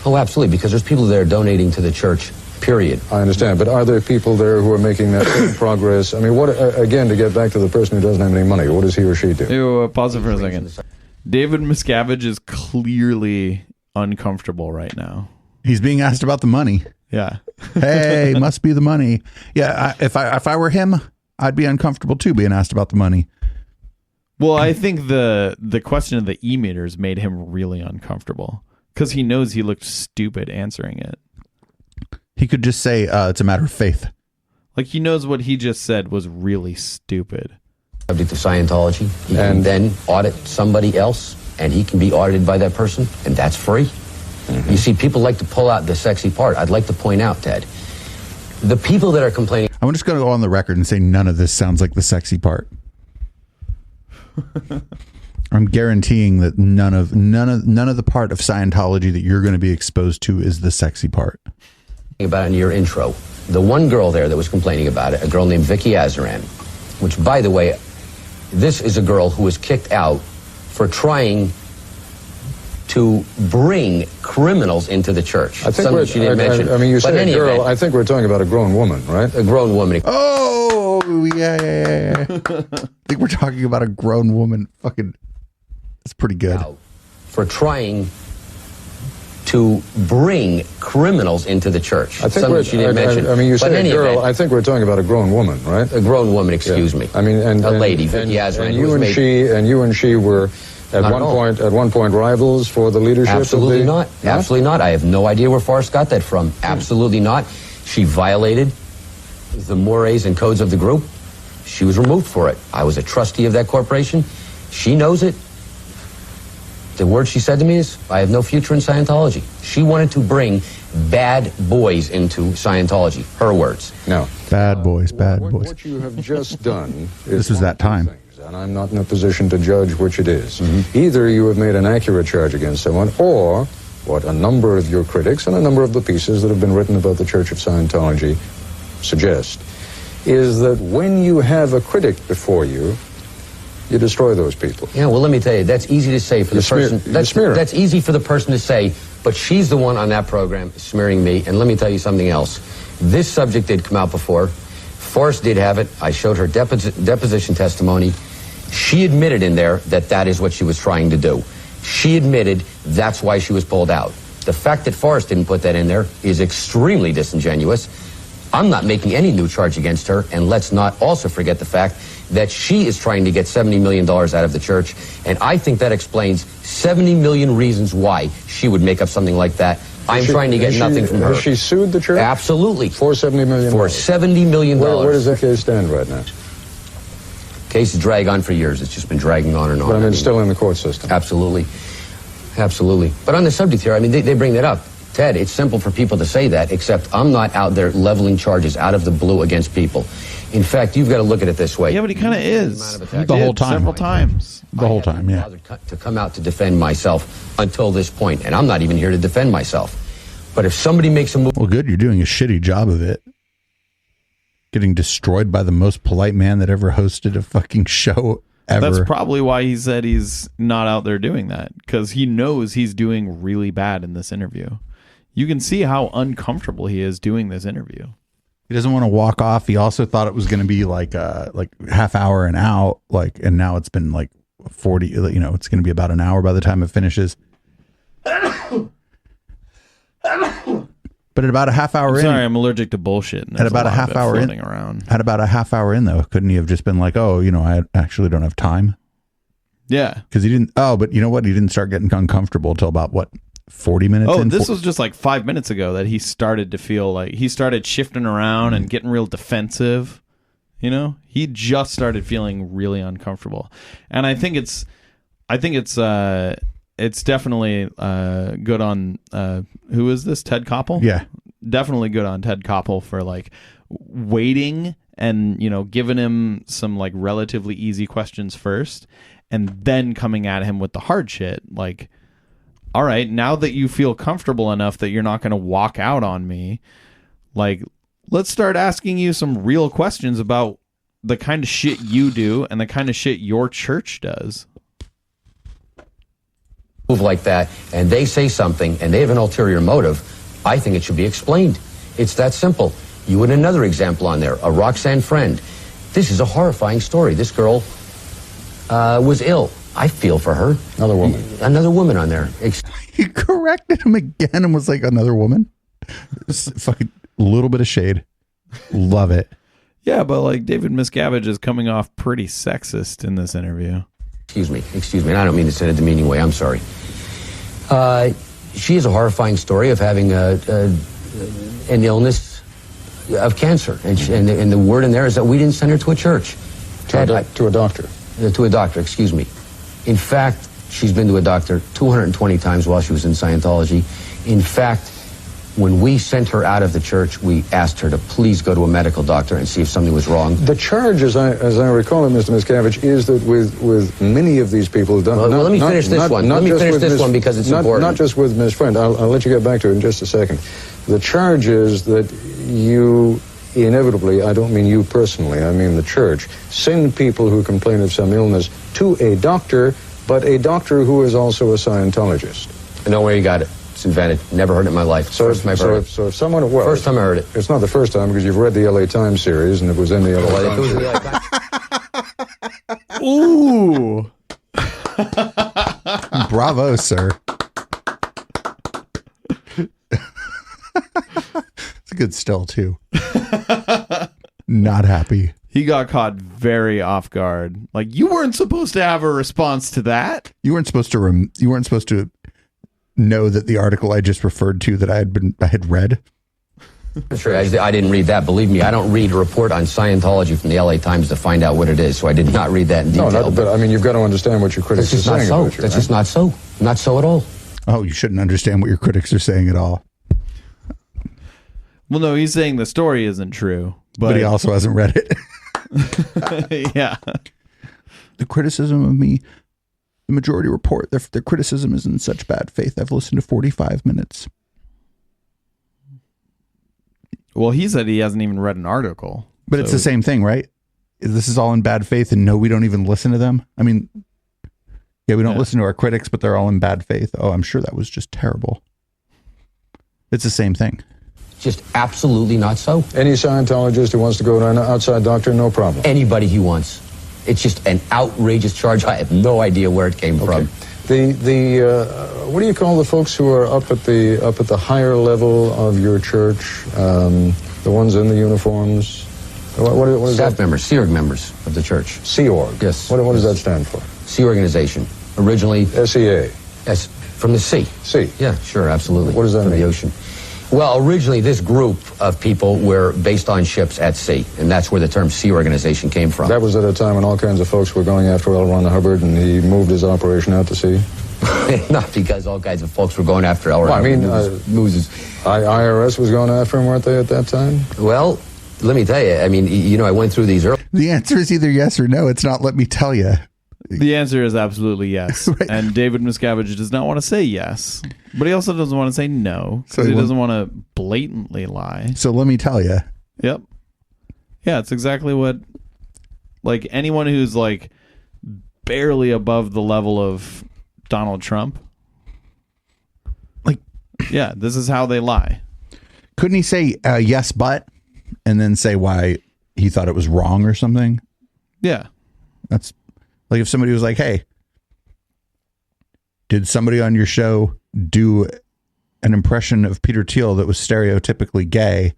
Oh, absolutely, because there's people there donating to the church, period. I understand, but are there people there who are making that sort of progress? I mean, what again, to get back to the person who doesn't have any money, what does he or she do? Pause it for a second. David Miscavige is clearly uncomfortable right now. He's being asked about the money. Yeah. Hey, must be the money. Yeah, if I were him, I'd be uncomfortable too being asked about the money. Well, I think the question of the e-meters made him really uncomfortable because he knows he looked stupid answering it. He could just say it's a matter of faith. Like, he knows what he just said was really stupid. Subject to Scientology. He can then audit somebody else, and he can be audited by that person, and that's free. Mm-hmm. You see, people like to pull out the sexy part. I'd like to point out, Ted, the people that are complaining. I'm just going to go on the record and say none of this sounds like the sexy part. I'm guaranteeing that none of the part of Scientology that you're going to be exposed to is the sexy part. About it in your intro, the one girl there that was complaining about it, a girl named Vicky Azaran, which, by the way, this is a girl who was kicked out for trying to bring criminals into the church. I think she didn't mention. I mean, you said a girl. Event, I think we're talking about a grown woman, right? A grown woman. Oh, yeah. I think we're talking about a grown woman. Fucking, that's pretty good. For trying to bring criminals into the church. I think she didn't mention. I mean, you said a girl. Event, I think we're talking about a grown woman, right? A grown woman. Excuse me. I mean, a lady, Vicky Azaran. And you and she were at one point rivals for the leadership. Absolutely not. Absolutely not. I have no idea where Forrest got that from. Absolutely not. She violated the mores and codes of the group. She was removed for it. I was a trustee of that corporation. She knows it. The word she said to me is, I have no future in Scientology. She wanted to bring bad boys into Scientology. Her words. No. Bad boys. What you have just done is this was that time. And I'm not in a position to judge which it is. Mm-hmm. Either you have made an accurate charge against someone, or what a number of your critics and a number of the pieces that have been written about the Church of Scientology suggest, is that when you have a critic before you, you destroy those people. Yeah, well, let me tell you, that's easy to say for the person. That's easy for the person to say, but she's the one on that program smearing me. And let me tell you something else. This subject did come out before. Forrest did have it. I showed her deposition testimony. She admitted in there that that is what she was trying to do. She admitted that's why she was pulled out. The fact that Forrest didn't put that in there is extremely disingenuous. I'm not making any new charge against her, and let's not also forget the fact that she is trying to get $70 million out of the church, and I think that explains 70 million reasons why she would make up something like that. I'm trying to get nothing from her. Has she sued the church? Absolutely. For $70 million? For $70 million. Where does that case stand right now? Case has dragged on for years. It's just been dragging on and on. But I mean, it's still in the court system. Absolutely. Absolutely. But on the subject here, I mean, they bring that up. Ted, it's simple for people to say that, except I'm not out there leveling charges out of the blue against people. In fact, you've got to look at it this way. Yeah, but he kind of is. The whole time. Several times. The whole time, yeah. To come out to defend myself until this point, and I'm not even here to defend myself. But if somebody makes a move... Well, good, you're doing a shitty job of it. Getting destroyed by the most polite man that ever hosted a fucking show ever. That's probably why he said he's not out there doing that, because he knows he's doing really bad in this interview. You can see how uncomfortable he is doing this interview. He doesn't want to walk off. He also thought it was going to be like half hour and out, and now it's been like 40. You know, it's going to be about an hour by the time it finishes. But at about a half hour sorry, I'm allergic to bullshit. At about a half hour in, at about a half hour in, though, couldn't he have just been like, "Oh, you know, I actually don't have time." Yeah, because he didn't. Oh, but you know what? He didn't start getting uncomfortable until about 40 minutes. Oh, this was just like 5 minutes ago that he started to feel like he started shifting around and getting real defensive. You know, he just started feeling really uncomfortable, and I think it's definitely good on who is this? Ted Koppel? Yeah, definitely good on Ted Koppel for like waiting and, you know, giving him some like relatively easy questions first, and then coming at him with the hard shit. Like, all right, now that you feel comfortable enough that you're not going to walk out on me, like, let's start asking you some real questions about the kind of shit you do and the kind of shit your church does. Move like that, and they say something, and they have an ulterior motive, I think it should be explained. It's that simple. You had another example on there, a Roxanne friend. This is a horrifying story. This girl was ill. I feel for her. Another woman on there. He corrected him again and was like, another woman? Fucking little bit of shade. Love it. Yeah, but like David Miscavige is coming off pretty sexist in this interview. Excuse me. And I don't mean this in a demeaning way. I'm sorry. She has a horrifying story of having an illness of cancer. And the word in there is that we didn't send her to a church. To a doctor. To a doctor, excuse me. In fact, she's been to a doctor 220 times while she was in Scientology. In fact, when we sent her out of the church, we asked her to please go to a medical doctor and see if something was wrong. The charge, as I recall it, Mr. Miscavige, is that with many of these people... Let me finish this one because it's important. Not just with Ms. Friend. I'll let you get back to it in just a second. The charge is that you inevitably, I don't mean you personally, I mean the church, send people who complain of some illness to a doctor, but a doctor who is also a Scientologist. I know where you got it. It's invented. Never heard it in my life. So if someone... Well, first time I heard it. It's not the first time because you've read the LA Times series and it was in the LA Times. Ooh. Bravo, sir. It's a good still, too. Not happy. He got caught very off guard. Like, you weren't supposed to have a response to that. You weren't supposed to know that the article I just referred to that I had read. Sure, I didn't read that. Believe me, I don't read a report on Scientology from the LA Times to find out what it is. So I did not read that in detail. No, but I mean, you've got to understand what your critics are saying about you. That's just not so. Not so at all. Oh, you shouldn't understand what your critics are saying at all. Well, no, he's saying the story isn't true. But he also hasn't read it. Yeah. The criticism of me, the Majority Report, their criticism is in such bad faith. I've listened to 45 minutes. Well, he said he hasn't even read an article. But it's the same thing, right? This is all in bad faith, and no, we don't even listen to them. I mean, yeah, we don't listen to our critics, but they're all in bad faith. Oh, I'm sure that was just terrible. It's the same thing. Just absolutely not so. Any Scientologist who wants to go to an outside doctor, no problem. Anybody he wants. It's just an outrageous charge. I have no idea where it came from. What do you call the folks who are up at the higher level of your church? The ones in the uniforms. What is Staff that? members, Sea Org members of the church. Sea Org. Yes. What does that stand for? Sea Organization. Originally. SEA. Yes, from the sea. Sea. Yeah, sure, absolutely. What does that from mean? The ocean. Well, originally this group of people were based on ships at sea, and that's where the term Sea Organization came from. That was at a time when all kinds of folks were going after L. Ron Hubbard, and he moved his operation out to sea. Not because all kinds of folks were going after L. Ron Well, I mean, IRS was going after him, weren't they, at that time? Well, let me tell you, I mean, you know, I went through these early... The answer is either yes or no. It's not let me tell you. The answer is absolutely yes. Right. And David Miscavige does not want to say yes, but he also doesn't want to say no because he doesn't want to blatantly lie. So let me tell you. Yep. Yeah, it's exactly what, like, anyone who's like barely above the level of Donald Trump. Like, yeah, this is how they lie. Couldn't he say yes, but, and then say why he thought it was wrong or something? Yeah. That's like if somebody was like, hey, did somebody on your show do an impression of Peter Thiel that was stereotypically gay,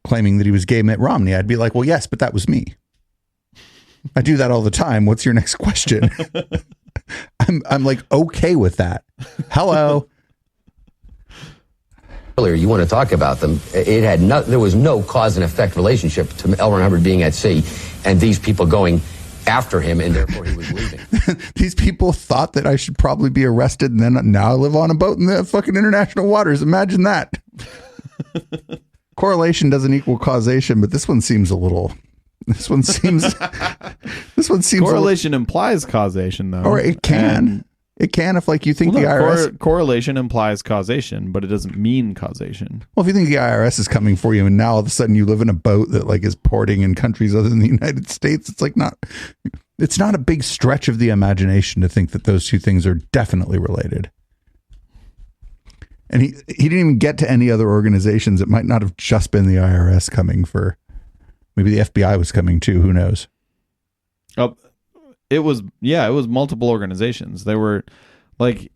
claiming that he was gay Mitt Romney? I'd be like, well, yes, but that was me. I do that all the time. What's your next question? I'm like, okay with that. Hello. Earlier, you want to talk about them. It had there was no cause and effect relationship to L. Ron Hubbard being at sea and these people going after him, and therefore he was leaving. These people thought that I should probably be arrested, and then now I live on a boat in the fucking international waters. Imagine that. Correlation doesn't equal causation, but this one seems a little. This one seems. Correlation implies causation, though. Or it can. It can if, like, you think the IRS... correlation implies causation, but it doesn't mean causation. Well, if you think the IRS is coming for you and now all of a sudden you live in a boat that, like, is porting in countries other than the United States, it's like not... It's not a big stretch of the imagination to think that those two things are definitely related. And he didn't even get to any other organizations. It might not have just been the IRS coming for... Maybe the FBI was coming too. Who knows? It was multiple organizations. They were like,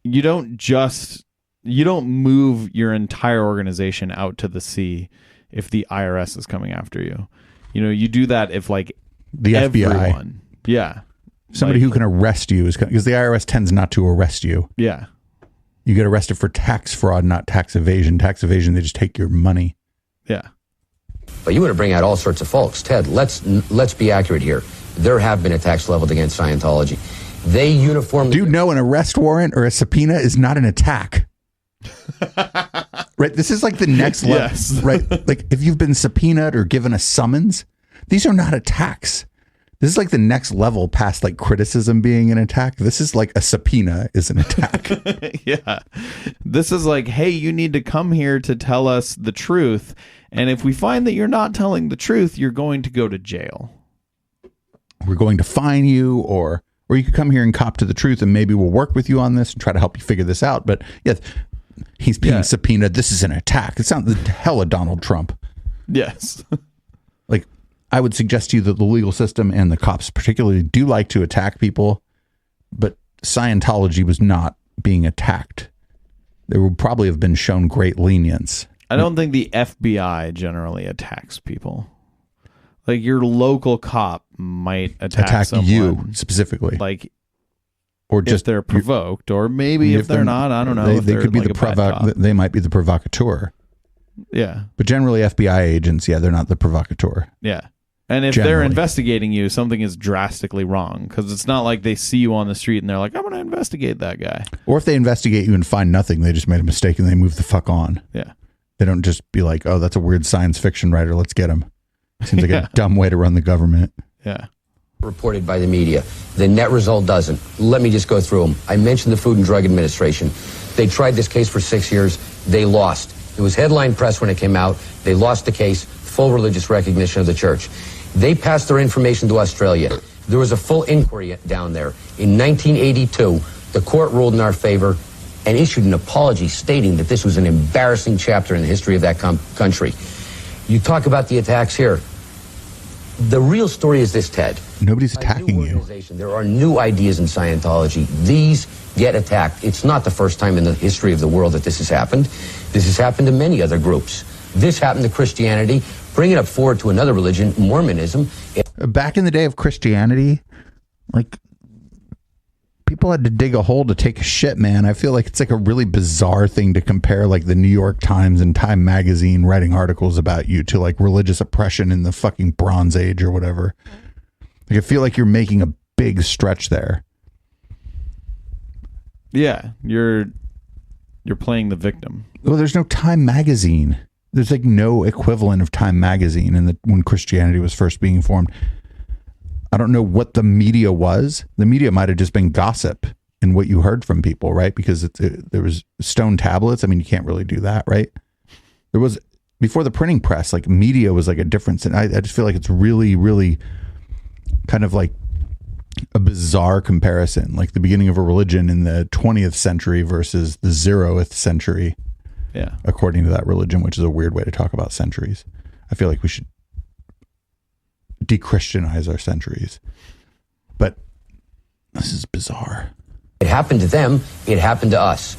you don't move your entire organization out to the sea if the IRS is coming after you. You know, you do that if like the FBI. Everyone, yeah. Somebody who can arrest you is because the IRS tends not to arrest you. Yeah. You get arrested for tax fraud, not tax evasion. Tax evasion, they just take your money. Yeah. But you want to bring out all sorts of folks. Ted, let's be accurate here. There have been attacks leveled against Scientology. They uniformly... Dude, no, an arrest warrant or a subpoena is not an attack. Right? This is like the next level. Yes. Right? Like if you've been subpoenaed or given a summons, these are not attacks. This is like the next level past like criticism being an attack. This is like a subpoena is an attack. Yeah. This is like, hey, you need to come here to tell us the truth. And if we find that you're not telling the truth, you're going to go to jail. We're going to fine you, or you could come here and cop to the truth, and maybe we'll work with you on this and try to help you figure this out. But yes, he's being subpoenaed. This is an attack. It sounds the hell of Donald Trump. Yes. Like, I would suggest to you that the legal system and the cops particularly do like to attack people, but Scientology was not being attacked. There would probably have been shown great lenience. I don't think the FBI generally attacks people. Like your local cop might attack someone, you specifically, like, or just if they're provoked, or maybe if they're not. I don't know. They could be like they might be the provocateur. Yeah, but generally FBI agents, they're not the provocateur. Yeah, and if they're investigating you, something is drastically wrong, because it's not like they see you on the street and they're like, "I'm going to investigate that guy." Or if they investigate you and find nothing, they just made a mistake and they move the fuck on. Yeah, they don't just be like, "Oh, that's a weird science fiction writer. Let's get him." Seems like a dumb way to run the government. Yeah. Reported by the media. The net result doesn't. Let me just go through them. I mentioned the Food and Drug Administration. They tried this case for 6 years. They lost. It was headline press when it came out. They lost the case. Full religious recognition of the church. They passed their information to Australia. There was a full inquiry down there. In 1982, the court ruled in our favor and issued an apology stating that this was an embarrassing chapter in the history of that country. You talk about the attacks here. The real story is this, Ted. Nobody's attacking you. There are new ideas in Scientology. These get attacked. It's not the first time in the history of the world that this has happened. This has happened to many other groups. This happened to Christianity. Bring it up forward to another religion, Mormonism. Back in the day of Christianity, like, people had to dig a hole to take a shit, man. I feel like it's like a really bizarre thing to compare like the New York Times and Time Magazine writing articles about you to like religious oppression in the fucking Bronze Age or whatever. Like, I feel like you're making a big stretch there. Yeah, you're playing the victim. Well, there's no Time Magazine. There's like no equivalent of Time Magazine when Christianity was first being formed. I don't know what the media was. The media might have just been gossip and what you heard from people, right? Because there was stone tablets. I mean, you can't really do that, right? There was, before the printing press, like media was like a difference. And I just feel like it's really, really kind of like a bizarre comparison, like the beginning of a religion in the 20th century versus the 0th century. Yeah. According to that religion, which is a weird way to talk about centuries. I feel like we should de-Christianize our centuries. But this is bizarre. It happened to them. It happened to us.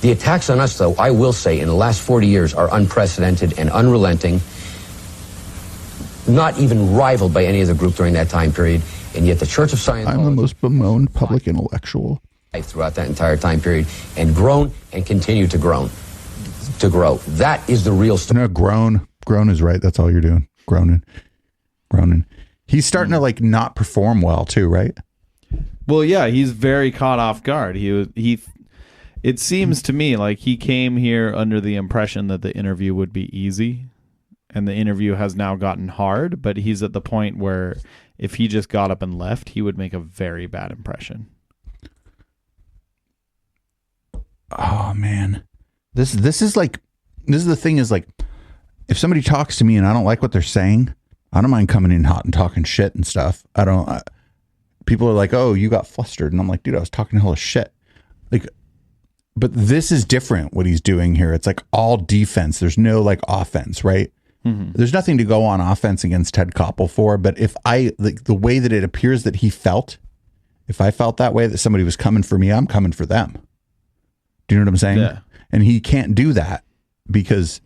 The attacks on us, though, I will say, in the last 40 years are unprecedented and unrelenting, not even rivaled by any other group during that time period. And yet the Church of Scientology... I'm the most bemoaned public intellectual. ...throughout that entire time period, and grown and continue to grow. That is the real story. No, groan is right. That's all you're doing. Groaning. He's starting to like not perform well too, right? Well, yeah, he's very caught off guard. It seems to me like he came here under the impression that the interview would be easy, and the interview has now gotten hard, but he's at the point where if he just got up and left, he would make a very bad impression. Oh man. This is the thing is like, if somebody talks to me and I don't like what they're saying, I don't mind coming in hot and talking shit and stuff. People are like, "Oh, you got flustered." And I'm like, "Dude, I was talking a hell of shit." Like, but this is different what he's doing here. It's like all defense. There's no like offense, right? There's nothing to go on offense against Ted Koppel for, but if the way that it appears that he felt, if I felt that way, that somebody was coming for me, I'm coming for them. Do you know what I'm saying? Yeah. And he can't do that because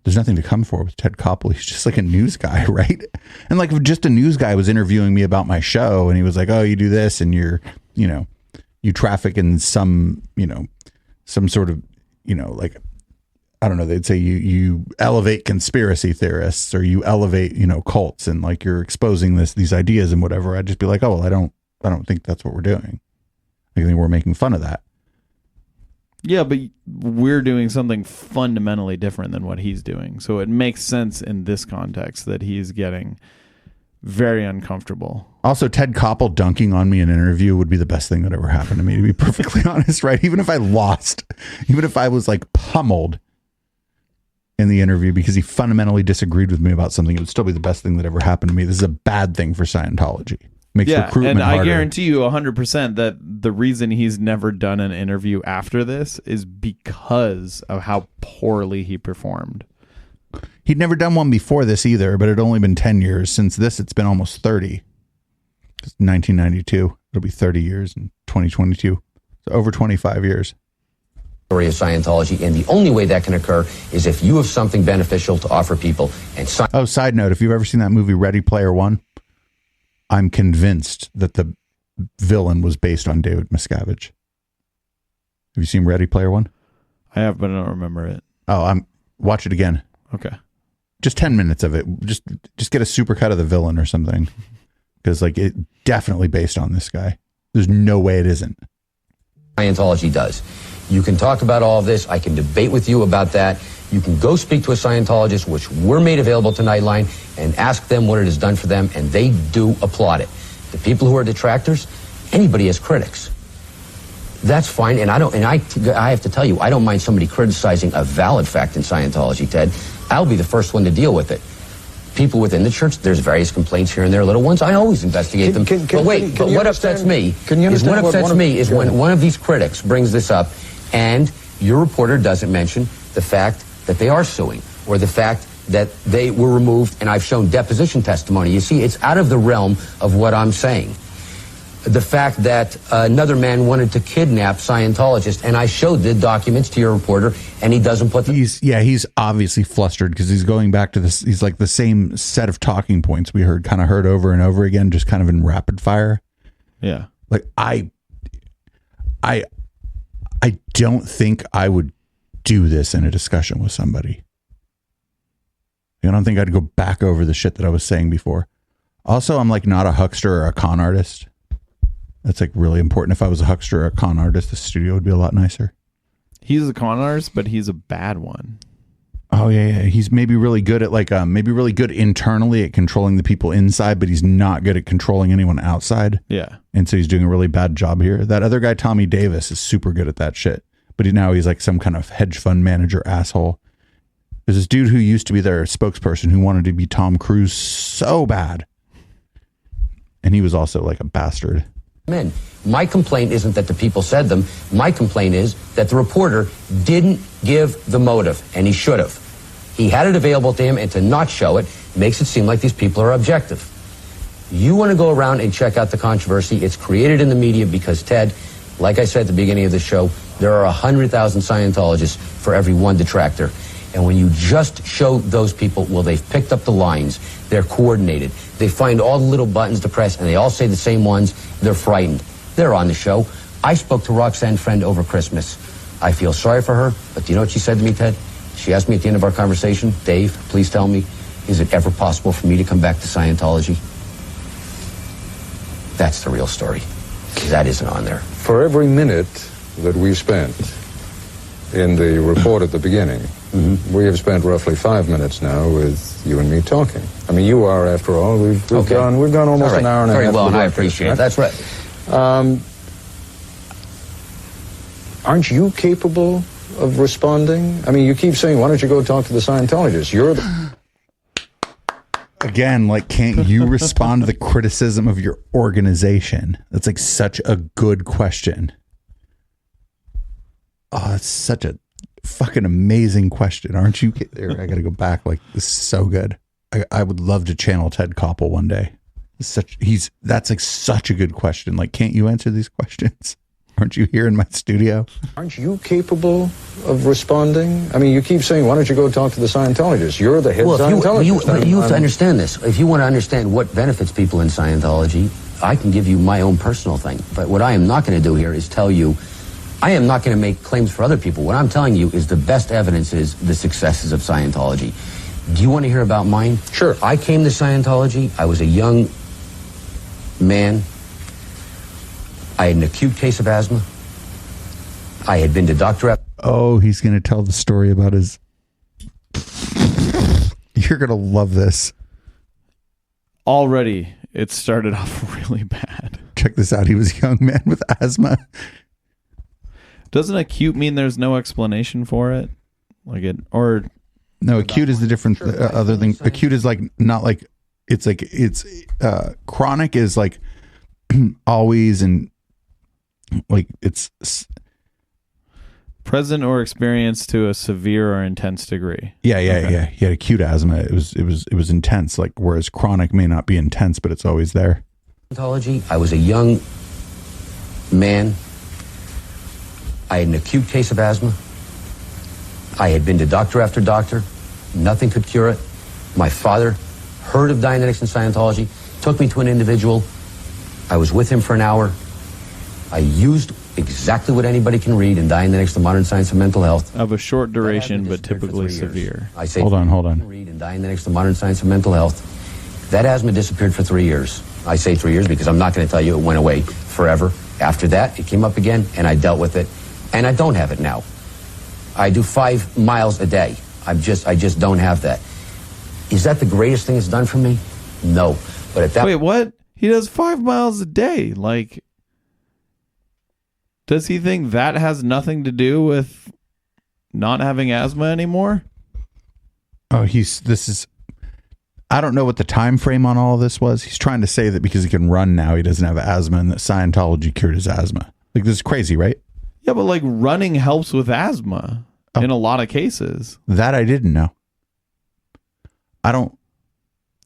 there's nothing to come for with Ted Koppel. He's just like a news guy, right? And like if just a news guy was interviewing me about my show and he was like, oh, you do this and you traffic in some sort of, like, I don't know, they'd say you elevate conspiracy theorists or you elevate, cults and like you're exposing these ideas and whatever. I'd just be like, oh, well, I don't think that's what we're doing. I think we're making fun of that. Yeah, but we're doing something fundamentally different than what he's doing. So it makes sense in this context that he's getting very uncomfortable. Also, Ted Koppel dunking on me in an interview would be the best thing that ever happened to me, to be perfectly honest, right? Even if I lost, even if I was like pummeled in the interview because he fundamentally disagreed with me about something, it would still be the best thing that ever happened to me. This is a bad thing for Scientology. Makes recruitment and I harder. guarantee you 100% that the reason he's never done an interview after this is because of how poorly he performed. He'd never done one before this either, but it had only been 10 years. Since this, it's been almost 30. It's 1992. It'll be 30 years in 2022. So over 25 years. Story of Scientology, and the only way that can occur is if you have something beneficial to offer people. And side note, if you've ever seen that movie Ready Player One, I'm convinced that the villain was based on David Miscavige. Have you seen Ready Player One? I have, but I don't remember it. Oh, watch it again. Okay. Just 10 minutes of it. Just get a supercut of the villain or something. Because like it definitely based on this guy. There's no way it isn't. Scientology does. You can talk about all of this. I can debate with you about that. You can go speak to a Scientologist, which we're made available to Nightline, and ask them what it has done for them, and they do applaud it. The people who are detractors, anybody has critics. That's fine, and I have to tell you, I don't mind somebody criticizing a valid fact in Scientology, Ted. I'll be the first one to deal with it. People within the church, there's various complaints here and there, little ones. I always investigate them. But what upsets me is when one of these critics brings this up, and your reporter doesn't mention the fact that they are suing, or the fact that they were removed, and I've shown deposition testimony. You see, it's out of the realm of what I'm saying. The fact that another man wanted to kidnap Scientologists, and I showed the documents to your reporter, and he doesn't put them. He's obviously flustered because he's going back to this. He's like the same set of talking points we heard over and over again, just kind of in rapid fire. Yeah. Like I don't think I would do this in a discussion with somebody. I don't think I'd go back over the shit that I was saying before. Also, I'm like not a huckster or a con artist. That's like really important. If I was a huckster or a con artist, the studio would be a lot nicer. He's a con artist, but he's a bad one. Oh yeah. He's maybe really good at maybe really good internally at controlling the people inside, but he's not good at controlling anyone outside. Yeah. And so he's doing a really bad job here. That other guy, Tommy Davis, is super good at that shit. But now he's like some kind of hedge fund manager asshole. There's this dude who used to be their spokesperson who wanted to be Tom Cruise so bad. And he was also like a bastard. Men. My complaint isn't that the people said them. My complaint is that the reporter didn't give the motive, and he should have. He had it available to him, and to not show it makes it seem like these people are objective. You want to go around and check out the controversy. It's created in the media because, Ted, like I said at the beginning of the show, there are 100,000 Scientologists for every one detractor. And when you just show those people, well, they've picked up the lines. They're coordinated. They find all the little buttons to press, and they all say the same ones. They're frightened. They're on the show. I spoke to Roxanne Friend over Christmas. I feel sorry for her, but do you know what she said to me, Ted? She asked me at the end of our conversation, Dave, please tell me, is it ever possible for me to come back to Scientology? That's the real story. That isn't on there. For every minute that we spent in the report at the beginning, we have spent roughly 5 minutes now with you and me talking. I mean, you are, after all. We've gone almost an hour and a half. Very well, and I appreciate it. That's right. Aren't you capable of responding? I mean, you keep saying, why don't you go talk to the Scientologists? You're the... Again, like, can't you respond to the criticism of your organization? That's like such a good question. Oh, it's such a fucking amazing question, aren't you? There, I got to go back. Like, this is so good. I would love to channel Ted Koppel one day. That's like such a good question. Like, can't you answer these questions? Aren't you here in my studio? Aren't you capable of responding? I mean, you keep saying, why don't you go talk to the Scientologists? You're the head Scientologist. You have to understand this. If you want to understand what benefits people in Scientology, I can give you my own personal thing. But what I am not going to do here is tell you, I am not going to make claims for other people. What I'm telling you is the best evidence is the successes of Scientology. Do you want to hear about mine? Sure. I came to Scientology. I was a young man. I had an acute case of asthma. I had been to Dr. Oh, he's going to tell the story about his... You're going to love this. Already, it started off really bad. Check this out. He was a young man with asthma. Doesn't acute mean there's no explanation for it? Like it, or... No, acute is the different other thing. Acute is like, not like, it's like, it's chronic is like always, and like it's present or experienced to a severe or intense degree. Yeah. He had acute asthma. It was intense. Like, whereas chronic may not be intense, but it's always there. I was a young man. I had an acute case of asthma. I had been to doctor after doctor. Nothing could cure it. My father heard of Dianetics and Scientology, took me to an individual. I was with him for an hour. I used exactly what anybody can read in Dianetics, the Modern Science of Mental Health. Of a short duration, but typically severe. I say, hold on. Read in Dianetics, the Modern Science of Mental Health. That asthma disappeared for 3 years. I say 3 years because I'm not going to tell you it went away forever. After that, it came up again, and I dealt with it, and I don't have it now. I do 5 miles a day. I just don't have that. Is that the greatest thing it's done for me? No. But at that... Wait, what? He does 5 miles a day. Like, does he think that has nothing to do with not having asthma anymore? Oh, I don't know what the time frame on all of this was. He's trying to say that because he can run now, he doesn't have asthma, and that Scientology cured his asthma. Like, this is crazy, right? Yeah, but like running helps with asthma in a lot of cases. That I didn't know.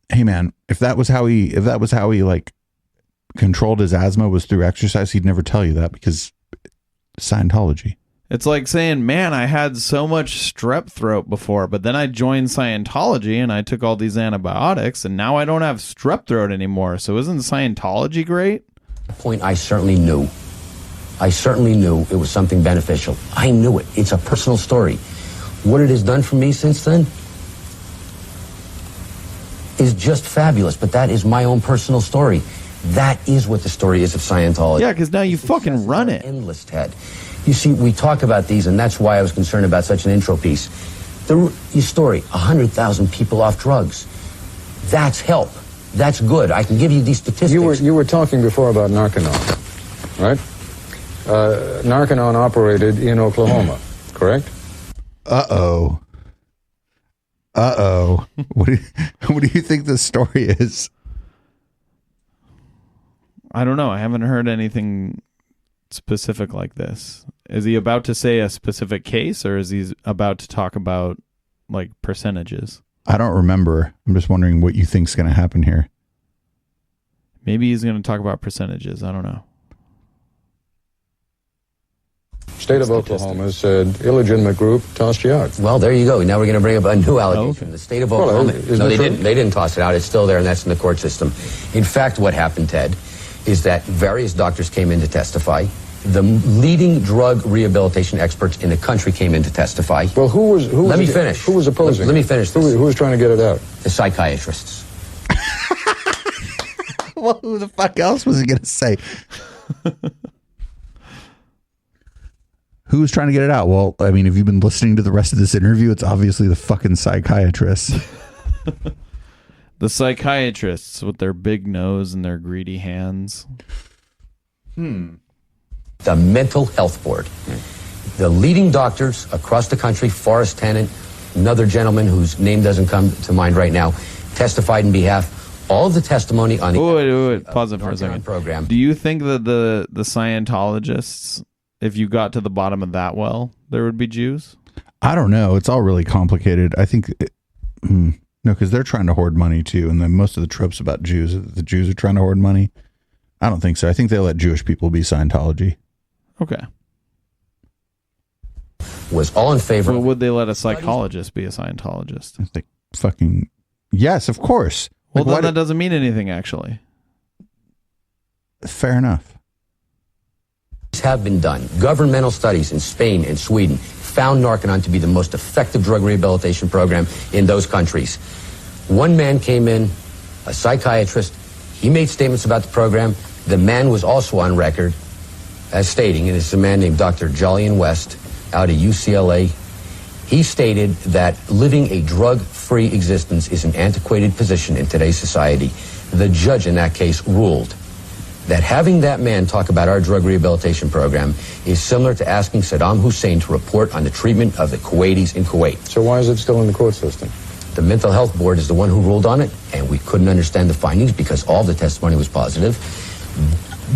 Hey man, if that was how he like controlled his asthma was through exercise, he'd never tell you that, because Scientology. It's like saying, man, I had so much strep throat before, but then I joined Scientology and I took all these antibiotics and now I don't have strep throat anymore. So isn't Scientology great? At that point, I certainly knew it was something beneficial. I knew it. It's a personal story. What it has done for me since then is just fabulous, but that is my own personal story. That is what the story is of Scientology. Yeah, because now you fucking run it. Endless, Ted. You see, we talk about these, and that's why I was concerned about such an intro piece. Your story, 100,000 people off drugs. That's help. That's good. I can give you these statistics. You were talking before about Narconon, right? Narconon operated in Oklahoma, correct? Uh-oh. What do you think the story is? I don't know. I haven't heard anything specific like this. Is he about to say a specific case, or is he about to talk about like percentages? I don't remember. I'm just wondering what you think's going to happen here. Maybe he's going to talk about percentages. I don't know. State of Oklahoma said illegitimate group tossed you out. Well, there you go. Now we're going to bring up a new allegation. Okay. The state of Oklahoma. No, they didn't. They didn't toss it out. It's still there, and that's in the court system. In fact, what happened, Ted, is that various doctors came in to testify. The leading drug rehabilitation experts in the country came in to testify. Well, let me finish. Who was opposing? Let me finish this. Who was trying to get it out? The psychiatrists. Well, who the fuck else was he going to say? Who was trying to get it out? Well, I mean, if you've been listening to the rest of this interview, it's obviously the fucking psychiatrists. The psychiatrists with their big nose and their greedy hands. The Mental Health Board. The leading doctors across the country, Forrest Tennant, another gentleman whose name doesn't come to mind right now, testified in behalf. All of the testimony on the wait. Pause it for a second. Program. Do you think that the Scientologists, if you got to the bottom of that well, there would be Jews? I don't know. It's all really complicated. I think, no, because they're trying to hoard money too. And then most of the tropes about Jews, the Jews are trying to hoard money. I don't think so. I think they let Jewish people be Scientology. Okay. Was all in favor. Well, would they let a psychologist be a Scientologist? It's like fucking, yes, of course. Well, Like, then that doesn't mean anything, actually. Fair enough. Have been done. Governmental studies in Spain and Sweden found Narconon to be the most effective drug rehabilitation program in those countries. One man came in, a psychiatrist. He made statements about the program. The man was also on record as stating, and it's a man named Dr. Jolyon West out of UCLA. He stated that living a drug-free existence is an antiquated position in today's society. The judge in that case ruled that having that man talk about our drug rehabilitation program is similar to asking Saddam Hussein to report on the treatment of the Kuwaitis in Kuwait. So why is it still in the court system? The Mental Health Board is the one who ruled on it, and we couldn't understand the findings because all the testimony was positive.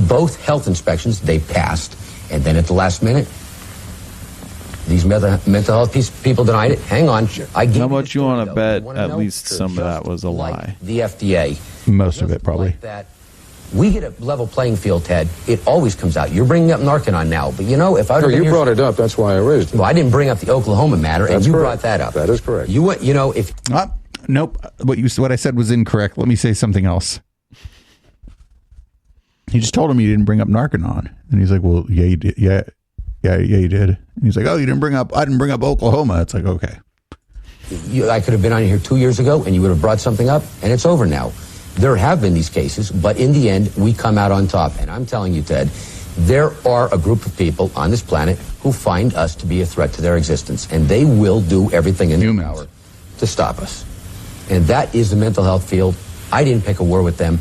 Both health inspections, they passed, and then at the last minute, these mental health people denied it. Hang on. How much you want to bet at least some of that was a lie? The FDA. Most of it, probably. Like that. We get a level playing field, Ted. It always comes out. You're bringing up Narconon now, but you know, if I you brought it up, that's why I raised it. Well, I didn't bring up the Oklahoma matter, and you brought that up. That is correct. You went, you know, if Nope. What I said was incorrect. Let me say something else. He just told him he didn't bring up Narconon, and he's like, "Well, yeah, you did. Yeah, you did." And he's like, "Oh, I didn't bring up Oklahoma." It's like, okay. I could have been on here 2 years ago, and you would have brought something up, and it's over now. There have been these cases, but in the end, we come out on top. And I'm telling you, Ted, there are a group of people on this planet who find us to be a threat to their existence, and they will do everything in their power to stop us. And that is the mental health field. I didn't pick a war with them.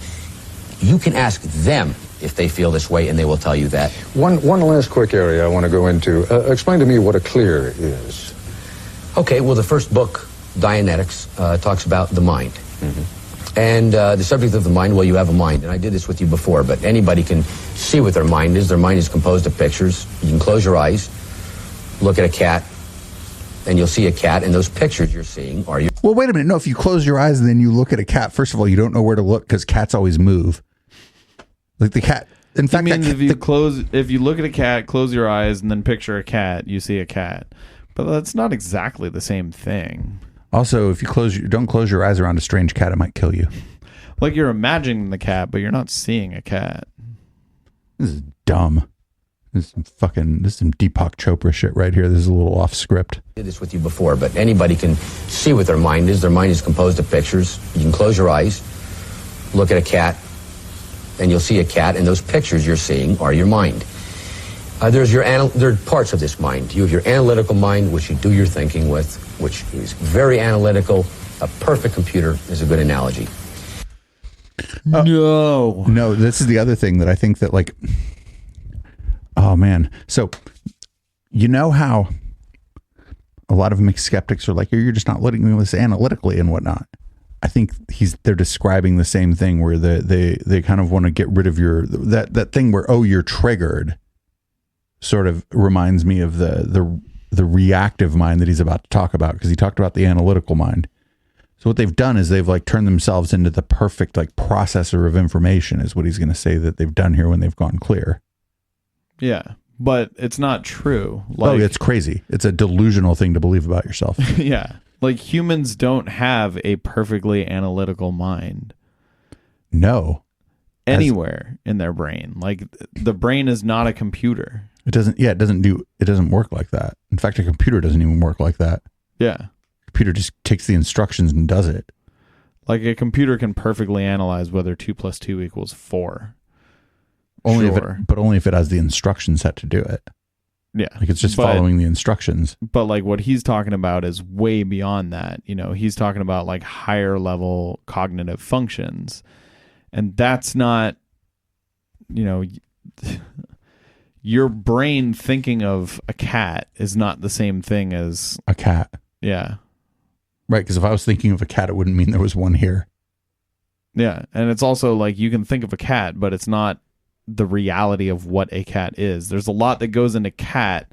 You can ask them if they feel this way, and they will tell you that. One last quick area I want to go into. Explain to me what a clear is. Okay, well, the first book, Dianetics, talks about the mind. Mm-hmm. And the subject of the mind, well, you have a mind. And I did this with you before, but anybody can see what their mind is. Their mind is composed of pictures. You can close your eyes, look at a cat, and you'll see a cat, and those pictures you're seeing are your... Well, wait a minute. No, if you close your eyes and then you look at a cat, first of all, you don't know where to look because cats always move. Like the cat... In fact, if you look at a cat, close your eyes, and then picture a cat, you see a cat. But that's not exactly the same thing. Also, if you don't close your eyes around a strange cat, it might kill you. Like you're imagining the cat, but you're not seeing a cat. This is dumb. This is some Deepak Chopra shit right here. This is a little off script. I did this with you before, but anybody can see what their mind is. Their mind is composed of pictures. You can close your eyes, look at a cat, and you'll see a cat, and those pictures you're seeing are your mind. There are parts of this mind. You have your analytical mind, which you do your thinking with, which is very analytical. A perfect computer is a good analogy. No, this is the other thing that I think that, like, oh man. So, you know how a lot of mixed skeptics are like, you're just not looking at this analytically and whatnot. I think they're describing the same thing where they kind of want to get rid of that thing where, oh, you're triggered. Sort of reminds me of the reactive mind that he's about to talk about, because he talked about the analytical mind. So what they've done is they've like turned themselves into the perfect like processor of information is what he's going to say that they've done here when they've gone clear. Yeah, but it's not true. Like, it's crazy. It's a delusional thing to believe about yourself. Yeah, like humans don't have a perfectly analytical mind. No. Anywhere in their brain. Like the brain is not a computer. It doesn't work like that. In fact, a computer doesn't even work like that. Yeah. Computer just takes the instructions and does it. Like a computer can perfectly analyze whether 2 + 2 = 4. Only if it has the instruction set to do it. Yeah. Like it's just following the instructions. But like what he's talking about is way beyond that. You know, he's talking about like higher level cognitive functions. And that's not, you know, your brain thinking of a cat is not the same thing as a cat. Yeah. Right. Because if I was thinking of a cat, it wouldn't mean there was one here. Yeah. And it's also like you can think of a cat, but it's not the reality of what a cat is. There's a lot that goes into cat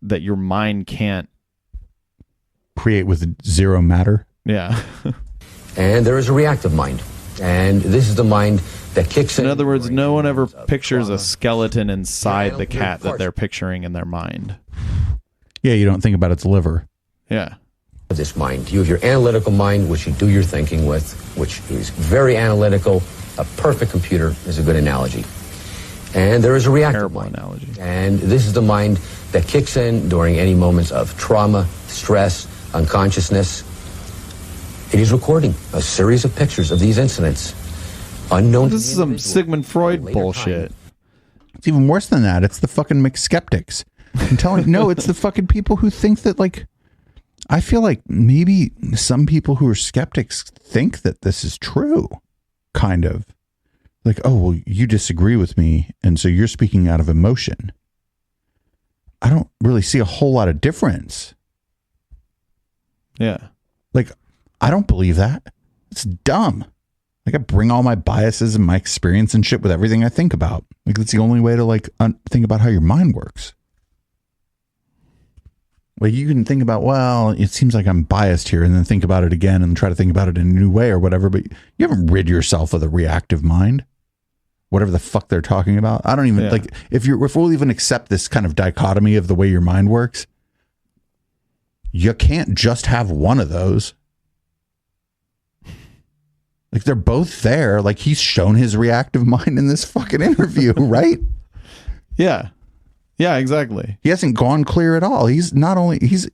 that your mind can't create with zero matter. Yeah. And there is a reactive mind. And this is the mind that kicks in. In other words, no one ever pictures a skeleton inside the cat that they're picturing in their mind. Yeah, you don't think about its liver. Yeah. This mind. You have your analytical mind, which you do your thinking with, which is very analytical. A perfect computer is a good analogy. And there is a reactive Terrible mind. analogy. And this is the mind that kicks in during any moments of trauma, stress, unconsciousness. It is recording a series of pictures of these incidents. Unknown. This is some Sigmund Freud Later bullshit. It's even worse than that. It's the fucking McSkeptics. I'm telling you, no, it's the fucking people who think that, like, I feel like maybe some people who are skeptics think that this is true, kind of. Like, oh, well, you disagree with me, and so you're speaking out of emotion. I don't really see a whole lot of difference. Yeah. Like, I don't believe that. It's dumb. Like, I bring all my biases and my experience and shit with everything I think about. Like, that's the only way to, like, think about how your mind works. Like, you can think about, well, it seems like I'm biased here, and then think about it again and try to think about it in a new way or whatever, but you haven't rid yourself of the reactive mind. Whatever the fuck they're talking about. I don't even, like, if we'll even accept this kind of dichotomy of the way your mind works, you can't just have one of those. Like, they're both there. Like, he's shown his reactive mind in this fucking interview, right? Yeah. Yeah, exactly. He hasn't gone clear at all. He's not only, he's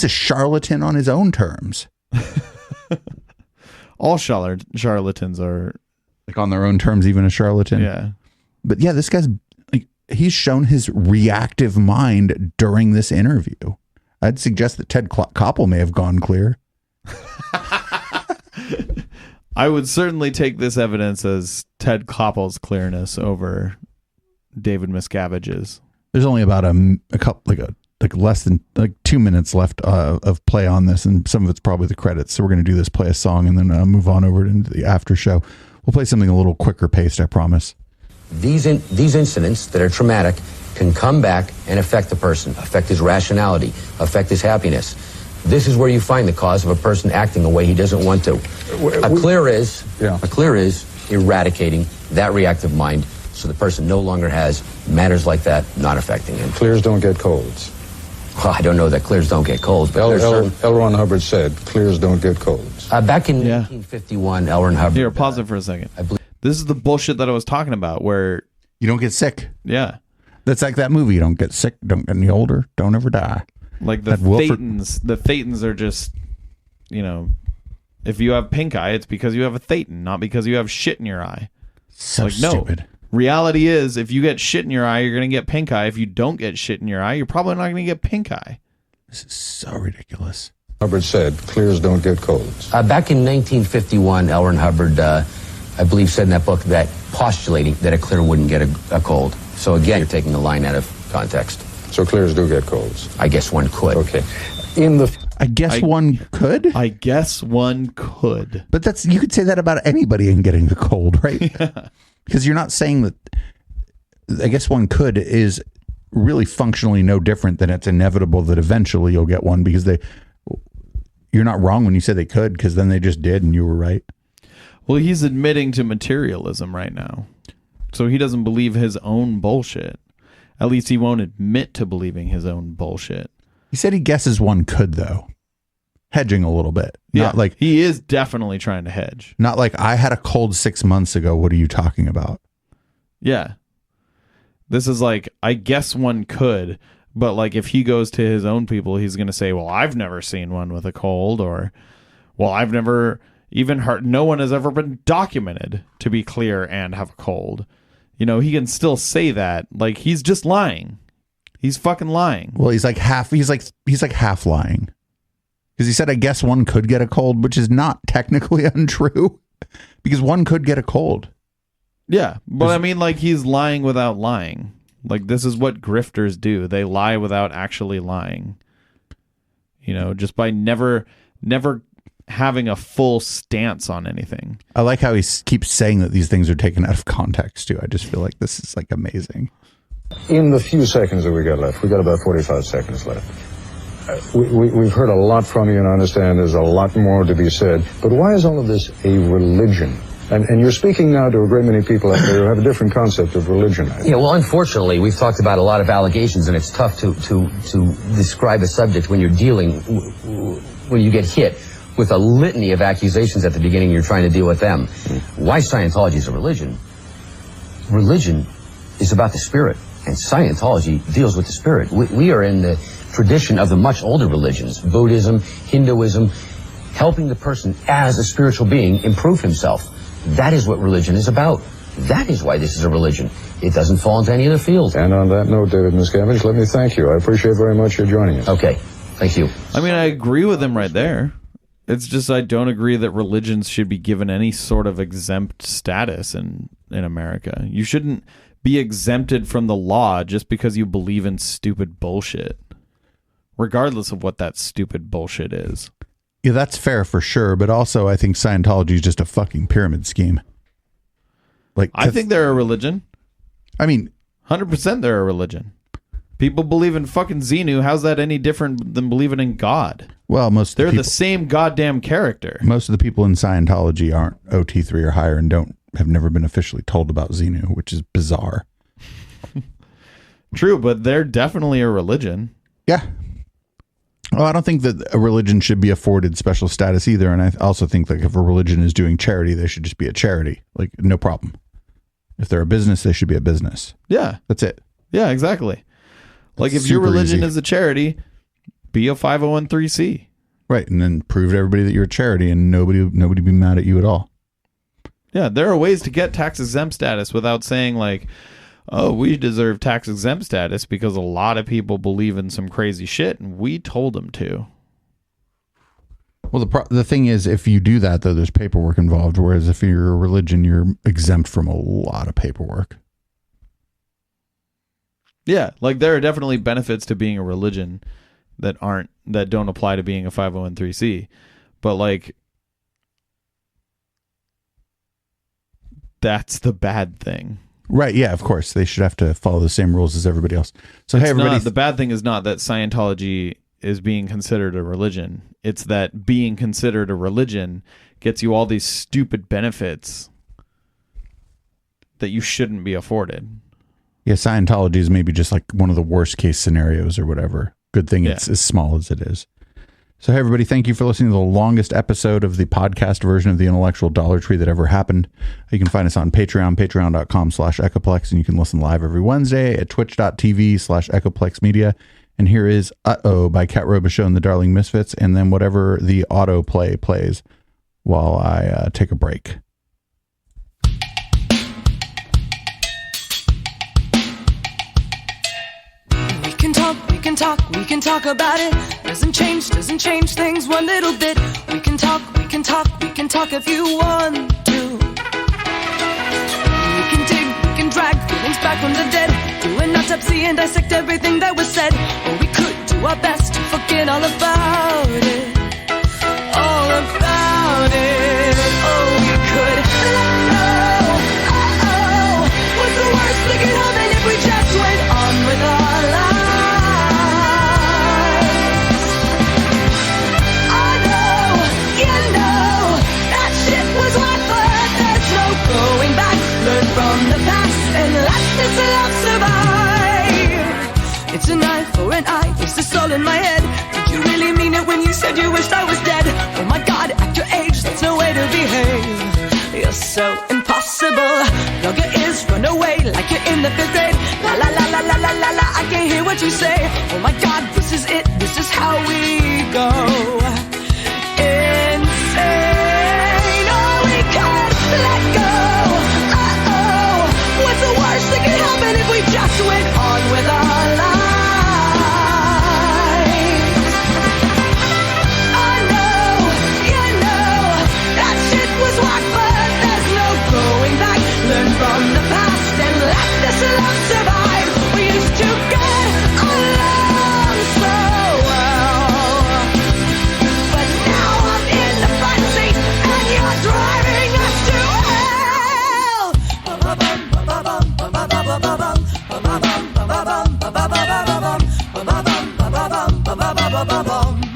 a charlatan on his own terms. All charlatans are, like, on their own terms, even a charlatan. yeah. But yeah, this guy's, like, he's shown his reactive mind during this interview. I'd suggest that Ted Koppel may have gone clear. I would certainly take this evidence as Ted Koppel's clearness over David Miscavige's. There's only about a couple, like less than 2 minutes left of play on this, and some of it's probably the credits. So we're going to do this, play a song, and then move on over into the after show. We'll play something a little quicker paced, I promise. These incidents that are traumatic can come back and affect the person, affect his rationality, affect his happiness. This is where you find the cause of a person acting a way he doesn't want to. A clear is eradicating that reactive mind so the person no longer has matters like that not affecting him. Clears don't get colds. Well, I don't know that clears don't get colds, but L. Ron Hubbard said, clears don't get colds. Back in 1951, L. Ron Hubbard... Here, pause it for a second. This is the bullshit that I was talking about where... You don't get sick. Yeah. That's like that movie. You don't get sick, don't get any older, don't ever die. Like the thetans are just, you know, if you have pink eye, it's because you have a thetan, not because you have shit in your eye. So like, stupid. No. Reality is, if you get shit in your eye, you're going to get pink eye. If you don't get shit in your eye, you're probably not going to get pink eye. This is so ridiculous. Hubbard said, clears don't get colds. Back in 1951, L. Ron Hubbard, I believe, said in that book that postulating that a clear wouldn't get a cold. So again, you're taking the line out of context. So clears do get colds. I guess one could. Okay. I guess one could. I guess one could. But you could say that about anybody in getting a cold, right? Because you're not saying that. I guess one could is really functionally no different than it's inevitable that eventually you'll get one, because you're not wrong when you say they could, because then they just did and you were right. Well, he's admitting to materialism right now. So he doesn't believe his own bullshit. At least he won't admit to believing his own bullshit. He said he guesses one could, though. Hedging a little bit. Yeah, Not like he is definitely trying to hedge. Not like, I had a cold 6 months ago. What are you talking about? Yeah. This is like, I guess one could, but like if he goes to his own people, he's going to say, well, I've never seen one with a cold, or, well, I've never even heard, no one has ever been documented to be clear and have a cold. You know, he can still say that. Like, he's just lying. He's fucking lying. Well, he's like half lying. Because he said, I guess one could get a cold, which is not technically untrue, because one could get a cold. Yeah, but I mean, like, he's lying without lying. Like, this is what grifters do. They lie without actually lying. You know, just by never having a full stance on anything. I like how he keeps saying that these things are taken out of context, too. I just feel like this is, like, amazing. In the few seconds that we got left, we got about 45 seconds left. we've heard a lot from you, and I understand there's a lot more to be said. But why is all of this a religion? And you're speaking now to a great many people out there who have a different concept of religion. Yeah, well, unfortunately, we've talked about a lot of allegations, and it's tough to describe a subject when you're when you get hit with a litany of accusations at the beginning, you're trying to deal with them. Why Scientology is a religion? Religion is about the spirit, and Scientology deals with the spirit. We are in the tradition of the much older religions, Buddhism, Hinduism, helping the person as a spiritual being improve himself. That is what religion is about. That is why this is a religion. It doesn't fall into any other field. And on that note, David Miscavige, let me thank you. I appreciate very much your joining us. Okay, thank you. I mean, I agree with him right there. It's just I don't agree that religions should be given any sort of exempt status in America. You shouldn't be exempted from the law just because you believe in stupid bullshit, regardless of what that stupid bullshit is. Yeah, that's fair for sure. But also, I think Scientology is just a fucking pyramid scheme. Like, I think they're a religion. I mean, 100% they're a religion. People believe in fucking Xenu. How's that any different than believing in God? Well, they're the same goddamn character. Most of the people in Scientology aren't OT3 or higher and have never been officially told about Xenu, which is bizarre. True, but they're definitely a religion. Yeah. Well, I don't think that a religion should be afforded special status either. And I also think that if a religion is doing charity, they should just be a charity. Like, no problem. If they're a business, they should be a business. Yeah. That's it. Yeah, exactly. Like, That's if your religion easy. is a charity, be a 501(c)(3). Right. And then prove to everybody that you're a charity and nobody be mad at you at all. Yeah, there are ways to get tax exempt status without saying like, oh, we deserve tax exempt status because a lot of people believe in some crazy shit and we told them to. Well, the thing is, if you do that, though, there's paperwork involved. Whereas if you're a religion, you're exempt from a lot of paperwork. Yeah, like there are definitely benefits to being a religion that don't apply to being a 501(c). But like, that's the bad thing. Right. Yeah, of course. They should have to follow the same rules as everybody else. So, hey, everybody. The bad thing is not that Scientology is being considered a religion. It's that being considered a religion gets you all these stupid benefits that you shouldn't be afforded. Yeah, Scientology is maybe just like one of the worst case scenarios or whatever. Good thing it's as small as it is. So, hey, everybody, thank you for listening to the longest episode of the podcast version of the Intellectual Dollar Tree that ever happened. You can find us on Patreon, patreon.com/Echoplex, and you can listen live every Wednesday at twitch.tv/Echoplex Media. And here is Uh-Oh by Cat Robichaux and the Darling Misfits, and then whatever the autoplay plays while I take a break. We can talk about it. Doesn't change things one little bit. We can talk if you want to. We can dig, we can drag feelings back from the dead. Do an autopsy and dissect everything that was said. Or we could do our best to forget all about it. All about it. Oh, we could let go. Oh, what's the worst that could happen if we just went on with our lives? Going back, learn from the past, and let this love survive. It's an eye for an eye, it's the soul in my head. Did you really mean it when you said you wished I was dead? Oh my God, at your age, that's no way to behave. You're so impossible. Plug your ears, run away like you're in the 5th grade. La la la la la la la la, I can't hear what you say. Oh my God, this is it, this is how we go. Insane. Let go. Uh-oh. What's the worst that could happen if we just went on with our lives? I know, you know, that shit was whack, but there's no going back. Learn from the past and let this love survive. We used to get along so well, but now I'm in the front seat and you're driving us to hell. ba ba bum.